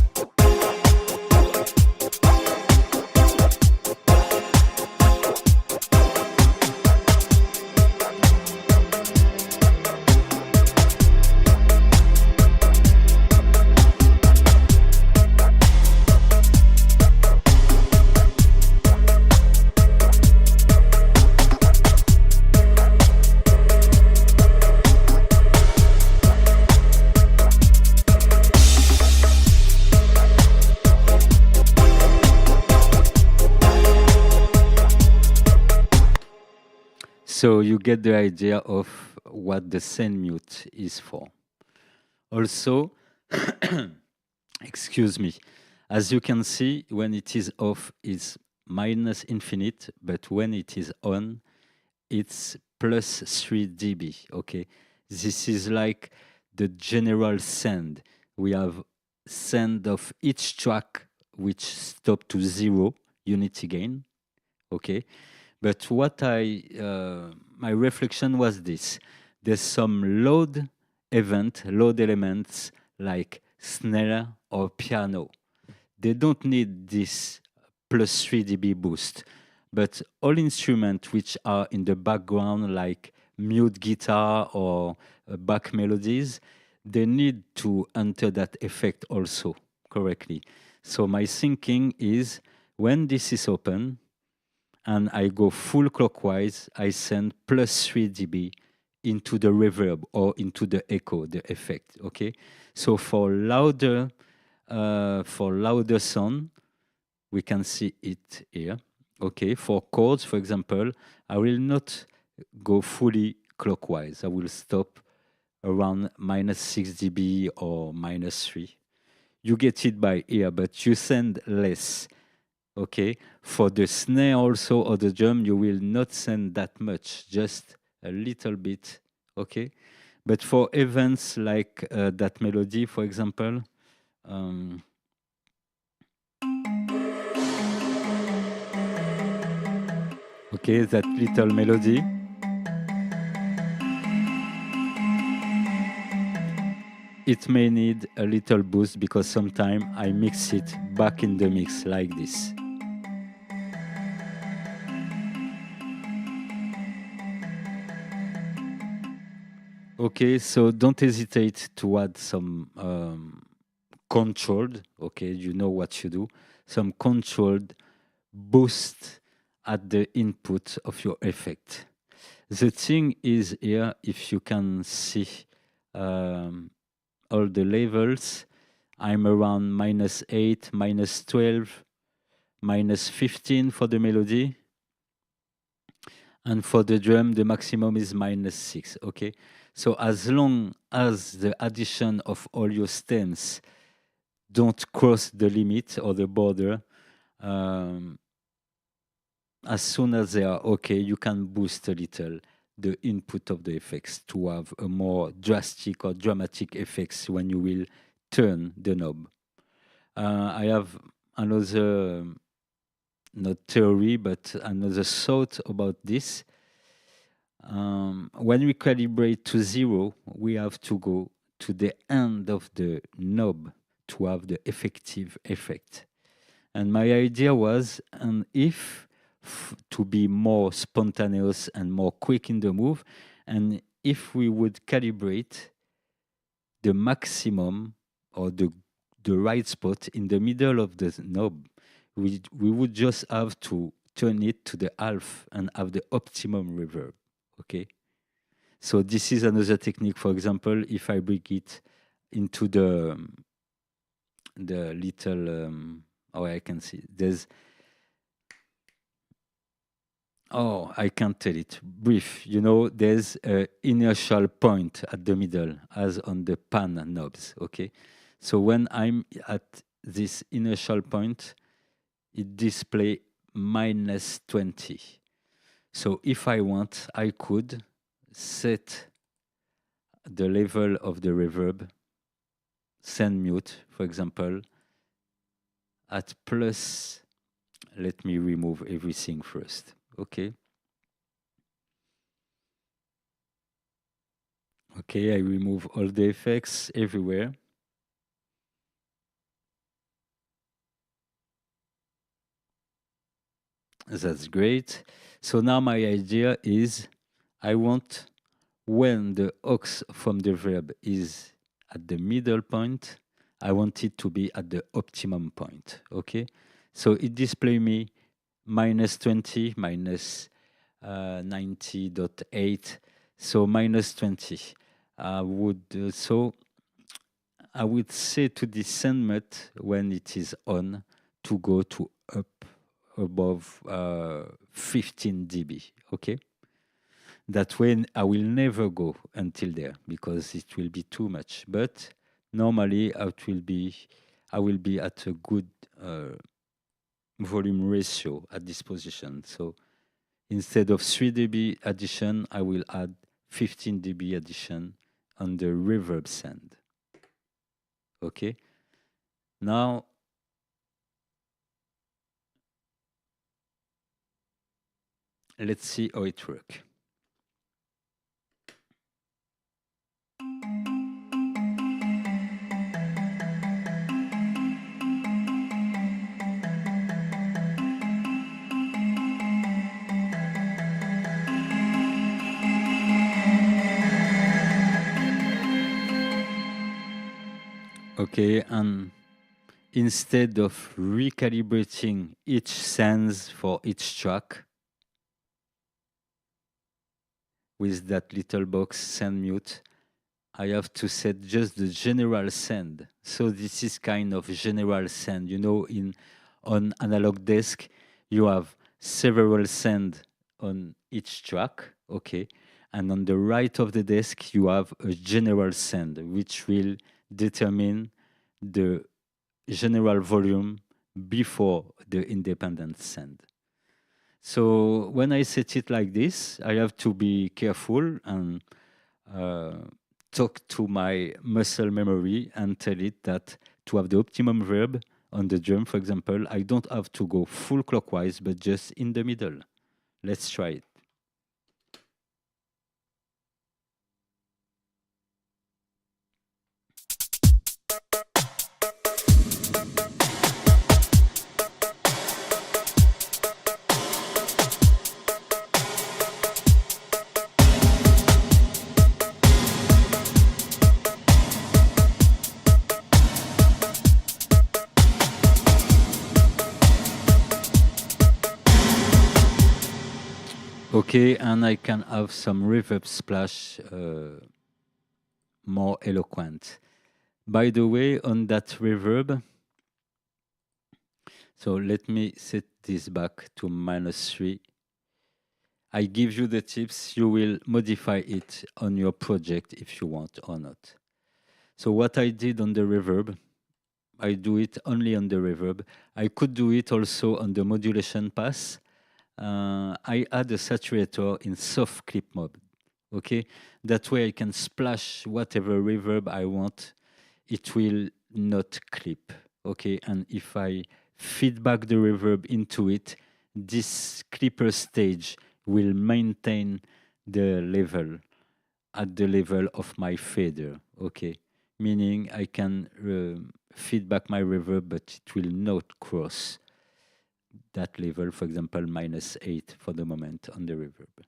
So you get the idea of what the send mute is for. Also, excuse me, as you can see, when it is off, it's minus infinite, but when it is on, it's plus 3 dB, okay? This is like the general send. We have send of each track, which stop to 0 unity gain, okay? But what my reflection was this. There's some load elements like snare or piano. They don't need this plus 3 dB boost. But all instruments which are in the background like mute guitar or back melodies, they need to enter that effect also correctly. So my thinking is when this is open, and I go full clockwise, I send plus 3 dB into the reverb or into the echo, the effect. Okay, so for louder sound, we can see it here. Okay, for chords, for example, I will not go fully clockwise. I will stop around -6 dB or -3. You get it by ear, but you send less. Okay, for the snare also or the drum, you will not send that much, just a little bit. Okay, but for events like that melody, for example, okay, that little melody, it may need a little boost because sometimes I mix it back in the mix like this. Okay, so don't hesitate to add some controlled, okay, you know what you do, some controlled boost at the input of your effect. The thing is here, if you can see all the levels, I'm around -8, -12, -15 for the melody. And for the drum, the maximum is -6, okay? So as long as the addition of all your stems don't cross the limit or the border, as soon as they are okay, you can boost a little the input of the effects to have a more drastic or dramatic effects when you will turn the knob. I have another, not theory, but another thought about this. When we calibrate to 0, we have to go to the end of the knob to have the effective effect. And my idea was, and if to be more spontaneous and more quick in the move, and if we would calibrate the maximum or the right spot in the middle of the knob, we would just have to turn it to the half and have the optimum reverb. Okay, so this is another technique. For example, if I bring it into the little oh, I can see there's, oh, I can't tell it brief, you know, there's a inertial point at the middle as on the pan knobs. Okay, so when I'm at this inertial point, it display -20. So if I want, I could set the level of the reverb, send mute, for example, at plus, let me remove everything first, okay? Okay, I remove all the effects everywhere. That's great. So now my idea is, I want when the aux from the verb is at the middle point, I want it to be at the optimum point, okay? So it display me -20, -90.8, so -20. I would, so I would say to the send mute when it is on to go to up above 15 dB, okay? That way I will never go until there because it will be too much. But normally I will be at a good volume ratio at this position. So instead of 3 dB addition, I will add 15 dB addition on the reverb send. Okay. Now let's see how it works. Okay, and instead of recalibrating each sense for each track, with that little box send mute, I have to set just the general send. So this is kind of general send. You know, on analog desk, you have several send on each track, okay? And on the right of the desk, you have a general send, which will determine the general volume before the independent send. So when I set it like this, I have to be careful and uh, talk to my muscle memory and tell it that to have the optimum verb on the drum, for example, I don't have to go full clockwise, but just in the middle. Let's try it. Okay, and I can have some reverb splash more eloquent. By the way, on that reverb, so let me set this back to -3. I give you the tips. You will modify it on your project if you want or not. So what I did on the reverb, I do it only on the reverb. I could do it also on the modulation pass. I add a saturator in soft clip mode. Okay, that way I can splash whatever reverb I want. It will not clip. Okay, and if I feedback the reverb into it, this clipper stage will maintain the level at the level of my fader. Okay, meaning I can feedback my reverb, but it will not cross that level, for example, -8 for the moment on the reverb.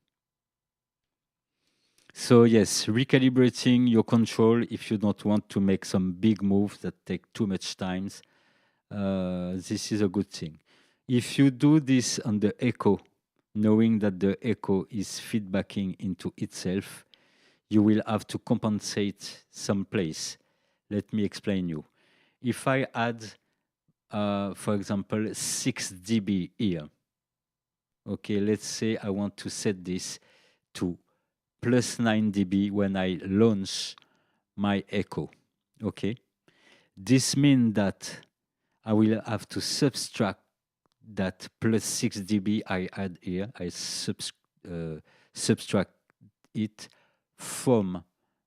So yes, recalibrating your control if you don't want to make some big moves that take too much time, this is a good thing. If you do this on the echo, knowing that the echo is feedbacking into itself, you will have to compensate some place. Let me explain you. If I add, for example, 6 dB here, okay, let's say I want to set this to +9 dB when I launch my echo, okay? This means that I will have to subtract that +6 dB I add here. I subtract it from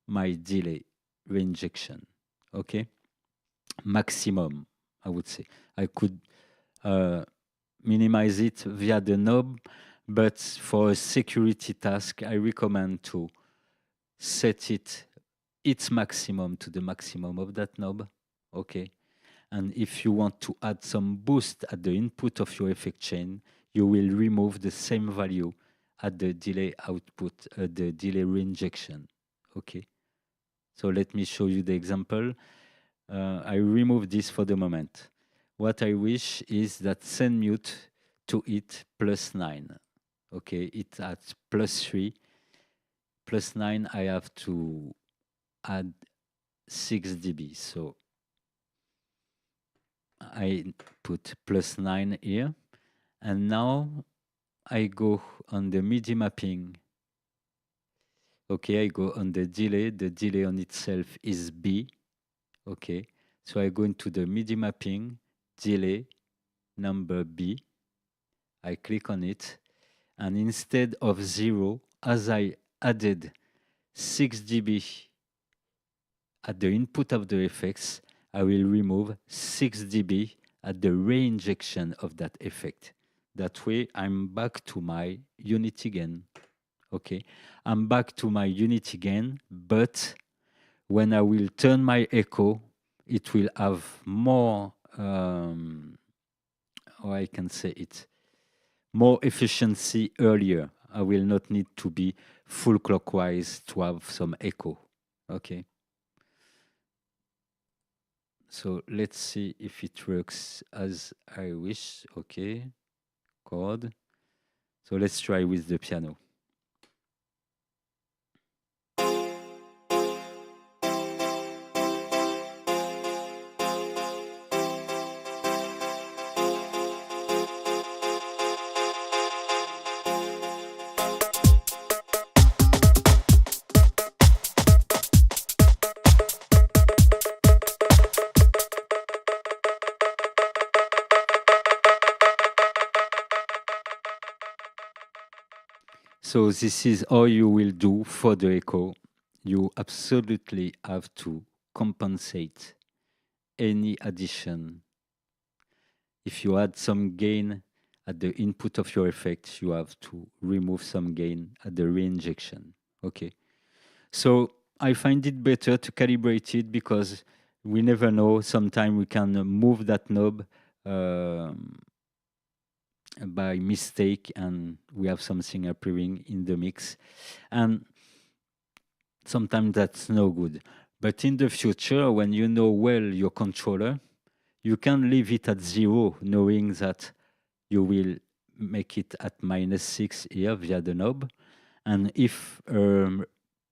my delay reinjection, okay? Maximum, I would say. I could minimize it via the knob, but for a security task, I recommend to set its maximum to the maximum of that knob, okay? And if you want to add some boost at the input of your effect chain, you will remove the same value at the delay output, the delay reinjection, okay? So let me show you the example. I remove this for the moment. What I wish is that send mute to it +9. Okay, it's at +3. +9, I have to add 6 dB. So I put +9 here. And now I go on the MIDI mapping. Okay, I go on the delay. The delay on itself is B. Okay, so I go into the MIDI mapping, delay, number B. I click on it. And instead of 0, as I added 6 dB at the input of the effects, I will remove 6 dB at the reinjection of that effect. That way, I'm back to my unity gain. Okay, I'm back to my unity gain, but when I will turn my echo, it will have more, how I can say it, more efficiency earlier. I will not need to be full clockwise to have some echo. Okay. So let's see if it works as I wish. Okay. Chord. So let's try with the piano. So this is all you will do for the echo. You absolutely have to compensate any addition. If you add some gain at the input of your effect, you have to remove some gain at the reinjection. Okay. So I find it better to calibrate it because we never know. Sometimes we can move that knob by mistake and we have something appearing in the mix. And sometimes that's no good. But in the future, when you know well your controller, you can leave it at 0, knowing that you will make it at -6 here via the knob. And if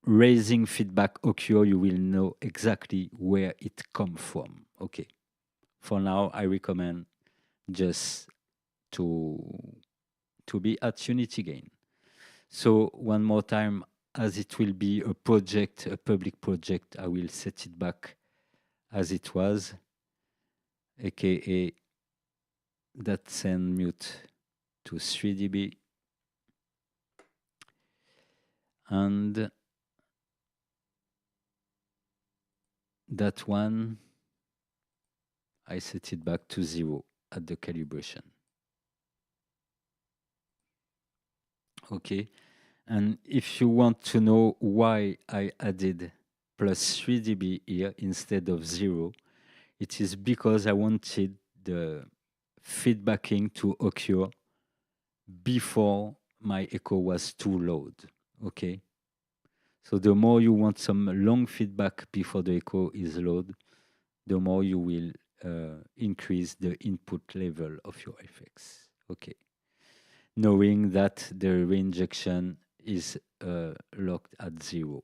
raising feedback occur, you will know exactly where it comes from. Okay. For now, I recommend just to be at unity gain. So one more time, as it will be a project, a public project, I will set it back as it was, aka that send mute to 3 dB. And that one, I set it back to 0 at the calibration. Okay. And if you want to know why I added plus 3 dB here instead of 0, it is because I wanted the feedbacking to occur before my echo was too loud. Okay. So the more you want some long feedback before the echo is loud, the more you will increase the input level of your effects. Okay. Knowing that the reinjection is locked at 0.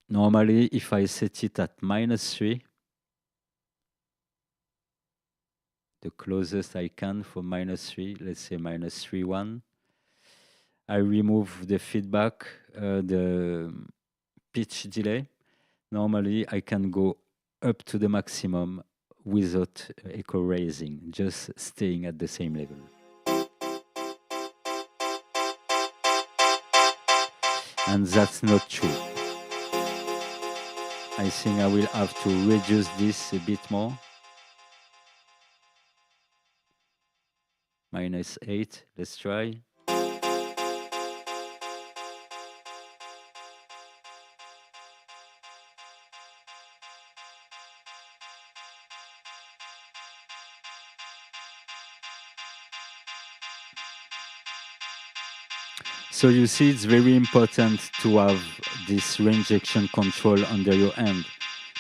Normally, if I set it at -3, the closest I can for -3, let's say -3.1, I remove the feedback, the pitch delay. Normally, I can go up to the maximum without echo raising, just staying at the same level. And that's not true. I think I will have to reduce this a bit more. -8, let's try. So you see, it's very important to have this reinjection control under your hand,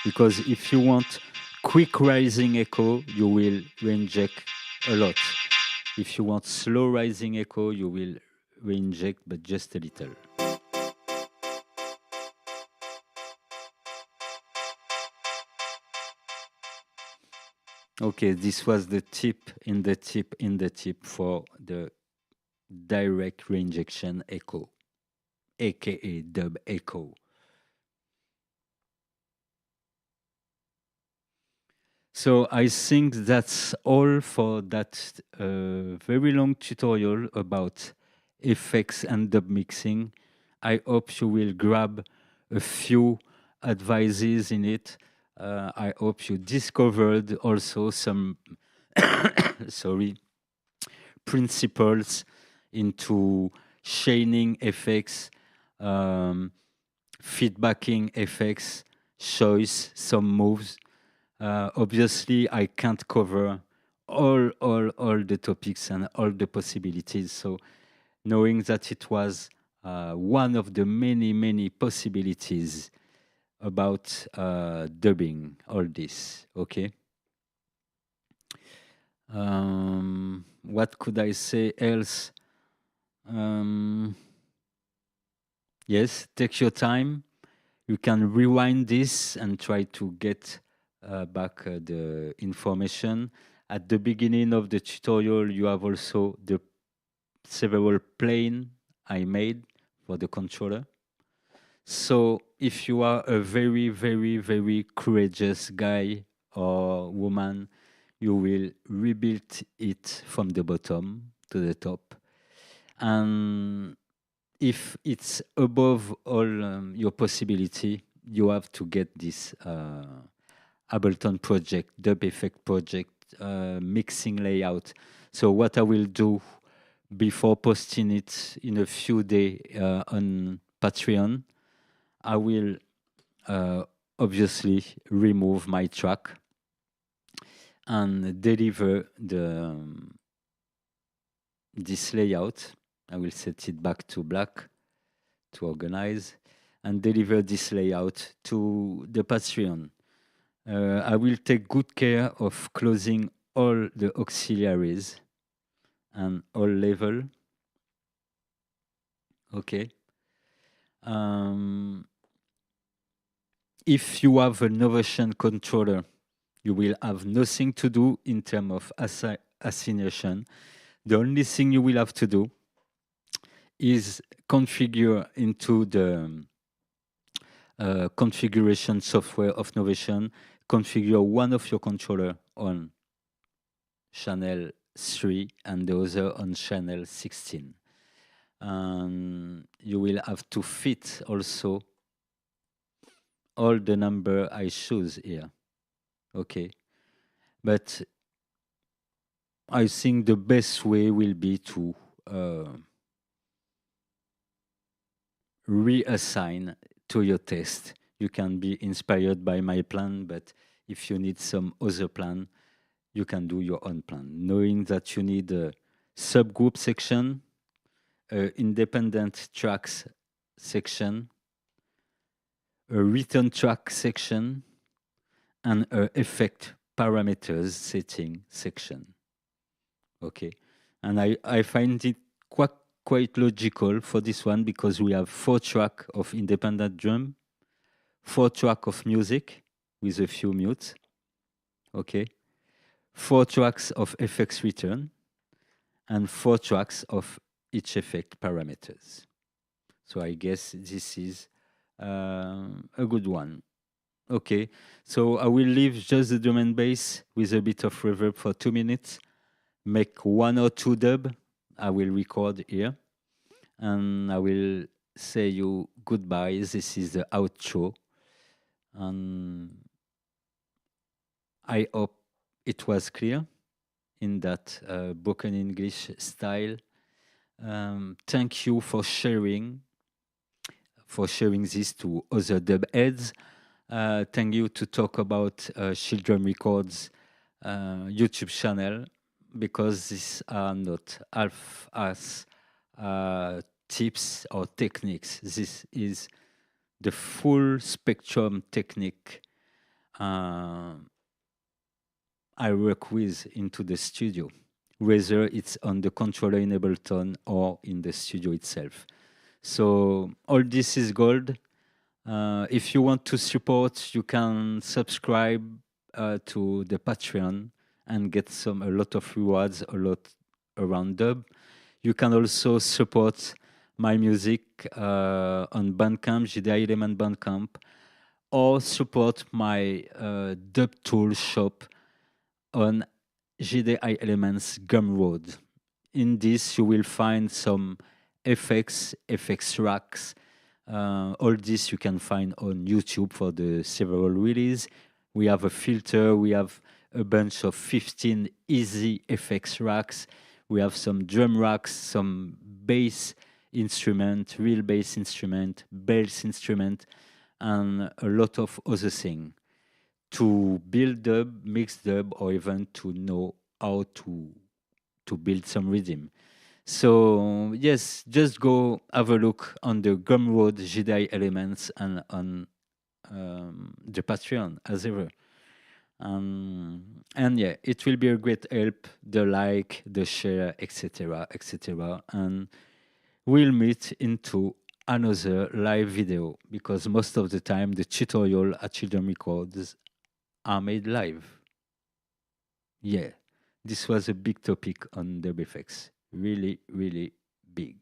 because if you want quick rising echo, you will reinject a lot. If you want slow rising echo, you will reinject, but just a little. Okay, this was the tip in the tip in the tip for the direct reinjection echo, aka dub echo. So I think that's all for that very long tutorial about effects and dub mixing. I hope you will grab a few advices in it. I hope you discovered also some sorry, principles into chaining effects, feedbacking effects, choice, some moves. Obviously, I can't cover all the topics and all the possibilities. So knowing that it was one of the many possibilities about dubbing all this, okay? What could I say else? Yes, take your time. You can rewind this and try to get back the information. At the beginning of the tutorial, you have also the several plane I made for the controller. So if you are a very, very, very courageous guy or woman, you will rebuild it from the bottom to the top. And if it's above all your possibility, you have to get this Ableton project, dub effect project, mixing layout. So what I will do before posting it in a few days on Patreon, I will uh, obviously remove my track and deliver this layout. I will set it back to black to organize and deliver this layout to the Patreon. I will take good care of closing all the auxiliaries and all level. Okay. If you have a Novation controller, you will have nothing to do in terms of assignation. The only thing you will have to do is configure into the configuration software of Novation, configure one of your controller on channel 3 and the other on channel 16. You will have to fit also all the number I choose here. Okay. But I think the best way will be to reassign to your test. You can be inspired by my plan, but if you need some other plan, you can do your own plan, knowing that you need a subgroup section, independent tracks section, a return track section, and a effect parameters setting section. Okay, and I find it quite logical for this one because we have 4 tracks of independent drum, 4 tracks of music with a few mutes. Okay, 4 tracks of effects return, and 4 tracks of each effect parameters. So I guess this is a good one. Okay, so I will leave just the drum and bass with a bit of reverb for 2 minutes, make 1 or 2 dub. I will record here, and I will say you goodbye. This is the outro, and I hope it was clear in that broken English style. Thank you for sharing this to other dub heads. Thank you to talk about Shieldrum Records YouTube channel, because these are not half-ass tips or techniques. This is the full spectrum technique I work with into the studio, whether it's on the controller in Ableton or in the studio itself. So all this is gold. If you want to support, you can subscribe to the Patreon and get a lot of rewards, a lot around dub. You can also support my music on Bandcamp, Jideh Element Bandcamp, or support my dub tool shop on Jideh Elements Gumroad. In this, you will find some effects racks. All this you can find on YouTube for the several releases. We have a filter, we have a bunch of 15 easy effects racks. We have some drum racks, some bass instrument, real bass instrument, bells instrument, and a lot of other things to build dub, mix dub, or even to know how to build some rhythm. So yes, just go have a look on the Gumroad Jideh Elements and on the Patreon as ever. And yeah, it will be a great help, the like, the share, etc., etc. And we'll meet into another live video, because most of the time the tutorial at Shieldrum Records are made live. Yeah, this was a big topic on dub effects. Really, really big.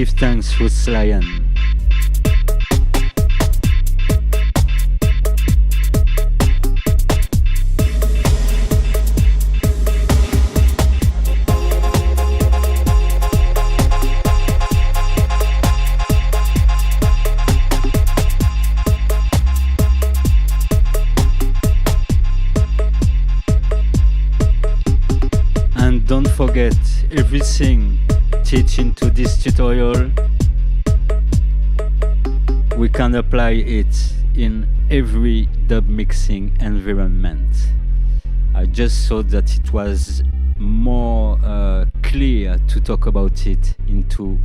Give thanks with Lion. And don't forget, everything teach into this tutorial, we can apply it in every dub mixing environment. I just thought that it was more clear to talk about it into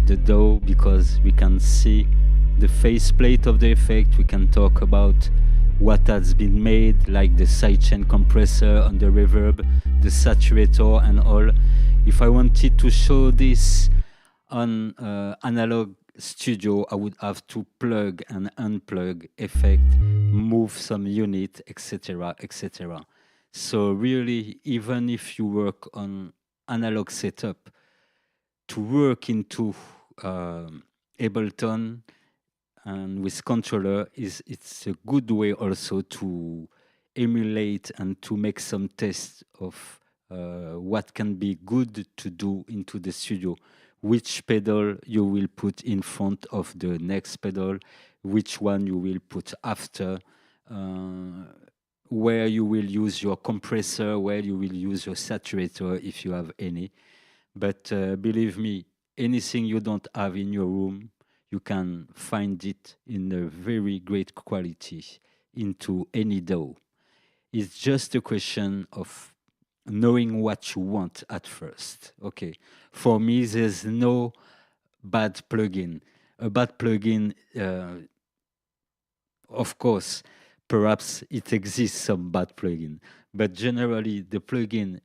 the DAW, because we can see the faceplate of the effect, we can talk about what has been made, like the sidechain compressor on the reverb, the saturator and all. If I wanted to show this on analog studio, I would have to plug and unplug effect, move some unit, etc., etc. So really, even if you work on analog setup, to work into Ableton and with controller, it's a good way also to emulate and to make some tests of what can be good to do into the studio. Which pedal you will put in front of the next pedal, which one you will put after, where you will use your compressor, where you will use your saturator if you have any. But believe me, anything you don't have in your room, you can find it in a very great quality into any DAW. It's just a question of knowing what you want at first. Okay, for me, there's no bad plugin. A bad plugin, of course, perhaps it exists some bad plugin, but generally the plugin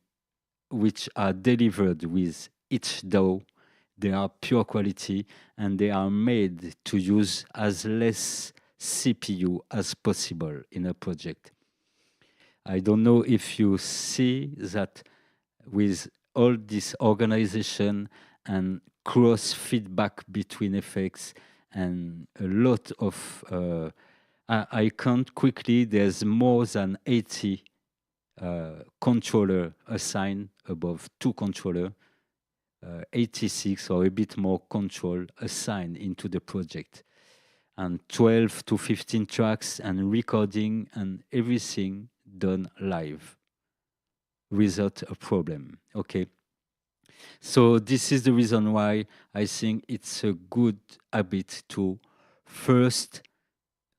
which are delivered with each DAW, they are pure quality and they are made to use as less CPU as possible in a project. I don't know if you see that with all this organization and cross feedback between effects and a lot of, I count quickly, there's more than 80 controller assigned above 2 controller, 86 or a bit more control assigned into the project, and 12 to 15 tracks and recording and everything done live without a problem. Okay, so this is the reason why I think it's a good habit to first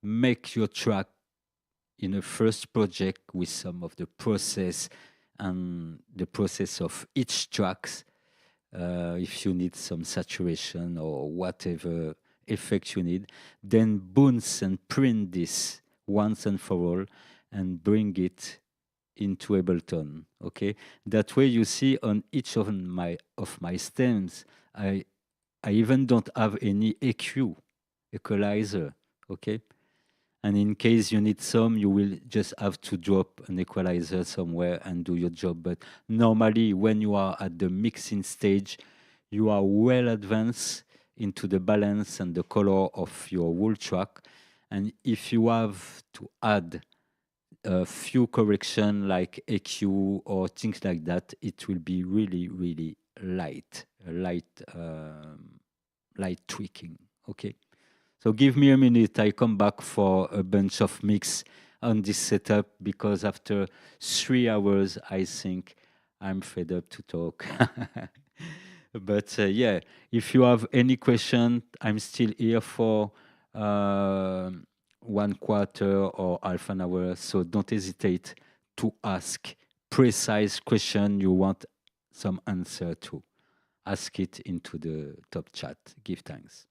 make your track in a first project with some of the process and the process of each tracks. If you need some saturation or whatever effect you need, then bounce and print this once and for all and bring it into Ableton. Okay, that way you see on each of my stems, I even don't have any EQ, equalizer. Okay, and in case you need some, you will just have to drop an equalizer somewhere and do your job. But normally, when you are at the mixing stage, you are well advanced into the balance and the color of your whole track. And if you have to add a few corrections like EQ or things like that, it will be really, really light tweaking. Okay. So give me a minute, I come back for a bunch of mix on this setup, because after 3 hours, I think I'm fed up to talk. But yeah, if you have any question, I'm still here for 1/4 or half an hour, so don't hesitate to ask precise question you want some answer to. Ask it into the top chat. Give thanks.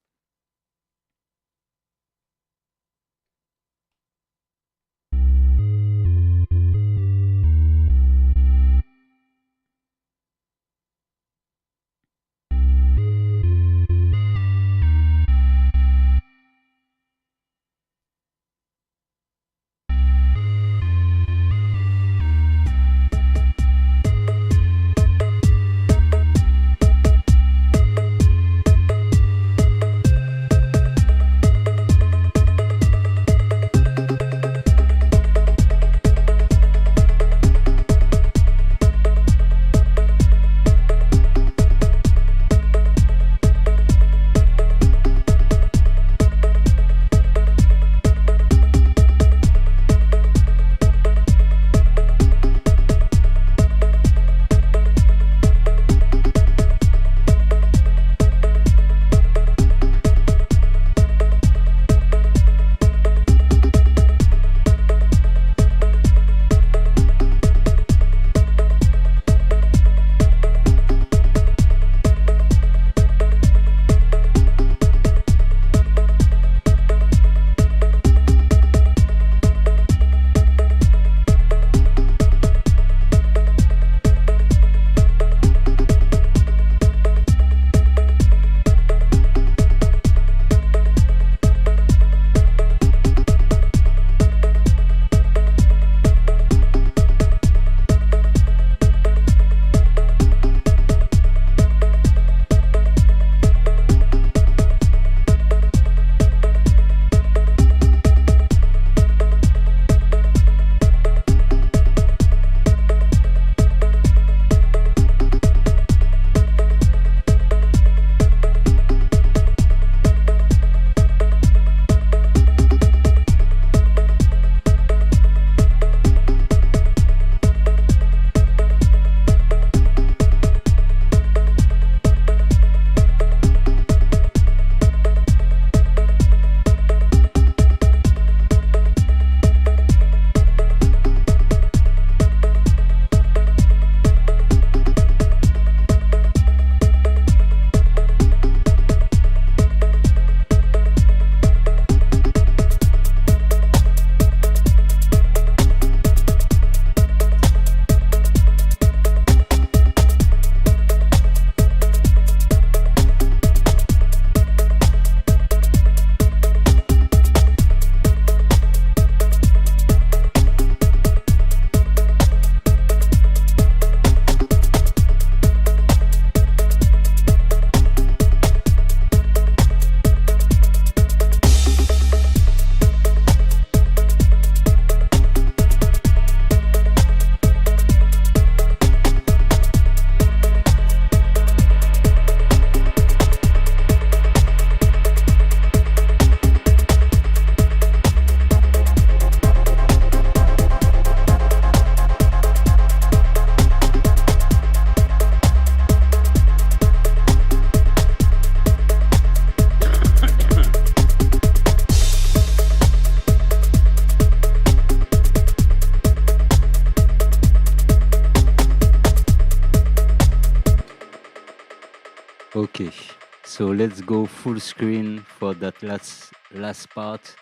So let's go full screen for that last part.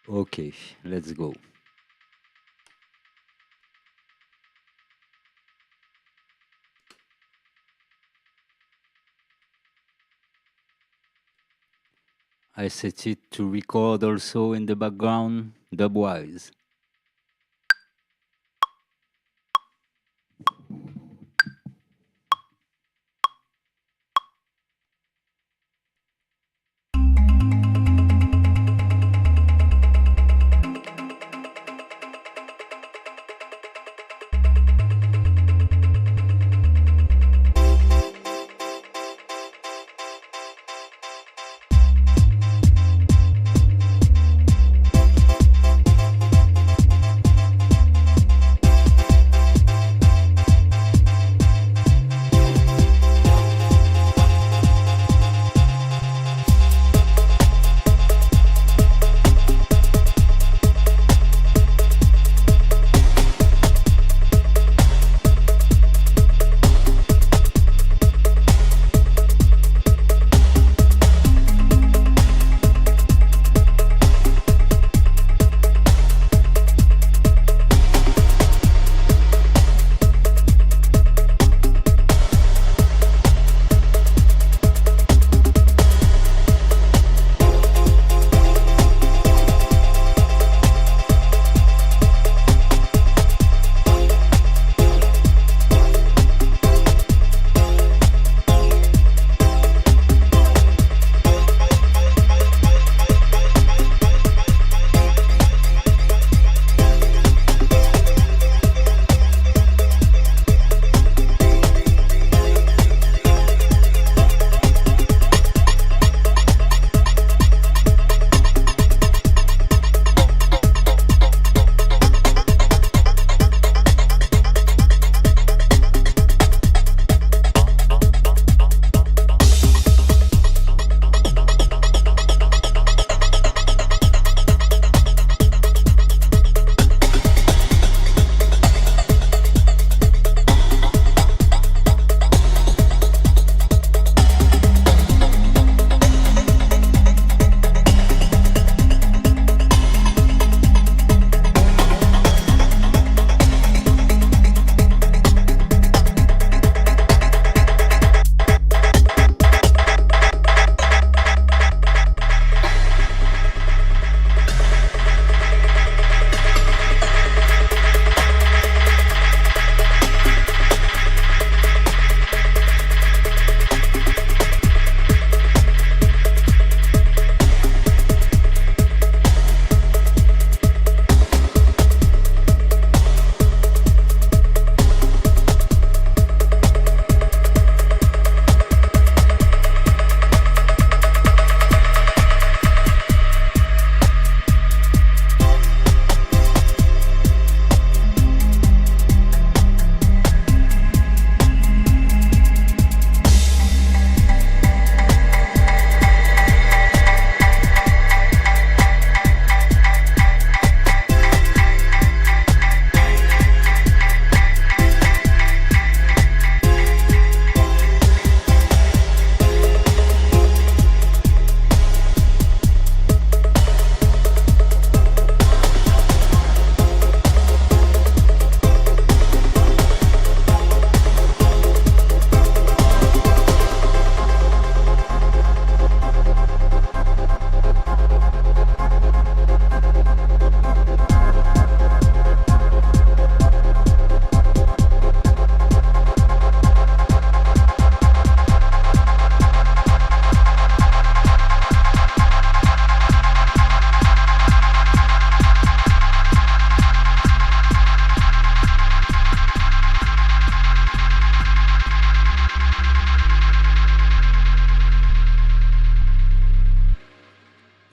Okay, let's go. I set it to record also in the background, dubwise.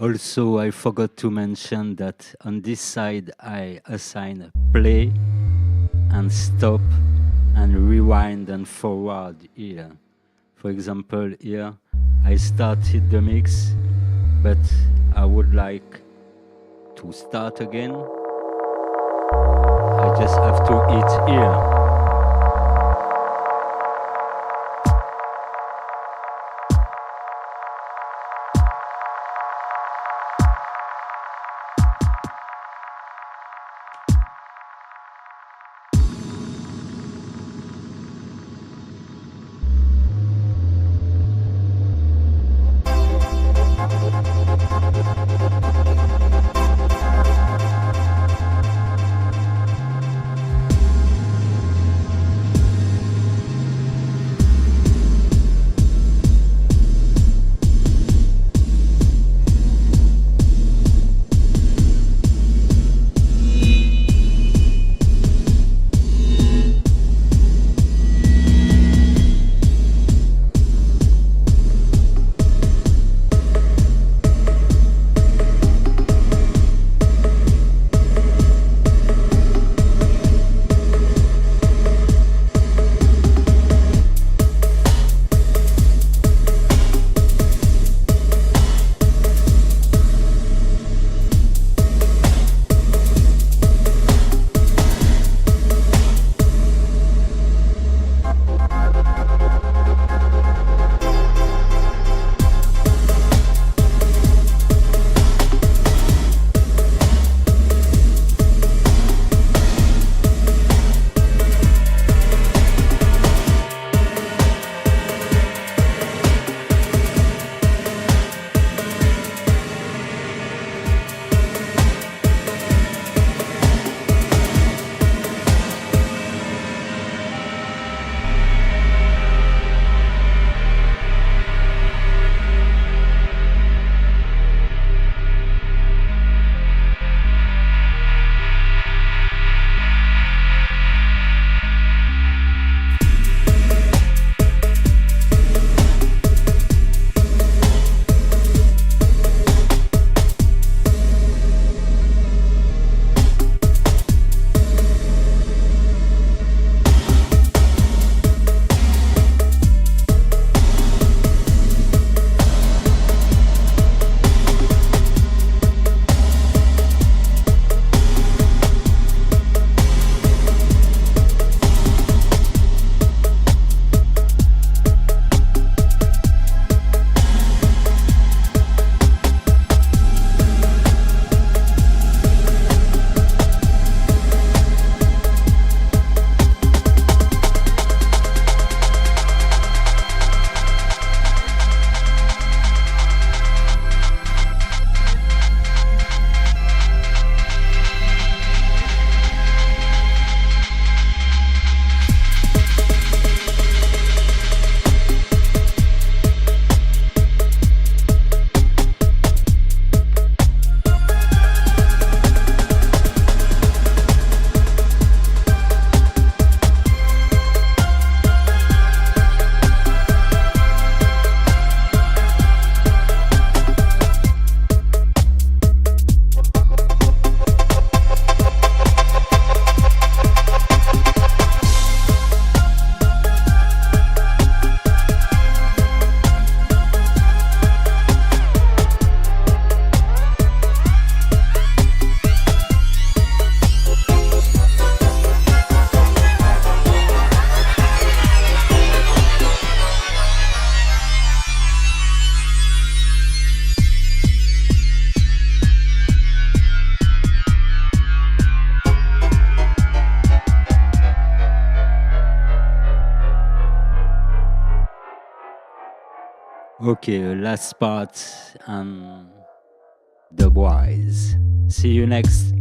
Also, I forgot to mention that on this side, I assign play and stop and rewind and forward here. For example, here, I started the mix, but I would like to start again, I just have to hit here. Okay, last part and dubwise. See you next.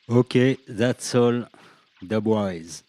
Okay, that's all. Dubwise.